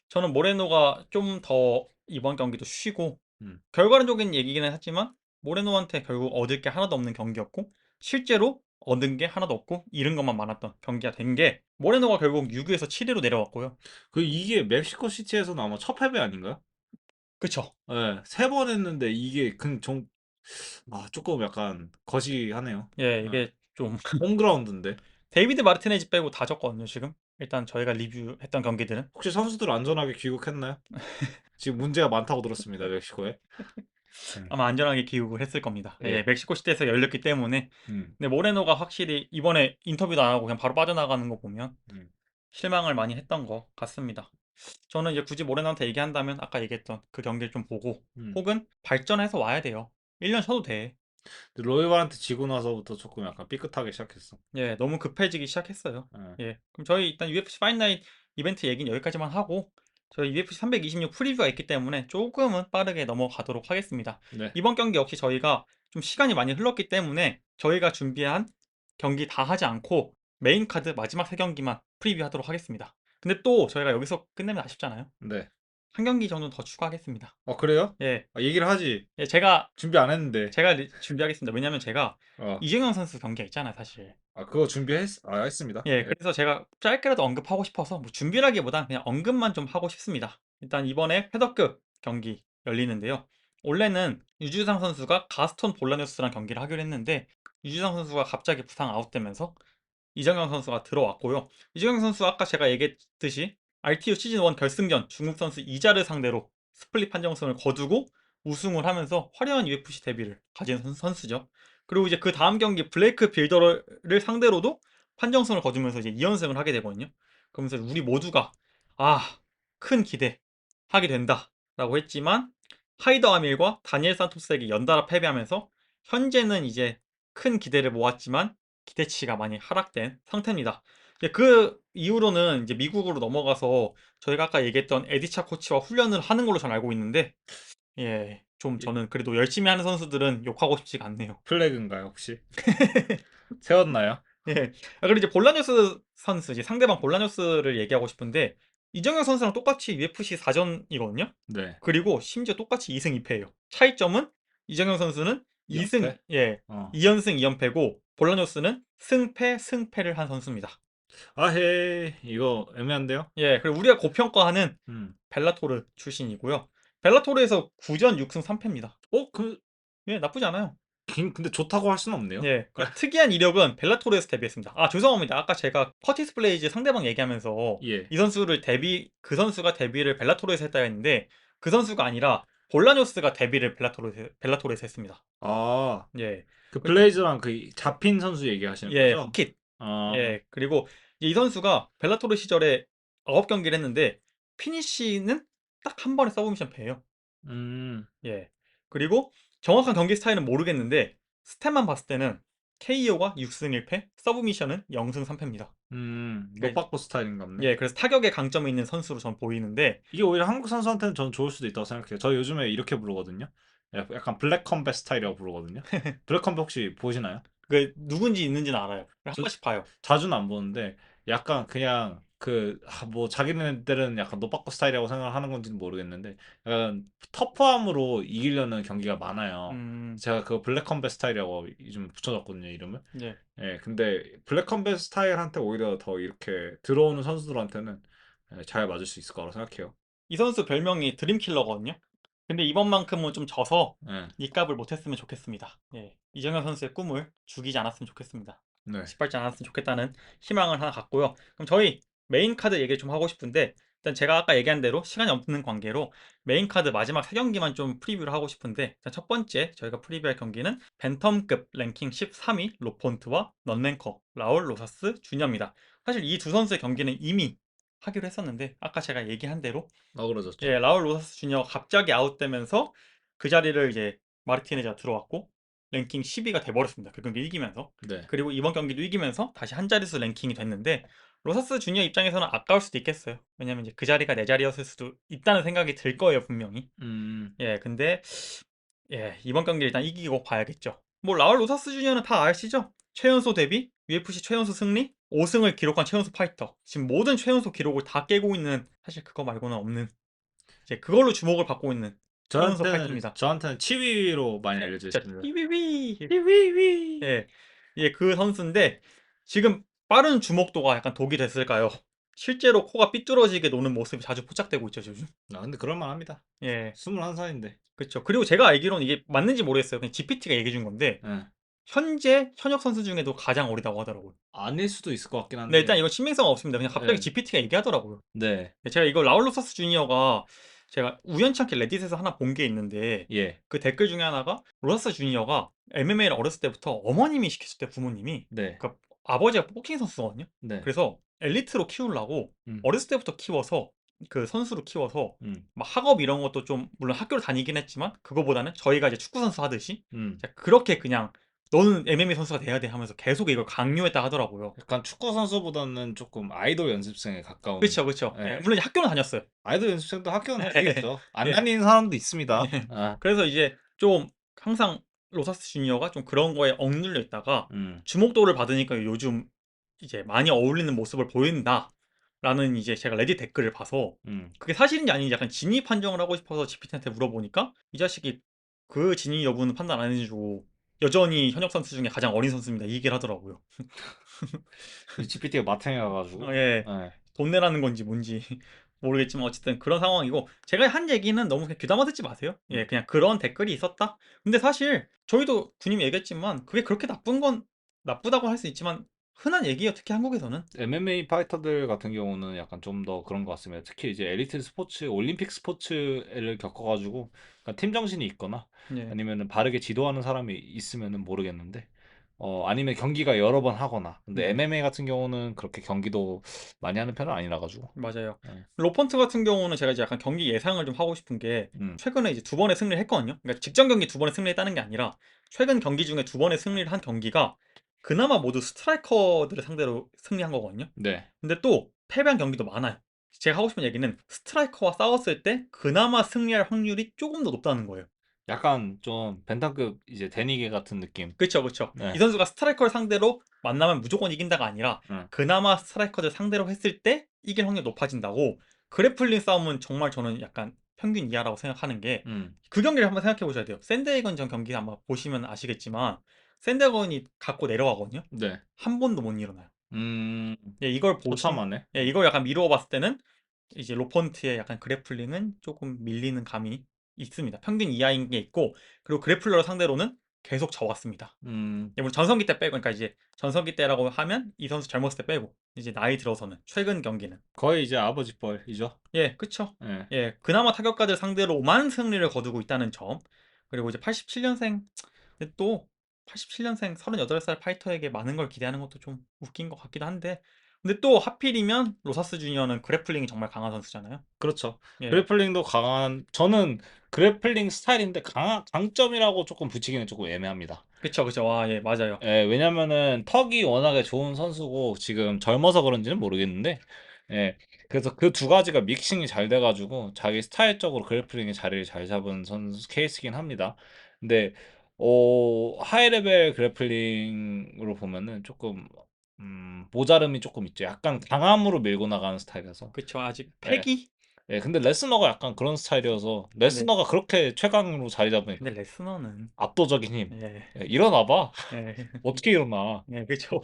S1: 저는 모레노가 좀 더 이번 경기도 쉬고,
S2: 음.
S1: 결과론적인 얘기기는 하지만 모레노한테 결국 얻을 게 하나도 없는 경기였고 실제로 얻은 게 하나도 없고 잃은 것만 많았던 경기가 된 게, 모레노가 결국 6위에서 7위로 내려왔고요.
S2: 이게 멕시코 시티에서는 아마 첫 패배 아닌가요?
S1: 그쵸?
S2: 예. 3번 했는데 이게 쪼끔 약간 거시기하네요.
S1: 예,
S2: 예.
S1: 이게 좀
S2: 홈그라운드인데.
S1: 데이비드 마르티네즈 빼고 다 졌거든요, 지금. 일단 저희가 리뷰했던 경기들은.
S2: 혹시 선수들 안전하게 귀국했나요? 지금 문제가 많다고 들었습니다, 멕시코에. 음.
S1: 아마 안전하게 귀국을 했을 겁니다. 예,
S2: 예.
S1: 멕시코 시티에서 열렸기 때문에.
S2: 음.
S1: 근데 모레노가 확실히 이번에 인터뷰도 안 하고 그냥 바로 빠져나가는 거 보면
S2: 음.
S1: 실망을 많이 했던 것 같습니다. 저는 이제 굳이 모레나한테 얘기한다면 아까 얘기했던 그 경기를 좀 보고
S2: 음.
S1: 혹은 발전해서 와야 돼요. 1년 쉬어도 돼.
S2: 근데 로이발한테 지고 나서부터 조금 약간 삐끗하기 시작했어.
S1: 예, 너무 급해지기 시작했어요.
S2: 예.
S1: 예, 그럼 저희 일단 UFC 파이나잇 이벤트 얘기는 여기까지만 하고 저희 UFC 326 프리뷰가 있기 때문에 조금은 빠르게 넘어가도록 하겠습니다.
S2: 네.
S1: 이번 경기 역시 저희가 좀 시간이 많이 흘렀기 때문에 저희가 준비한 경기 다 하지 않고 메인 카드 마지막 세 경기만 프리뷰하도록 하겠습니다. 근데 또 저희가 여기서 끝내면 아쉽잖아요.
S2: 네.
S1: 한 경기 정도 더 추가하겠습니다.
S2: 그래요?
S1: 예,
S2: 얘기를 하지.
S1: 예, 제가
S2: 준비 안 했는데.
S1: 준비하겠습니다. 왜냐면 제가
S2: 어.
S1: 이정현 선수 경기가 있잖아요, 사실.
S2: 그거 했습니다.
S1: 예,
S2: 예.
S1: 그래서 제가 짧게라도 언급하고 싶어서 뭐 준비라기보단 그냥 언급만 좀 하고 싶습니다. 일단 이번에 패더급 경기 열리는데요. 원래는 유주상 선수가 가스톤 볼라뉴스랑 경기를 하기로 했는데 유주상 선수가 갑자기 부상 아웃되면서 이정현 선수가 들어왔고요. 이정현 선수 아까 제가 얘기했듯이 RTU 시즌 1 결승전 중국 선수 이자를 상대로 스플릿 판정승을 거두고 우승을 하면서 화려한 UFC 데뷔를 가진 선수죠. 그리고 이제 그 다음 경기 블레이크 빌더를 상대로도 판정승을 거두면서 이제 2연승을 하게 되거든요. 그러면서 우리 모두가 큰 기대 하게 된다라고 했지만 하이더 아밀과 다니엘 산토스에게 연달아 패배하면서 현재는 이제 큰 기대를 모았지만 기대치가 많이 하락된 상태입니다. 그 이후로는 이제 미국으로 넘어가서 저희가 아까 얘기했던 에디차 코치와 훈련을 하는 걸로 전 알고 있는데 예, 좀
S2: 이
S1: 저는 그래도 열심히 하는 선수들은 욕하고 싶지가 않네요.
S2: 플래그인가요, 혹시? 세웠나요?
S1: 예. 그리고 이제 볼라뉴스 선수, 이제 상대방 볼라뉴스를 얘기하고 싶은데 이정현 선수랑 똑같이 UFC 4전이거든요.
S2: 네.
S1: 그리고 심지어 똑같이 2승 2패예요. 차이점은 이정현 선수는 2승,
S2: 연패?
S1: 예,
S2: 어.
S1: 2연승 2연패고 볼라뉴스는 승패 승패를 한 선수입니다.
S2: 아헤, 이거 애매한데요?
S1: 예, 그리고 우리가 고평가하는
S2: 음.
S1: 벨라토르 출신이고요. 벨라토르에서 9전 6승 3패입니다.
S2: 그
S1: 예, 나쁘지 않아요.
S2: 근데 좋다고 할 수는 없네요.
S1: 예, 그러니까 특이한 이력은 벨라토르에서 데뷔했습니다. 죄송합니다. 아까 제가 커티스 블레이즈 상대방 얘기하면서
S2: 예.
S1: 그 선수가 데뷔를 벨라토르에서 했다 했는데 그 선수가 아니라 볼라뇨스가 데뷔를 벨라토르에서 했습니다.
S2: 아,
S1: 예,
S2: 그 블레이즈랑 그 잡힌 선수 얘기하시는
S1: 예,
S2: 거죠?
S1: 훅킷.
S2: 아,
S1: 예, 그리고 이 선수가 벨라토르 시절에 9경기를 했는데 피니쉬는 딱 한 번에 서브미션 패예요.
S2: 음,
S1: 예. 그리고 정확한 경기 스타일은 모르겠는데 스탯만 봤을 때는 KO가 6승 1패, 서브미션은 0승 3패입니다. 그러니까
S2: 노빠꾸 스타일인가 보네.
S1: 예, 그래서 타격에 강점이 있는 선수로 전 보이는데
S2: 이게 오히려 한국 선수한테는 전 좋을 수도 있다고 생각해요. 저 요즘에 이렇게 부르거든요. 약간 블랙 컴뱃 스타일이라고 부르거든요. 블랙 컴뱃 혹시 보시나요?
S1: 그 누군지 있는지는 알아요. 한
S2: 저
S1: 번씩 봐요.
S2: 자주는 안 보는데 약간 그냥 뭐 자기네들은 약간 노빠꾸 스타일이라고 생각하는 건지는 모르겠는데 약간 터프함으로 이기려는 경기가 많아요.
S1: 음,
S2: 제가 그 블랙 컴뱃 스타일이라고 요즘 붙여줬거든요, 이름을.
S1: 예.
S2: 예, 근데 블랙 컴뱃 스타일한테 오히려 더 이렇게 들어오는 선수들한테는 잘 맞을 수 있을 거라고 생각해요.
S1: 이 선수 별명이 드림킬러거든요. 근데 이번만큼은 좀 져서
S2: 예.
S1: 이 값을 못했으면 좋겠습니다. 예. 이정현 선수의 꿈을 죽이지 않았으면 좋겠습니다.
S2: 네.
S1: 짓밟지 않았으면 좋겠다는 희망을 하나 갖고요. 그럼 저희 메인 카드 얘기를 좀 하고 싶은데 일단 제가 아까 얘기한 대로 시간이 없는 관계로 메인 카드 마지막 세 경기만 좀 프리뷰를 하고 싶은데 일단 첫 번째 저희가 프리뷰할 경기는 벤텀급 랭킹 13위 로폰트와 넌랭커 라울 로사스 주니어입니다. 사실 이 두 선수의 경기는 이미 하기로 했었는데 아까 제가 얘기한 대로
S2: 어그러졌죠.
S1: 예, 라울 로사스 주니어가 갑자기 아웃되면서 그 자리를 이제 마르티네즈가 들어왔고 랭킹 10위가 돼버렸습니다. 그 경기 이기면서.
S2: 네.
S1: 그리고 이번 경기도 이기면서 다시 한 자릿수 랭킹이 됐는데 로사스 주니어 입장에서는 아까울 수도 있겠어요. 왜냐면 이제 그 자리가 내 자리였을 수도 있다는 생각이 들 거예요, 분명히.
S2: 음,
S1: 예, 근데 예, 이번 경기 일단 이기고 봐야겠죠. 뭐 라울 로사스 주니어는 다 아시죠? 최연소 데뷔, UFC 최연소 승리, 5승을 기록한 최연소 파이터. 지금 모든 최연소 기록을 다 깨고 있는 사실 그거 말고는 없는 이제 그걸로 주목을 받고 있는 최연소 파이터입니다.
S2: 저한테는 치위로 많이 알려져
S1: 진짜
S2: 있습니다.
S1: 삐삐삐
S2: 삐위위.
S1: 예, 예, 그 선수인데 지금 빠른 주목도가 약간 독이 됐을까요? 실제로 코가 삐뚤어지게 노는 모습이 자주 포착되고 있죠, 요즘.
S2: 근데 그럴만합니다.
S1: 예,
S2: 21살인데.
S1: 그렇죠. 그리고 제가 알기로는 이게 맞는지 모르겠어요. 그냥 GPT가 얘기해 준 건데
S2: 예.
S1: 현재 현역 선수 중에도 가장 어리다고 하더라고요.
S2: 아닐 수도 있을 것 같긴
S1: 근데 일단
S2: 한데.
S1: 이거 신빙성 없습니다. 그냥 갑자기
S2: 예.
S1: GPT가 얘기하더라고요.
S2: 네.
S1: 제가 이거 라울로사스 주니어가 제가 우연치 않게 레딧에서 하나 본 게 있는데
S2: 예.
S1: 그 댓글 중에 하나가 로사스 주니어가 MMA를 어렸을 때부터 어머님이 시켰을 때 부모님이
S2: 네.
S1: 그 아버지가 복싱 선수거든요.
S2: 네.
S1: 그래서 엘리트로 키우려고
S2: 음.
S1: 어렸을 때부터 키워서 그 선수로 키워서
S2: 음.
S1: 막 학업 이런 것도 좀 물론 학교를 다니긴 했지만 그거보다는 저희가 이제 축구 선수 하듯이
S2: 음.
S1: 그렇게 그냥 "너는 MMA 선수가 돼야 돼." 하면서 계속 이걸 강요했다 하더라고요.
S2: 약간 축구 선수보다는 조금 아이돌 연습생에 가까운.
S1: 그쵸, 그쵸. 예
S2: 예.
S1: 물론 이제 학교는 다녔어요.
S2: 아이돌 연습생도 학교는 다니겠죠. 안
S1: 예.
S2: 다니는 사람도 있습니다.
S1: 예.
S2: 아.
S1: 그래서 이제 좀 항상 로사스 주니어가 좀 그런 거에 억눌려 있다가
S2: 음.
S1: 주목도를 받으니까 요즘 이제 "많이 어울리는 모습을 보인다."라는 이제 제가 레딧 댓글을 봐서
S2: 음.
S1: 그게 사실인지 아닌지 약간 진위 판정을 하고 싶어서 GPT한테 물어보니까 이 자식이 그 진위 여부는 판단 안 해 주고 "여전히 현역 선수 중에 가장 어린 선수입니다." 이 얘기를 하더라고요.
S2: GPT가 마탱해 가지고.
S1: 예.
S2: 예.
S1: 돈 내라는 건지 뭔지 모르겠지만 어쨌든 그런 상황이고 제가 한 얘기는 너무 그냥 귀담아 듣지 마세요.
S2: 음.
S1: 예 그냥 "그런 댓글이 있었다." 근데 사실 저희도 군님이 얘기했지만 그게 그렇게 나쁜 건 나쁘다고 할 수 있지만 흔한 얘기예요, 특히 한국에서는.
S2: MMA 파이터들 같은 경우는 약간 좀 더 그런 것 같습니다. 특히 이제 엘리트 스포츠, 올림픽 스포츠를 겪어 가지고 그러니까 팀 정신이 있거나
S1: 예.
S2: 아니면은 바르게 지도하는 사람이 있으면은 모르겠는데 아니면 경기가 여러 번 하거나. 근데
S1: 네.
S2: MMA 같은 경우는 그렇게 경기도 많이 하는 편은 아니라 가지고.
S1: 맞아요.
S2: 예.
S1: 로펀트 같은 경우는 제가 이제 약간 경기 예상을 좀 하고 싶은 게
S2: 음.
S1: 최근에 이제 두 번의 승리를 했거든요. 그러니까 직전 경기 두 번의 승리했다는 게 아니라 최근 경기 중에 두 번의 승리를 한 경기가 그나마 모두 스트라이커들을 상대로 승리한 거거든요.
S2: 네.
S1: 근데 또 패배한 경기도 많아요. 제가 하고 싶은 얘기는 스트라이커와 싸웠을 때 그나마 승리할 확률이 조금 더 높다는 거예요.
S2: 약간 좀 벤턴급 이제 데니게 같은 느낌.
S1: 그쵸, 그쵸. 이
S2: 네.
S1: 선수가 스트라이커를 상대로 만나면 무조건 이긴다가 아니라
S2: 응.
S1: 그나마 스트라이커를 상대로 했을 때 이길 확률이 높아진다고. 그래플링 싸움은 정말 저는 약간 평균 이하라고 생각하는 게
S2: 음.
S1: 그 경기를 한번 생각해 보셔야 돼요. 샌드에이건 전 경기 아마 보시면 아시겠지만 샌드에이건이 갖고 내려가거든요.
S2: 네.
S1: 한 번도 못 일어나요.
S2: 음.
S1: 예 이걸 보시
S2: 처참하네.
S1: 예 이걸 약간 미루어 봤을 때는 이제 로펀트의 약간 그래플링은 조금 밀리는 감이 있습니다. 평균 이하인 게 있고 그리고 그래플러를 상대로는 계속 져왔습니다.
S2: 음.
S1: 예 물론 전성기 때 빼고 그러니까 이제 전성기 때라고 하면 이 선수 젊었을 때 빼고 이제 나이 들어서는 최근 경기는
S2: 거의 이제 아버지 뻘이죠.
S1: 예 그쵸.
S2: 예.
S1: 예 그나마 타격가들 상대로만 승리를 거두고 있다는 점 그리고 이제 87 년생 근데 또 87 년생 38살 파이터에게 많은 걸 기대하는 것도 좀 웃긴 것 같기도 한데 근데 또 하필이면 로사스 주니어는 그래플링이 정말 강한 선수잖아요.
S2: 그렇죠.
S1: 예.
S2: 그래플링도 강한 저는 그래플링 스타일인데 강한 강점이라고 쪼끔 붙이기는 쪼끔 애매합니다.
S1: 그쵸, 그쵸. 와 예 맞아요.
S2: 예. 왜냐면은 턱이 워낙에 좋은 선수고 지금 젊어서 그런지는 모르겠는데 예. 그래서 그 두 가지가 믹싱이 잘 돼 가지고 자기 스타일적으로 그래플링의 자리를 잘 잡은 선수 케이스긴 합니다. 근데 하이 레벨 그래플링으로 보면은 쪼끔 모자름이 쪼끔 있죠. 약간 강함으로 밀고 나가는 스타일이라서.
S1: 그쵸. 아직
S2: 예.
S1: 패기?
S2: 예. 근데 레스너가 약간 그런 스타일이어서
S1: 근데
S2: 레스너가 그렇게 최강으로 자리 잡으니까
S1: 레스너는
S2: 압도적인 힘.
S1: 예.
S2: 예. 일어나 봐.
S1: 예.
S2: 어떻게 일어나.
S1: 예 그쵸.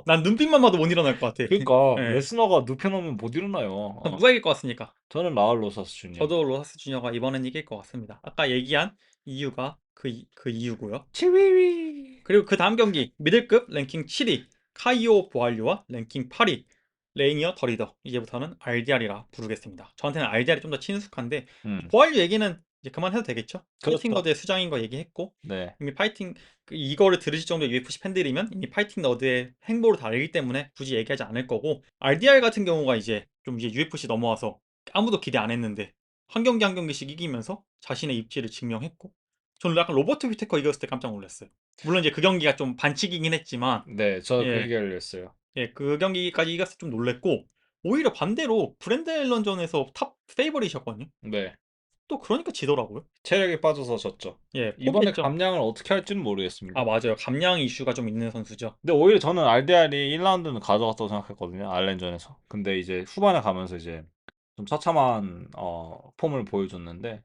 S1: 난 눈빛만 봐도 못 일어날 것 같아.
S2: 그러니까
S1: 예.
S2: 레스너가 눕혀 놓으면 못 일어나요.
S1: 그럼 누가 이길 것 같습니까?
S2: 저는 라울 로사스 주니어.
S1: 저도 로하스 주니어가 이번엔 이길 것 같습니다. 아까 얘기한 이유가 그 이유고요.
S2: 치위위.
S1: 그리고 그다음 경기 미들급 랭킹 7 위 카이오 보알류와 랭킹 8 위 레이니어 더리더 이제부터는 RDR이라 부르겠습니다. 저한테는 RDR이 좀 더 친숙한데
S2: 음.
S1: 보알류 얘기는 이제 그만해도 되겠죠? 파이팅
S2: 그렇죠.
S1: 너드의 수장인 거 얘기했고
S2: 네.
S1: 이미 파이팅 이거를 들으실 정도의 UFC 팬들이면 이미 파이팅 너드의 행보를 다 알기 때문에 굳이 얘기하지 않을 거고 RDR 같은 경우가 이제 좀 이제 UFC 넘어와서 아무도 기대 안 했는데 한 경기 한 경기씩 이기면서 자신의 입지를 증명했고 저는 약간 로버트 위테커 이겼을 때 깜짝 놀랐어요. 물론 이제 그 경기가 좀 반칙이긴 했지만
S2: 네. 저 그
S1: 예.
S2: 얘기 하려고 했어요.
S1: 예 그 경기까지 이겼을 때 좀 놀랐고 오히려 반대로 브랜드 앨런전에서 탑 페이보릿이었거든요.
S2: 네.
S1: 또 그러니까 지더라고요.
S2: 체력이 빠져서 졌죠.
S1: 예
S2: 이번에
S1: 포기했죠.
S2: 감량을 어떻게 할지는
S1: 아
S2: 모르겠습니다.
S1: 맞아요. 감량 이슈가 좀 있는 선수죠.
S2: 근데 오히려 저는 RDR이 1 라운드는 가져갔다고 생각했거든요, 알렌전에서. 근데 이제 후반에 가면서 이제 좀 처참한 폼을 보여줬는데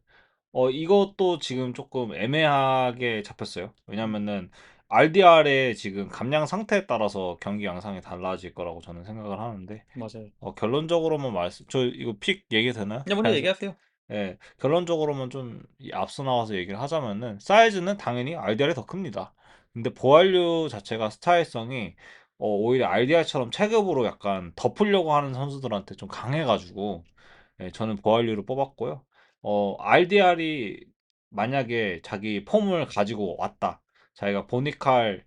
S2: 이것도 지금 쪼끔 애매하게 잡혔어요.
S1: 음
S2: 왜냐면은 RDR의 지금 감량 상태에 따라서 경기 양상이 달라질 거라고 저는 생각을 하는데
S1: 맞아요.
S2: 결론적으로만 말씀 저 이거 픽 얘기해도 되나요?
S1: 그냥 먼저
S2: 자연스
S1: 얘기하세요.
S2: 예. 결론적으로만 좀 앞서 나가서 얘기를 하자면은 사이즈는 당연히 RDR이 더 큽니다. 근데 보알류 자체가 스타일성이 오히려 RDR처럼 체급으로 약간 덮으려고 하는 선수들한테 좀 강해 가지고 예 저는 보알류를 뽑았고요. RDR이 만약에 자기 폼을 가지고 왔다. 자기가 보니칼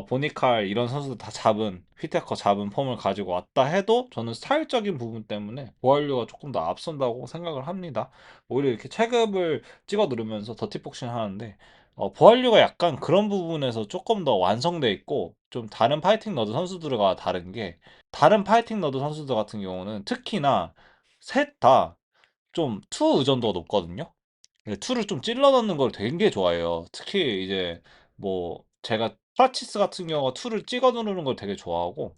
S2: 보니칼 이런 선수들 다 잡은 휘테커 잡은 폼을 가지고 왔다 해도 저는 스타일적인 부분 때문에 보알류가 조금 더 앞선다고 생각을 합니다. 오히려 이렇게 체급을 찍어 누르면서 더티복싱 하는데 보알류가 약간 그런 부분에서 조금 더 완성돼 있고 좀 다른 파이팅 너드 선수들과 다른 게 다른 파이팅 너드 선수들 같은 경우는 특히나 셋 다 좀 투 의존도가 높거든요. 네, 툴을 좀 찔러 넣는 걸 되게 좋아해요. 특히 이제 뭐 제가 프라치스 같은 경우가 툴을 찍어 누르는 걸 되게 좋아하고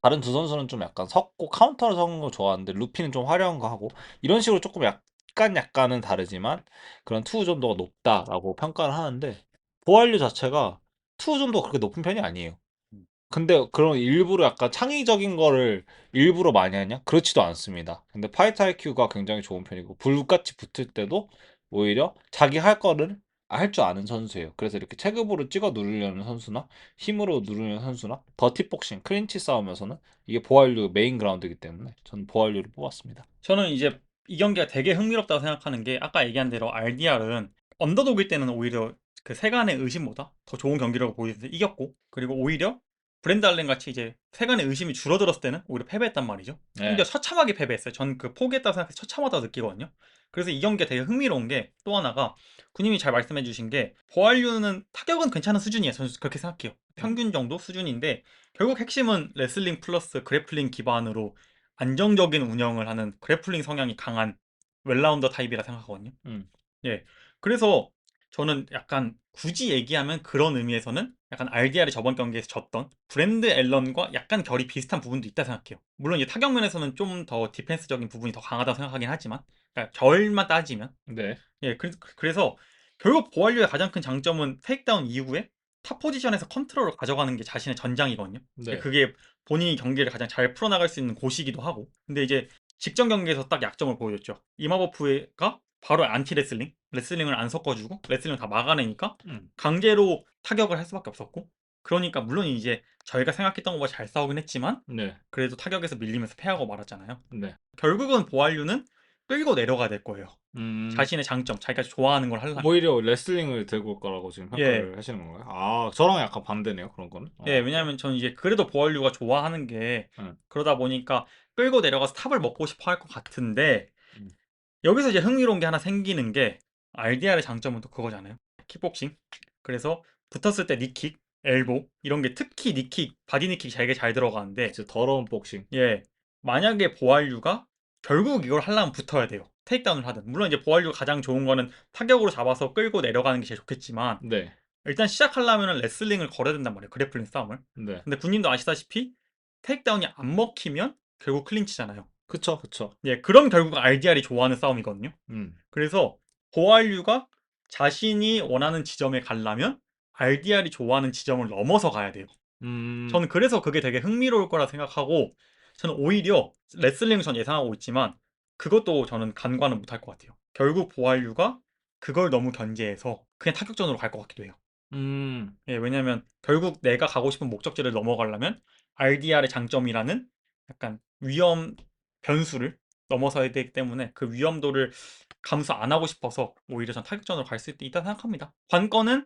S2: 다른 두 선수는 좀 약간 섞고 카운터를 섞는 걸 좋아하는데 루피는 좀 화려한 거 하고 이런 식으로 조금 약간은 다르지만 그런 투 의존도가 높다라고 평가를 하는데 보안류 자체가 투 의존도가 그렇게 높은 편이 아니에요. 근데 그런 일부러 약간 창의적인 거를 일부러 많이 하냐? 그렇지도 않습니다. 근데 파이트 IQ가 굉장히 좋은 편이고 불같이 붙을 때도 오히려 자기 할 거를 할 줄 아는 선수예요. 그래서 이렇게 체급으로 찍어 누르려는 선수나 힘으로 누르는 선수나 더티복싱, 클린치 싸움에서는 이게 보알류 메인 그라운드이기 때문에 저는 보알류를 뽑았습니다.
S1: 저는 이제 이 경기가 되게 흥미롭다고 생각하는 게 아까 얘기한 대로 RDR은 언더독일 때는 오히려 그 세간의 의심보다 더 좋은 경기라고 보여서 이겼고, 그리고 오히려 브랜드 알렌 같이 이제 세간의 의심이 줄어들었을 때는 오히려 패배했단 말이죠. 심지어
S2: 네.
S1: 처참하게 패배했어요. 전 그 포기했다고 생각해서 처참하다고 느끼거든요. 그래서 이 경기가 되게 흥미로운 게 또 하나가 군님이 잘 말씀해 주신 게 보알류는 타격은 괜찮은 수준이에요. 저는 그렇게 생각해요. 평균 정도 수준인데 결국 핵심은 레슬링 플러스 그래플링 기반으로 안정적인 운영을 하는 그래플링 성향이 강한 웰라운더 타입이라 생각하거든요.
S2: 음.
S1: 예. 그래서 저는 약간 굳이 얘기하면 그런 의미에서는 약간 RDR이 저번 경기에서 졌던 브랜드 앨런과 약간 결이 비슷한 부분도 있다 생각해요. 물론 이제 타격 면에서는 좀 더 디펜스적인 부분이 더 강하다고 생각하긴 하지만, 그러니까 결만 따지면.
S2: 네.
S1: 예, 그래서 결국 보알류의 가장 큰 장점은 테이크다운 이후에 탑 포지션에서 컨트롤을 가져가는 게 자신의 전장이거든요.
S2: 네.
S1: 그게 본인이 경기를 가장 잘 풀어나갈 수 있는 곳이기도 하고. 근데 이제 직전 경기에서 딱 약점을 보여줬죠. 이마버프가 바로 안티 레슬링을 안 섞어주고 레슬링을 다 막아내니까
S2: 음.
S1: 강제로 타격을 할 수밖에 없었고, 그러니까 물론 이제 저희가 생각했던 것보다 잘 싸우긴 했지만
S2: 네.
S1: 그래도 타격에서 밀리면서 패하고 말았잖아요.
S2: 네.
S1: 결국은 보알류는 끌고 내려가야 될 거예요.
S2: 음.
S1: 자신의 장점, 자기가 좋아하는 걸 하려면.
S2: 오히려 레슬링을 들고 올 거라고 지금
S1: 예,
S2: 평가를 하시는 건가요? 아, 저랑 약간 반대네요. 그런 거는.
S1: 예,
S2: 오케이.
S1: 왜냐하면 저는 이제 그래도 보알류가 좋아하는 게
S2: 음.
S1: 그러다 보니까 끌고 내려가서 탑을 먹고 싶어 할 것 같은데,
S2: 음.
S1: 여기서 이제 흥미로운 게 하나 생기는 게 RDR의 장점은 또 그거잖아요. 킥복싱. 그래서 붙었을 때 니킥, 엘보 이런 게 특히 니킥, 바디 니킥이 되게 잘 들어가는데,
S2: 진짜 더러운 복싱.
S1: 예, 만약에 보알류가 결국 이걸 하려면 붙어야 돼요. 테이크다운을 하든. 물론 이제 보알류가 가장 좋은 거는 타격으로 잡아서 끌고 내려가는 게 제일 좋겠지만
S2: 네.
S1: 일단 시작하려면 레슬링을 걸어야 된단 말이에요. 그래플링 싸움을.
S2: 네.
S1: 근데 군님도 아시다시피 테이크다운이 안 먹히면 결국 클린치잖아요.
S2: 그쵸, 그쵸.
S1: 예, 그럼 결국 RDR이 좋아하는 싸움이거든요.
S2: 음.
S1: 그래서 보알류가 자신이 원하는 지점에 가려면 RDR이 좋아하는 지점을 넘어서 가야 돼요.
S2: 음.
S1: 저는 그래서 그게 되게 흥미로울 거라 생각하고, 저는 오히려 레슬링을 전 예상하고 있지만 그것도 저는 간과는 못할 것 같아요. 결국 보알류가 그걸 너무 견제해서 그냥 타격전으로 갈 것 같기도 해요.
S2: 음.
S1: 예, 왜냐면 결국 내가 가고 싶은 목적지를 넘어가려면 RDR의 장점이라는 약간 위험 변수를 넘어서야 되기 때문에 그 위험도를 감수 안 하고 싶어서 오히려 전 타격전으로 갈 수 있다 생각합니다. 관건은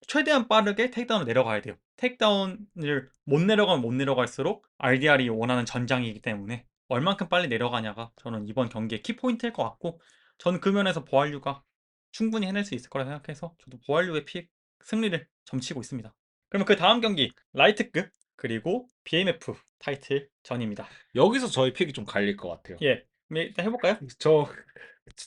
S1: 최대한 빠르게 테이크다운을 내려가야 돼요. 테이크다운을 못 내려가면 못 내려갈수록 RDR이 원하는 전장이기 때문에 얼만큼 빨리 내려가냐가 저는 이번 경기의 키포인트일 것 같고, 저는 그 면에서 보알류가 충분히 해낼 수 있을 거라 생각해서 저도 보알류의 픽 승리를 점치고 있습니다. 그러면 그 다음 경기 라이트급 그리고 BMF 타이틀 전입니다.
S2: 여기서 저희 픽이 좀 갈릴 것 같아요.
S1: 예, 일단 해볼까요?
S2: 저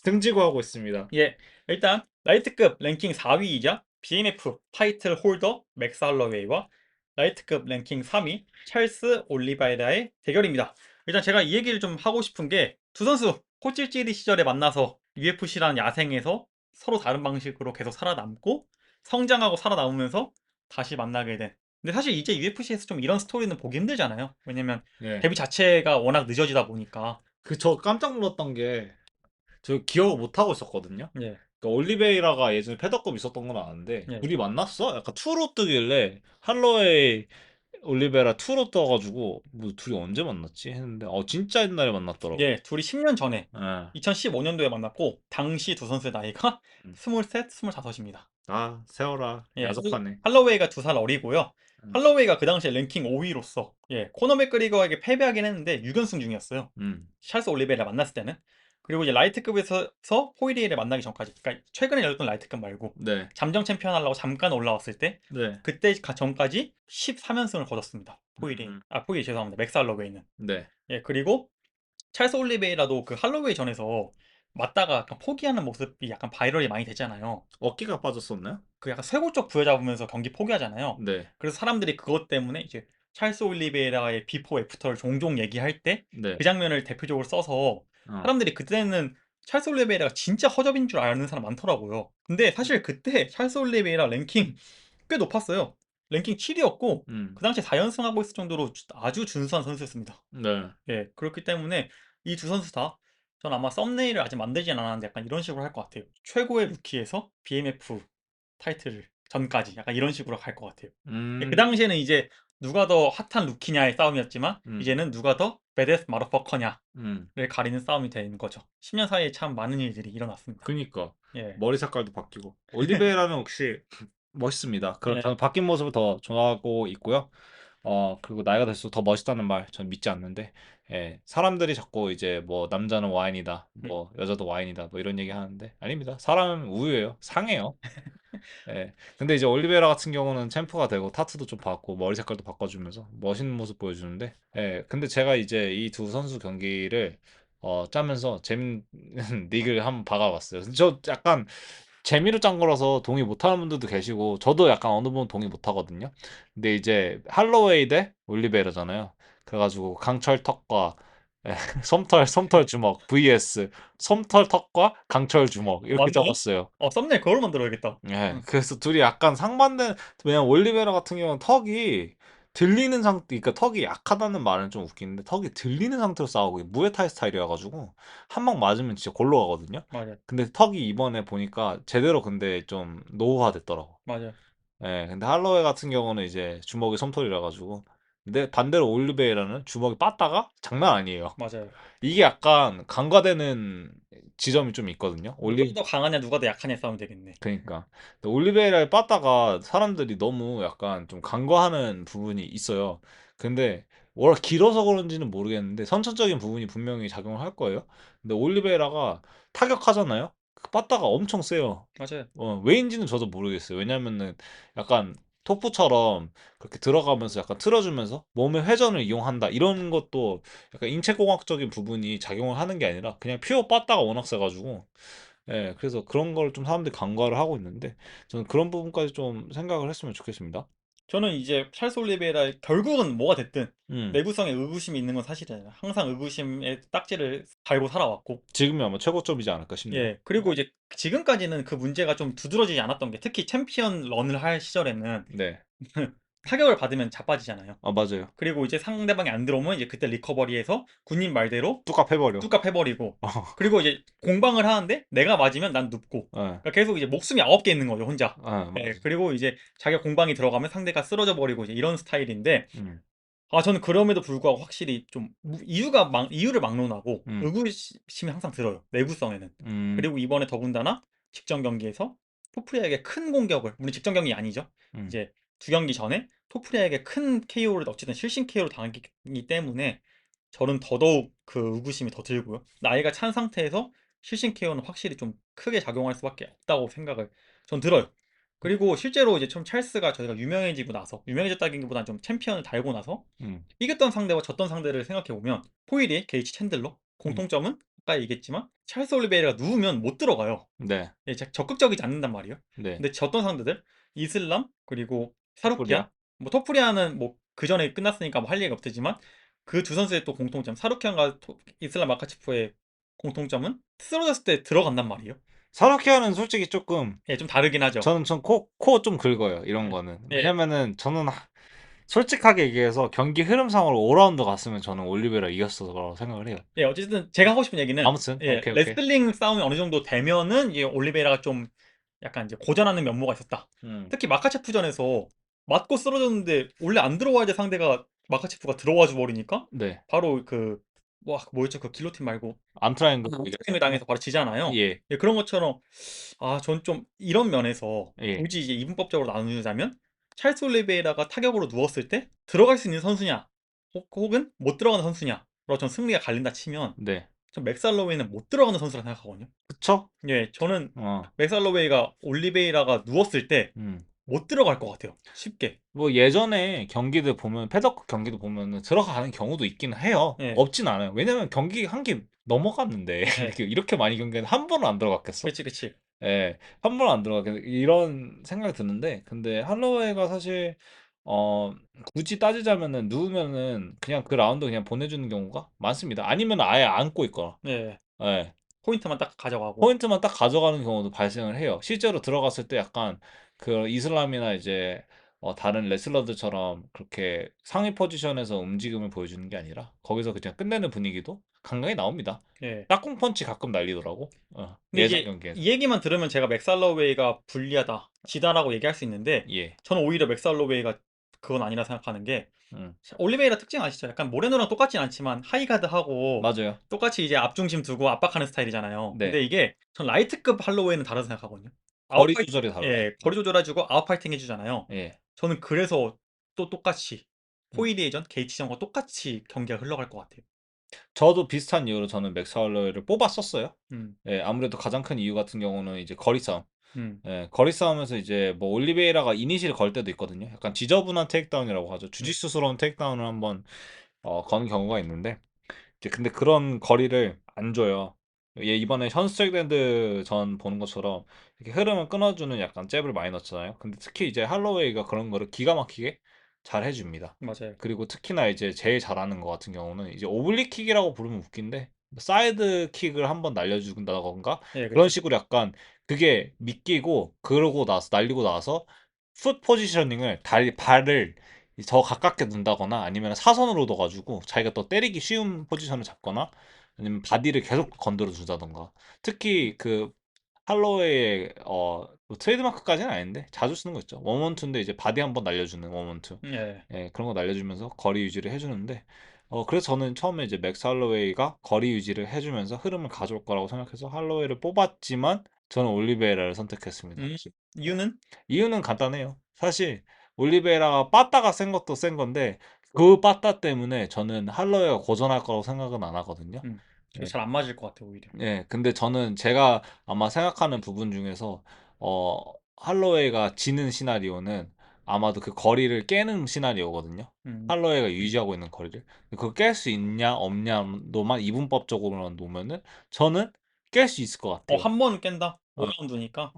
S2: 등지고 하고 있습니다.
S1: 예, 일단 라이트급 랭킹 4위이자 BMF 타이틀 홀더 맥스 할러웨이와 라이트급 랭킹 3위 찰스 올리바이라의 대결입니다. 일단 제가 이 얘기를 좀 하고 싶은 게, 두 선수 코찔찌리 시절에 만나서 UFC라는 야생에서 서로 다른 방식으로 계속 살아남고 성장하고 살아남으면서 다시 만나게 된. 근데 사실 이제 UFC에서 좀 이런 스토리는 보기 힘들잖아요. 왜냐면
S2: 네.
S1: 데뷔 자체가 워낙 늦어지다 보니까.
S2: 저 깜짝 놀랐던 게 저 기억을 못 하고 있었거든요.
S1: 예,
S2: 그러니까 올리베이라가 예전에 패더급 있었던 건 아는데
S1: 예.
S2: 둘이 만났어? 약간 투로 뜨길래 할로웨이 올리베라 투로 떠가지고 뭐 둘이 언제 만났지 했는데 진짜 옛날에 만났더라고.
S1: 예, 둘이 10년 전에
S2: 예.
S1: 2015년도에 만났고 당시 두 선수의 나이가
S2: 음.
S1: 23, 25입니다.
S2: 아, 세워라.
S1: 예,
S2: 야속하네.
S1: 할로웨이가 2살 어리고요.
S2: 음.
S1: 할로웨이가 그 당시에 랭킹 5위로서 코너 맥그리거에게 패배하긴 했는데 6연승 중이었어요.
S2: 음.
S1: 찰스 올리베이를 만났을 때는. 그리고 이제 라이트급에서 포이리에를 만나기 전까지, 그러니까 최근에 열렸던 라이트급 말고
S2: 네.
S1: 잠정 챔피언 하려고 잠깐 올라왔을 때
S2: 네.
S1: 그때 전까지 13연승을 거뒀습니다. 포이리.
S2: 음.
S1: 포이리 죄송합니다. 맥스 할로웨이는.
S2: 네.
S1: 그리고 찰스 올리베이라도 그 할로웨이 전에서 맞다가 약간 포기하는 모습이 약간 바이럴이 많이 됐잖아요.
S2: 어깨가 빠졌었나요?
S1: 그 약간 쇄골 쪽 부여잡으면서 경기 포기하잖아요.
S2: 네.
S1: 그래서 사람들이 그것 때문에 이제 찰스 올리베이라의 비포 애프터를 종종 얘기할 때
S2: 네.
S1: 그 장면을 대표적으로 써서
S2: 어.
S1: 사람들이 그때는 찰스 올리베이라가 진짜 허접인 줄 아는 사람 많더라고요. 근데 사실 그때 찰스 올리베이라 랭킹 꽤 높았어요. 랭킹 7위였고
S2: 음.
S1: 그 당시에 4연승하고 있을 정도로 아주 준수한 선수였습니다.
S2: 네.
S1: 그렇기 때문에 이 두 선수 다 전 아마 썸네일을 아직 만들진 않았는데 약간 이런 식으로 할 것 같아요. 최고의 루키에서 BMF 타이틀 전까지 약간 이런 식으로 갈 것 같아요. 그
S2: 음.
S1: 당시에는 이제 누가 더 핫한 루키냐의 싸움이었지만
S2: 음.
S1: 이제는 누가 더 베데스 마더퍼커냐를
S2: 음.
S1: 가리는 싸움이 되는 거죠. 10년 사이에 참 많은 일들이 일어났습니다.
S2: 그니까
S1: 예.
S2: 머리 색깔도 바뀌고 올리베이라는 혹시 멋있습니다. 그럼
S1: 예.
S2: 저는 바뀐 모습을 더 좋아하고 있고요. 그리고 나이가 들수록 더 멋있다는 말 전 믿지 않는데, 사람들이 자꾸 이제 뭐 남자는 와인이다, 뭐 여자도 와인이다, 뭐 이런 얘기 하는데 아닙니다. 사람은 우유예요. 상해요. 근데 이제 올리베이라 같은 경우는 챔프가 되고 타투도 좀 받고 머리 색깔도 바꿔주면서 멋있는 모습 보여주는데, 근데 제가 이제 이 두 선수 경기를 짜면서 재밌는 리그를 한번 박아봤어요. 저 약간 재미로 짠 거라서 동의 못하는 분들도 계시고 저도 약간 어느 부분 동의 못하거든요. 근데 이제 할로웨이 대 올리베이라잖아요. 그래가지고 강철 턱과 솜털 주먹 vs 솜털 턱과 강철 주먹 이렇게
S1: 맞네?
S2: 적었어요.
S1: 썸네일 그걸로 만들어야겠다. 응.
S2: 그래서 둘이 약간 상반된, 왜냐면 올리베라 같은 경우는 턱이 들리는 상태, 그러니까 턱이 약하다는 말은 좀 웃기는데 턱이 들리는 상태로 싸우고 무에타이 스타일이어가지고 한 방 맞으면 진짜 골로 가거든요.
S1: 맞아요.
S2: 근데 턱이 이번에 보니까 제대로 근데 좀 노후화 됐더라고.
S1: 맞아요.
S2: 근데 할로웨이 같은 경우는 이제 주먹이 솜털이라 가지고, 근데 반대로 올리베이라는 주먹이 빠따가 장난 아니에요.
S1: 맞아요.
S2: 이게 약간 간과되는 지점이 좀 있거든요.
S1: 누가 더 강하냐, 누가 더 약하냐 싸움이 되겠네.
S2: 그러니까 근데 올리베이라의 빠따가 사람들이 너무 약간 좀 간과하는 부분이 있어요. 근데 워낙 길어서 그런지는 모르겠는데 선천적인 부분이 분명히 작용을 할 거예요. 근데 올리베이라가 타격하잖아요. 그 빠따가 엄청 세요.
S1: 맞아요.
S2: 왜인지는 저도 모르겠어요. 왜냐면은 약간 토프처럼 그렇게 들어가면서 약간 틀어주면서 몸의 회전을 이용한다 이런 것도 약간 인체공학적인 부분이 작용을 하는 게 아니라 그냥 퓨어 빠따가 워낙 세가지고, 그래서 그런 걸 좀 사람들이 간과를 하고 있는데 저는 그런 부분까지 좀 생각을 했으면 좋겠습니다.
S1: 저는 이제 찰스 올리베이라 결국은 뭐가 됐든
S2: 음.
S1: 내구성에 의구심이 있는 건 사실이잖아요. 항상 의구심의 딱지를 달고 살아왔고.
S2: 지금이 아마 최고점이지 않을까 싶네요.
S1: 그리고 이제 지금까지는 그 문제가 좀 두드러지지 않았던 게 특히 챔피언 런을 할 시절에는
S2: 네.
S1: 타격을 받으면 자빠지잖아요.
S2: 아, 맞아요.
S1: 그리고 이제 상대방이 안 들어오면 이제 그때 리커버리해서 군님 말대로
S2: 뚜까 패버려.
S1: 뚜까 패버리고 그리고 이제 공방을 하는데 내가 맞으면 난 눕고
S2: 예.
S1: 그러니까 계속 이제 목숨이 9개 있는 거죠 혼자.
S2: 맞아.
S1: 그리고 이제 자기가 공방이 들어가면 상대가 쓰러져 버리고 이제 이런 스타일인데
S2: 음.
S1: 저는 그럼에도 불구하고 확실히 좀 이유를 막론하고
S2: 음.
S1: 의구심이 항상 들어요 내구성에는.
S2: 음.
S1: 그리고 이번에 더군다나 직전 경기에서 토프리아에게 큰 공격을, 물론 직전 경기 아니죠,
S2: 음.
S1: 이제 두 경기 전에 토프리아에게 큰 KO를 어쨌든 실신 KO를 당했기 때문에 저는 더더욱 그 의구심이 더 들고요. 나이가 찬 상태에서 실신 KO는 확실히 좀 크게 작용할 수밖에 없다고 생각을 전 들어요. 그리고 실제로 이제 좀 찰스가 저희가 유명해지고 나서, 유명해졌다기보다는 좀 챔피언을 달고 나서
S2: 음.
S1: 이겼던 상대와 졌던 상대를 생각해보면 포일이 게이지 챈들러,
S2: 음.
S1: 공통점은 아까 얘기했지만 찰스 올리베이라가 누우면 못 들어가요.
S2: 네.
S1: 적극적이지 않는단 말이에요.
S2: 네.
S1: 근데 졌던 상대들 이슬람 그리고
S2: 토프리아?
S1: 사루키아, 뭐 토프리아는 뭐 그 전에 끝났으니까 뭐 할 얘기가 없지만 그 두 선수의 또 공통점, 사루키안과 이슬람 마카치프의 공통점은 쓰러졌을 때 들어간단 말이에요.
S2: 사라키아는 솔직히 조금,
S1: 좀 다르긴 하죠.
S2: 저는 코 좀 긁어요. 이런 거는.
S1: 예,
S2: 왜냐면은 저는 솔직하게 얘기해서 경기 흐름상으로 5라운드 갔으면 저는 올리베라 이겼을 거라고 생각을 해요.
S1: 어쨌든 제가 하고 싶은 얘기는
S2: 아무튼 오케이 오케이.
S1: 레슬링 싸움이 어느 정도 되면은 이제 올리베이라가 좀 약간 이제 고전하는 면모가 있었다.
S2: 음.
S1: 특히 마카체프전에서 맞고 쓰러졌는데 원래 안 들어와야 될 상대가 마카체프가 들어와 줘 버리니까
S2: 네.
S1: 바로 그 뭐였죠? 그 길로틴 말고
S2: 암트라이앵글
S1: 을 당해서 바로 지잖아요.
S2: 예,
S1: 예, 그런 것처럼 전 좀 이런 면에서
S2: 예,
S1: 굳이 이제 이분법적으로 나누자면 찰스 올리베이라가 타격으로 누웠을 때 들어갈 수 있는 선수냐 혹은 못 들어가는 선수냐로 전 승리가 갈린다 치면
S2: 네.
S1: 전 맥살로웨이는 못 들어가는 선수라 생각하거든요.
S2: 그쵸?
S1: 예, 저는
S2: 어,
S1: 맥살로웨이가 올리베이라가 누웠을 때
S2: 음.
S1: 못 들어갈 것 같아요. 쉽게.
S2: 뭐 예전에 경기들 보면 패더급 경기도 보면은 들어가는 경우도 있긴 해요.
S1: 예,
S2: 없진 않아요. 왜냐면 경기 한 개 넘어갔는데
S1: 예,
S2: 이렇게 많이 경기는 한 번은 안 들어갔겠어?
S1: 그치, 그치.
S2: 예, 한 번은 안 들어갔겠어. 이런 생각이 드는데 근데 할로웨이가 사실 어 굳이 따지자면은 누우면은 그냥 그 라운드 그냥 보내주는 경우가 많습니다. 아니면 아예 안고 있거나.
S1: 예,
S2: 예.
S1: 포인트만 딱 가져가고.
S2: 포인트만 딱 가져가는 경우도 발생을 해요. 실제로 들어갔을 때 약간 그 이슬람이나 이제 다른 레슬러들처럼 그렇게 상위 포지션에서 움직임을 보여주는 게 아니라 거기서 그냥 끝내는 분위기도 간간히 나옵니다.
S1: 예.
S2: 딱콩 펀치 가끔 날리더라고.
S1: 근데
S2: 예전
S1: 이게
S2: 경기에서.
S1: 이 얘기만 들으면 제가 맥살로웨이가 불리하다, 지다라고 얘기할 수 있는데
S2: 예.
S1: 저는 오히려 맥살로웨이가 그건 아니라 생각하는 게
S2: 음.
S1: 올리베이라 특징 아시죠? 약간 모레노랑 똑같진 않지만 하이가드하고
S2: 맞아요.
S1: 똑같이 이제 앞중심 두고 압박하는 스타일이잖아요.
S2: 네.
S1: 근데 이게 전 라이트급 할로웨이는 다르다 생각하거든요.
S2: 거리
S1: 아웃파이팅,
S2: 조절이 달라요.
S1: 예, 거리 조절해주고 아웃파이팅 해주잖아요.
S2: 예.
S1: 저는 그래서 또 똑같이
S2: 음.
S1: 포이리에전, 게이트전과 똑같이 경기가 흘러갈 것 같아요.
S2: 저도 비슷한 이유로 저는 맥스 할로웨이를 뽑았었어요.
S1: 음,
S2: 예, 아무래도 가장 큰 이유 같은 경우는 이제 거리 싸움.
S1: 음,
S2: 예, 거리 싸움에서 이제 뭐 올리베이라가 이니시를 걸 때도 있거든요. 약간 지저분한 테이크다운이라고 하죠.
S1: 음,
S2: 주짓수스러운 테이크다운을 한번 거는 경우가 있는데 이제 근데 그런 거리를 안 줘요. 얘 이번에 션스트랙랜드 전 보는 것처럼 이렇게 흐름을 끊어주는 약간 잽을 많이 넣잖아요. 근데 특히 이제 할로웨이가 그런 거를 기가 막히게 잘 해줍니다.
S1: 맞아요.
S2: 그리고 특히나 이제 제일 잘하는 거 같은 경우는 이제 오블릭 킥이라고 부르면 웃긴데 사이드 킥을 한번 날려준다던가
S1: 예,
S2: 그런
S1: 그쵸.
S2: 식으로 약간 그게 미끼고 그러고 나서 날리고 나서 풋 포지셔닝을 발을 더 가깝게 둔다거나 아니면 사선으로 둬가지고 자기가 또 때리기 쉬운 포지션을 잡거나 아니면 바디를 계속 건드려 준다던가 특히 그 할로웨이의 뭐 트레이드마크까지는 아닌데 자주 쓰는 거 있죠. 원원투인데 이제 바디 한번 날려주는 원원투.
S1: 예.
S2: 예, 그런 거 날려주면서 거리 유지를 해주는데 그래서 저는 처음에 이제 맥스 할로웨이가 거리 유지를 해주면서 흐름을 가져올 거라고 생각해서 할로웨이를 뽑았지만 저는 올리베이라를 선택했습니다.
S1: 음, 이유는?
S2: 이유는 간단해요. 사실 올리베이라가 빠따가 센 것도 센 건데 그 빠따 때문에 저는 할로웨이가 고전할 거라고 생각은 안 하거든요.
S1: 저도
S2: 예,
S1: 잘 안 맞을 것 같아요, 오히려.
S2: 예, 근데 저는 제가 아마 생각하는 부분 중에서 어, 할로웨이가 지는 시나리오는 아마도 그 거리를 깨는 시나리오거든요.
S1: 음.
S2: 할로웨이가 유지하고 있는 거리를. 그걸 깰 수 있냐 없냐로만 이분법적으로 놓으면은 저는 깰 수 있을 것 같아요.
S1: 한 번은 깬다?
S2: 어,
S1: 5라운드니까?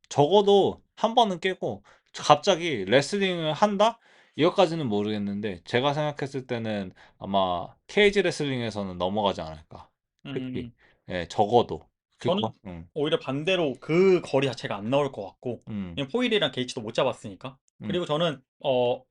S2: 적어도 한 번은 깨고 갑자기 레슬링을 한다? 이것까지는 모르겠는데 제가 생각했을 때는 아마 케이지 레슬링에서는 넘어가지 않을까. 특히
S1: 음,
S2: 예, 적어도
S1: 저는
S2: 그거
S1: 오히려 반대로 그 거리 자체가 안 나올 것 같고,
S2: 음,
S1: 그냥 포일이랑 게이츠도 못 잡았으니까.
S2: 음,
S1: 그리고 저는,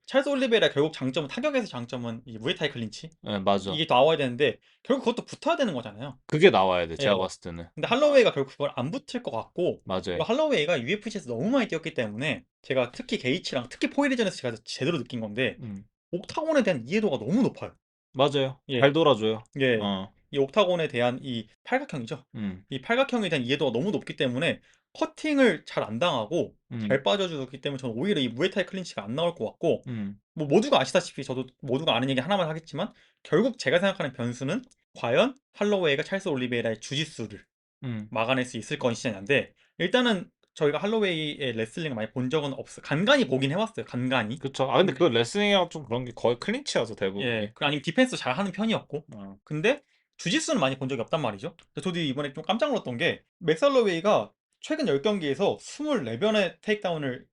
S1: 찰스 올리베이라 결국 장점은, 타격에서 장점은 이 무에타이 클린치?
S2: 예, 맞아.
S1: 이게 나와야 되는데, 결국 그것도 붙어야 되는 거잖아요.
S2: 그게 나와야 돼. 제가
S1: 예.
S2: 봤을 때는
S1: 근데 할로웨이가 결국 그걸 안 붙을 것 같고,
S2: 맞아요.
S1: 그리고 할로웨이가 UFC에서 너무 많이 뛰었기 때문에, 제가 특히 게이츠랑 특히 포일이전에서 제가 제대로 느낀 건데,
S2: 음,
S1: 옥타곤에 대한 이해도가 너무 높아요.
S2: 맞아요.
S1: 예.
S2: 잘 돌아줘요.
S1: 예.
S2: 어,
S1: 이 옥타곤에 대한 이 팔각형이죠.
S2: 음,
S1: 이 팔각형에 대한 이해도가 너무 높기 때문에 커팅을 잘 안 당하고
S2: 음,
S1: 잘 빠져주기 때문에 저는 오히려 이 무에타이 클린치가 안 나올 것 같고
S2: 음,
S1: 뭐 모두가 아시다시피 저도 모두가 아는 얘기 하나만 하겠지만 결국 제가 생각하는 변수는 과연 할로웨이가 찰스 올리베이라의 주짓수를
S2: 음.
S1: 막아낼 수 있을 것이냐인데 일단은 저희가 할로웨이의 레슬링을 많이 본 적은 없어요. 간간히 보긴 해왔어요. 간간히.
S2: 그쵸. 아 근데 그 레슬링이랑 좀 그런 게 거의 클린치여서
S1: 예,
S2: 대부분이.
S1: 아니면 디펜스 잘 하는 편이었고.
S2: 어,
S1: 근데 주짓수는 많이 본 적이 없단 말이죠. 근데 저도 이번에 좀 깜짝 놀랐던 게 맥살러웨이가 최근 10경기에서 24번의 테이크다운을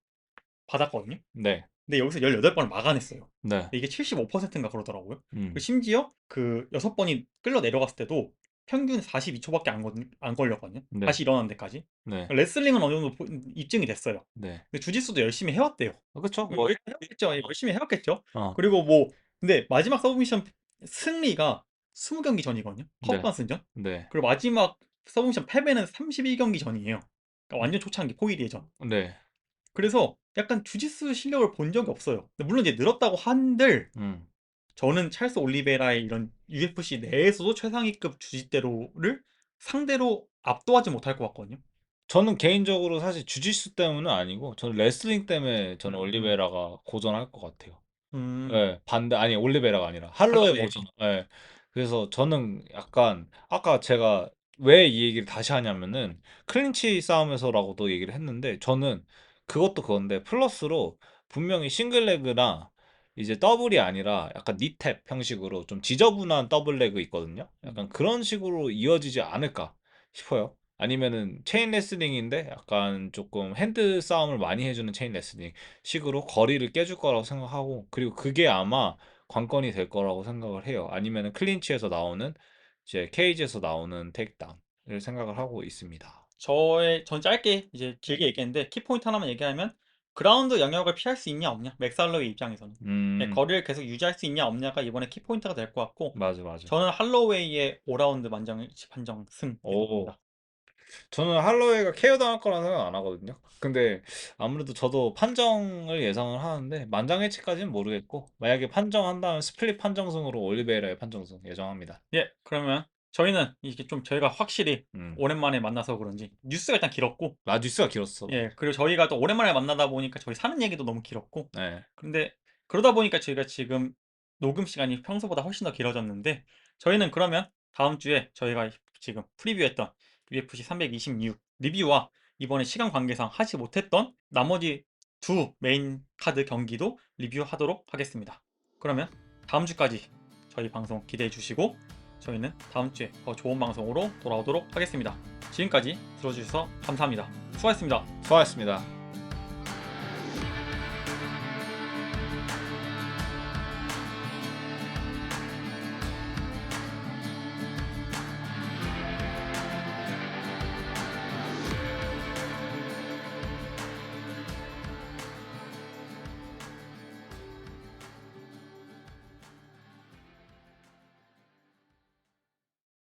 S1: 받았거든요.
S2: 네,
S1: 근데 여기서 18번을 막아냈어요.
S2: 네,
S1: 근데 이게 75%인가 그러더라고요. 그리고
S2: 음,
S1: 심지어 그 6번이 끌려 내려갔을 때도 평균 42초밖에 안 걸렸거든요.
S2: 네,
S1: 다시 일어나는 데까지.
S2: 네,
S1: 레슬링은 어느 정도 입증이 됐어요.
S2: 네.
S1: 근데 주짓수도 열심히 해왔대요.
S2: 그쵸. 뭐
S1: 열심히 해왔겠죠. 열심히 해왔겠죠.
S2: 어,
S1: 그리고 뭐 근데 마지막 서브미션 승리가 20경기 전이거든요.
S2: 네,
S1: 파워판슨전.
S2: 네,
S1: 그리고 마지막 서브미션 패배는 31경기 전이에요. 그러니까 완전 초창기 포이리의 전.
S2: 네,
S1: 그래서 약간 주짓수 실력을 본 적이 없어요. 근데 물론 이제 늘었다고 한들
S2: 음,
S1: 저는 찰스 올리베라의 이런 UFC 내에서도 최상위급 주짓대로를 상대로 압도하지 못할 것 같거든요.
S2: 저는 개인적으로 사실 주짓수 때문은 아니고 저는 레슬링 때문에 저는 올리베라가 고전할 것 같아요.
S1: 음,
S2: 예. 반대 아니 올리베라가 아니라 할로웨
S1: 할로웨이.
S2: 버전. 예. 그래서 저는 약간 아까 제가 왜 이 얘기를 다시 하냐면은 클린치 싸움에서라고도 얘기를 했는데 저는 그것도 그건데 플러스로 분명히 싱글레그나 이제 더블이 아니라 약간 니탭 형식으로 좀 지저분한 더블 레그 있거든요.
S1: 음.
S2: 약간 그런 식으로 이어지지 않을까 싶어요. 아니면은 체인 레슬링인데 약간 조금 핸드 싸움을 많이 해주는 체인 레슬링 식으로 거리를 깨줄 거라고 생각하고 그리고 그게 아마 관건이 될 거라고 생각을 해요. 아니면은 클린치에서 나오는 이제 케이지에서 나오는 테이크다운을 생각을 하고 있습니다.
S1: 전 짧게 이제 길게 얘기했는데 키포인트 하나만 얘기하면 그라운드 영역을 피할 수 있냐 없냐 맥살로의 입장에서는
S2: 음,
S1: 거리를 계속 유지할 수 있냐 없냐가 이번에 키포인트가 될 것 같고
S2: 맞아, 맞아.
S1: 저는 할로웨이의 5라운드 판정 승
S2: 오,
S1: 예상합니다.
S2: 저는 할로웨이가 KO 당할 거라는 생각 안 하거든요. 근데 아무래도 저도 판정을 예상을 하는데 만장일치까지는 모르겠고 만약에 판정한다면 스플릿 판정승으로 올리베이라의 판정승 예정합니다.
S1: 예, 그러면 저희는 이게 좀 저희가 확실히
S2: 음,
S1: 오랜만에 만나서 그런지 뉴스가 일단 길었고
S2: 라디스가 길었어.
S1: 예, 그리고 저희가 또 오랜만에 만나다 보니까 저희 사는 얘기도 너무 길었고
S2: 네.
S1: 근데 그러다 보니까 저희가 지금 녹음 시간이 평소보다 훨씬 더 길어졌는데 저희는 그러면 다음 주에 저희가 지금 프리뷰했던 UFC 326 리뷰와 이번에 시간 관계상 하지 못했던 나머지 두 메인 카드 경기도 리뷰하도록 하겠습니다. 그러면 다음 주까지 저희 방송 기대해 주시고 저희는 다음 주에 더 좋은 방송으로 돌아오도록 하겠습니다. 지금까지 들어주셔서 감사합니다. 수고하셨습니다.
S2: 수고하셨습니다.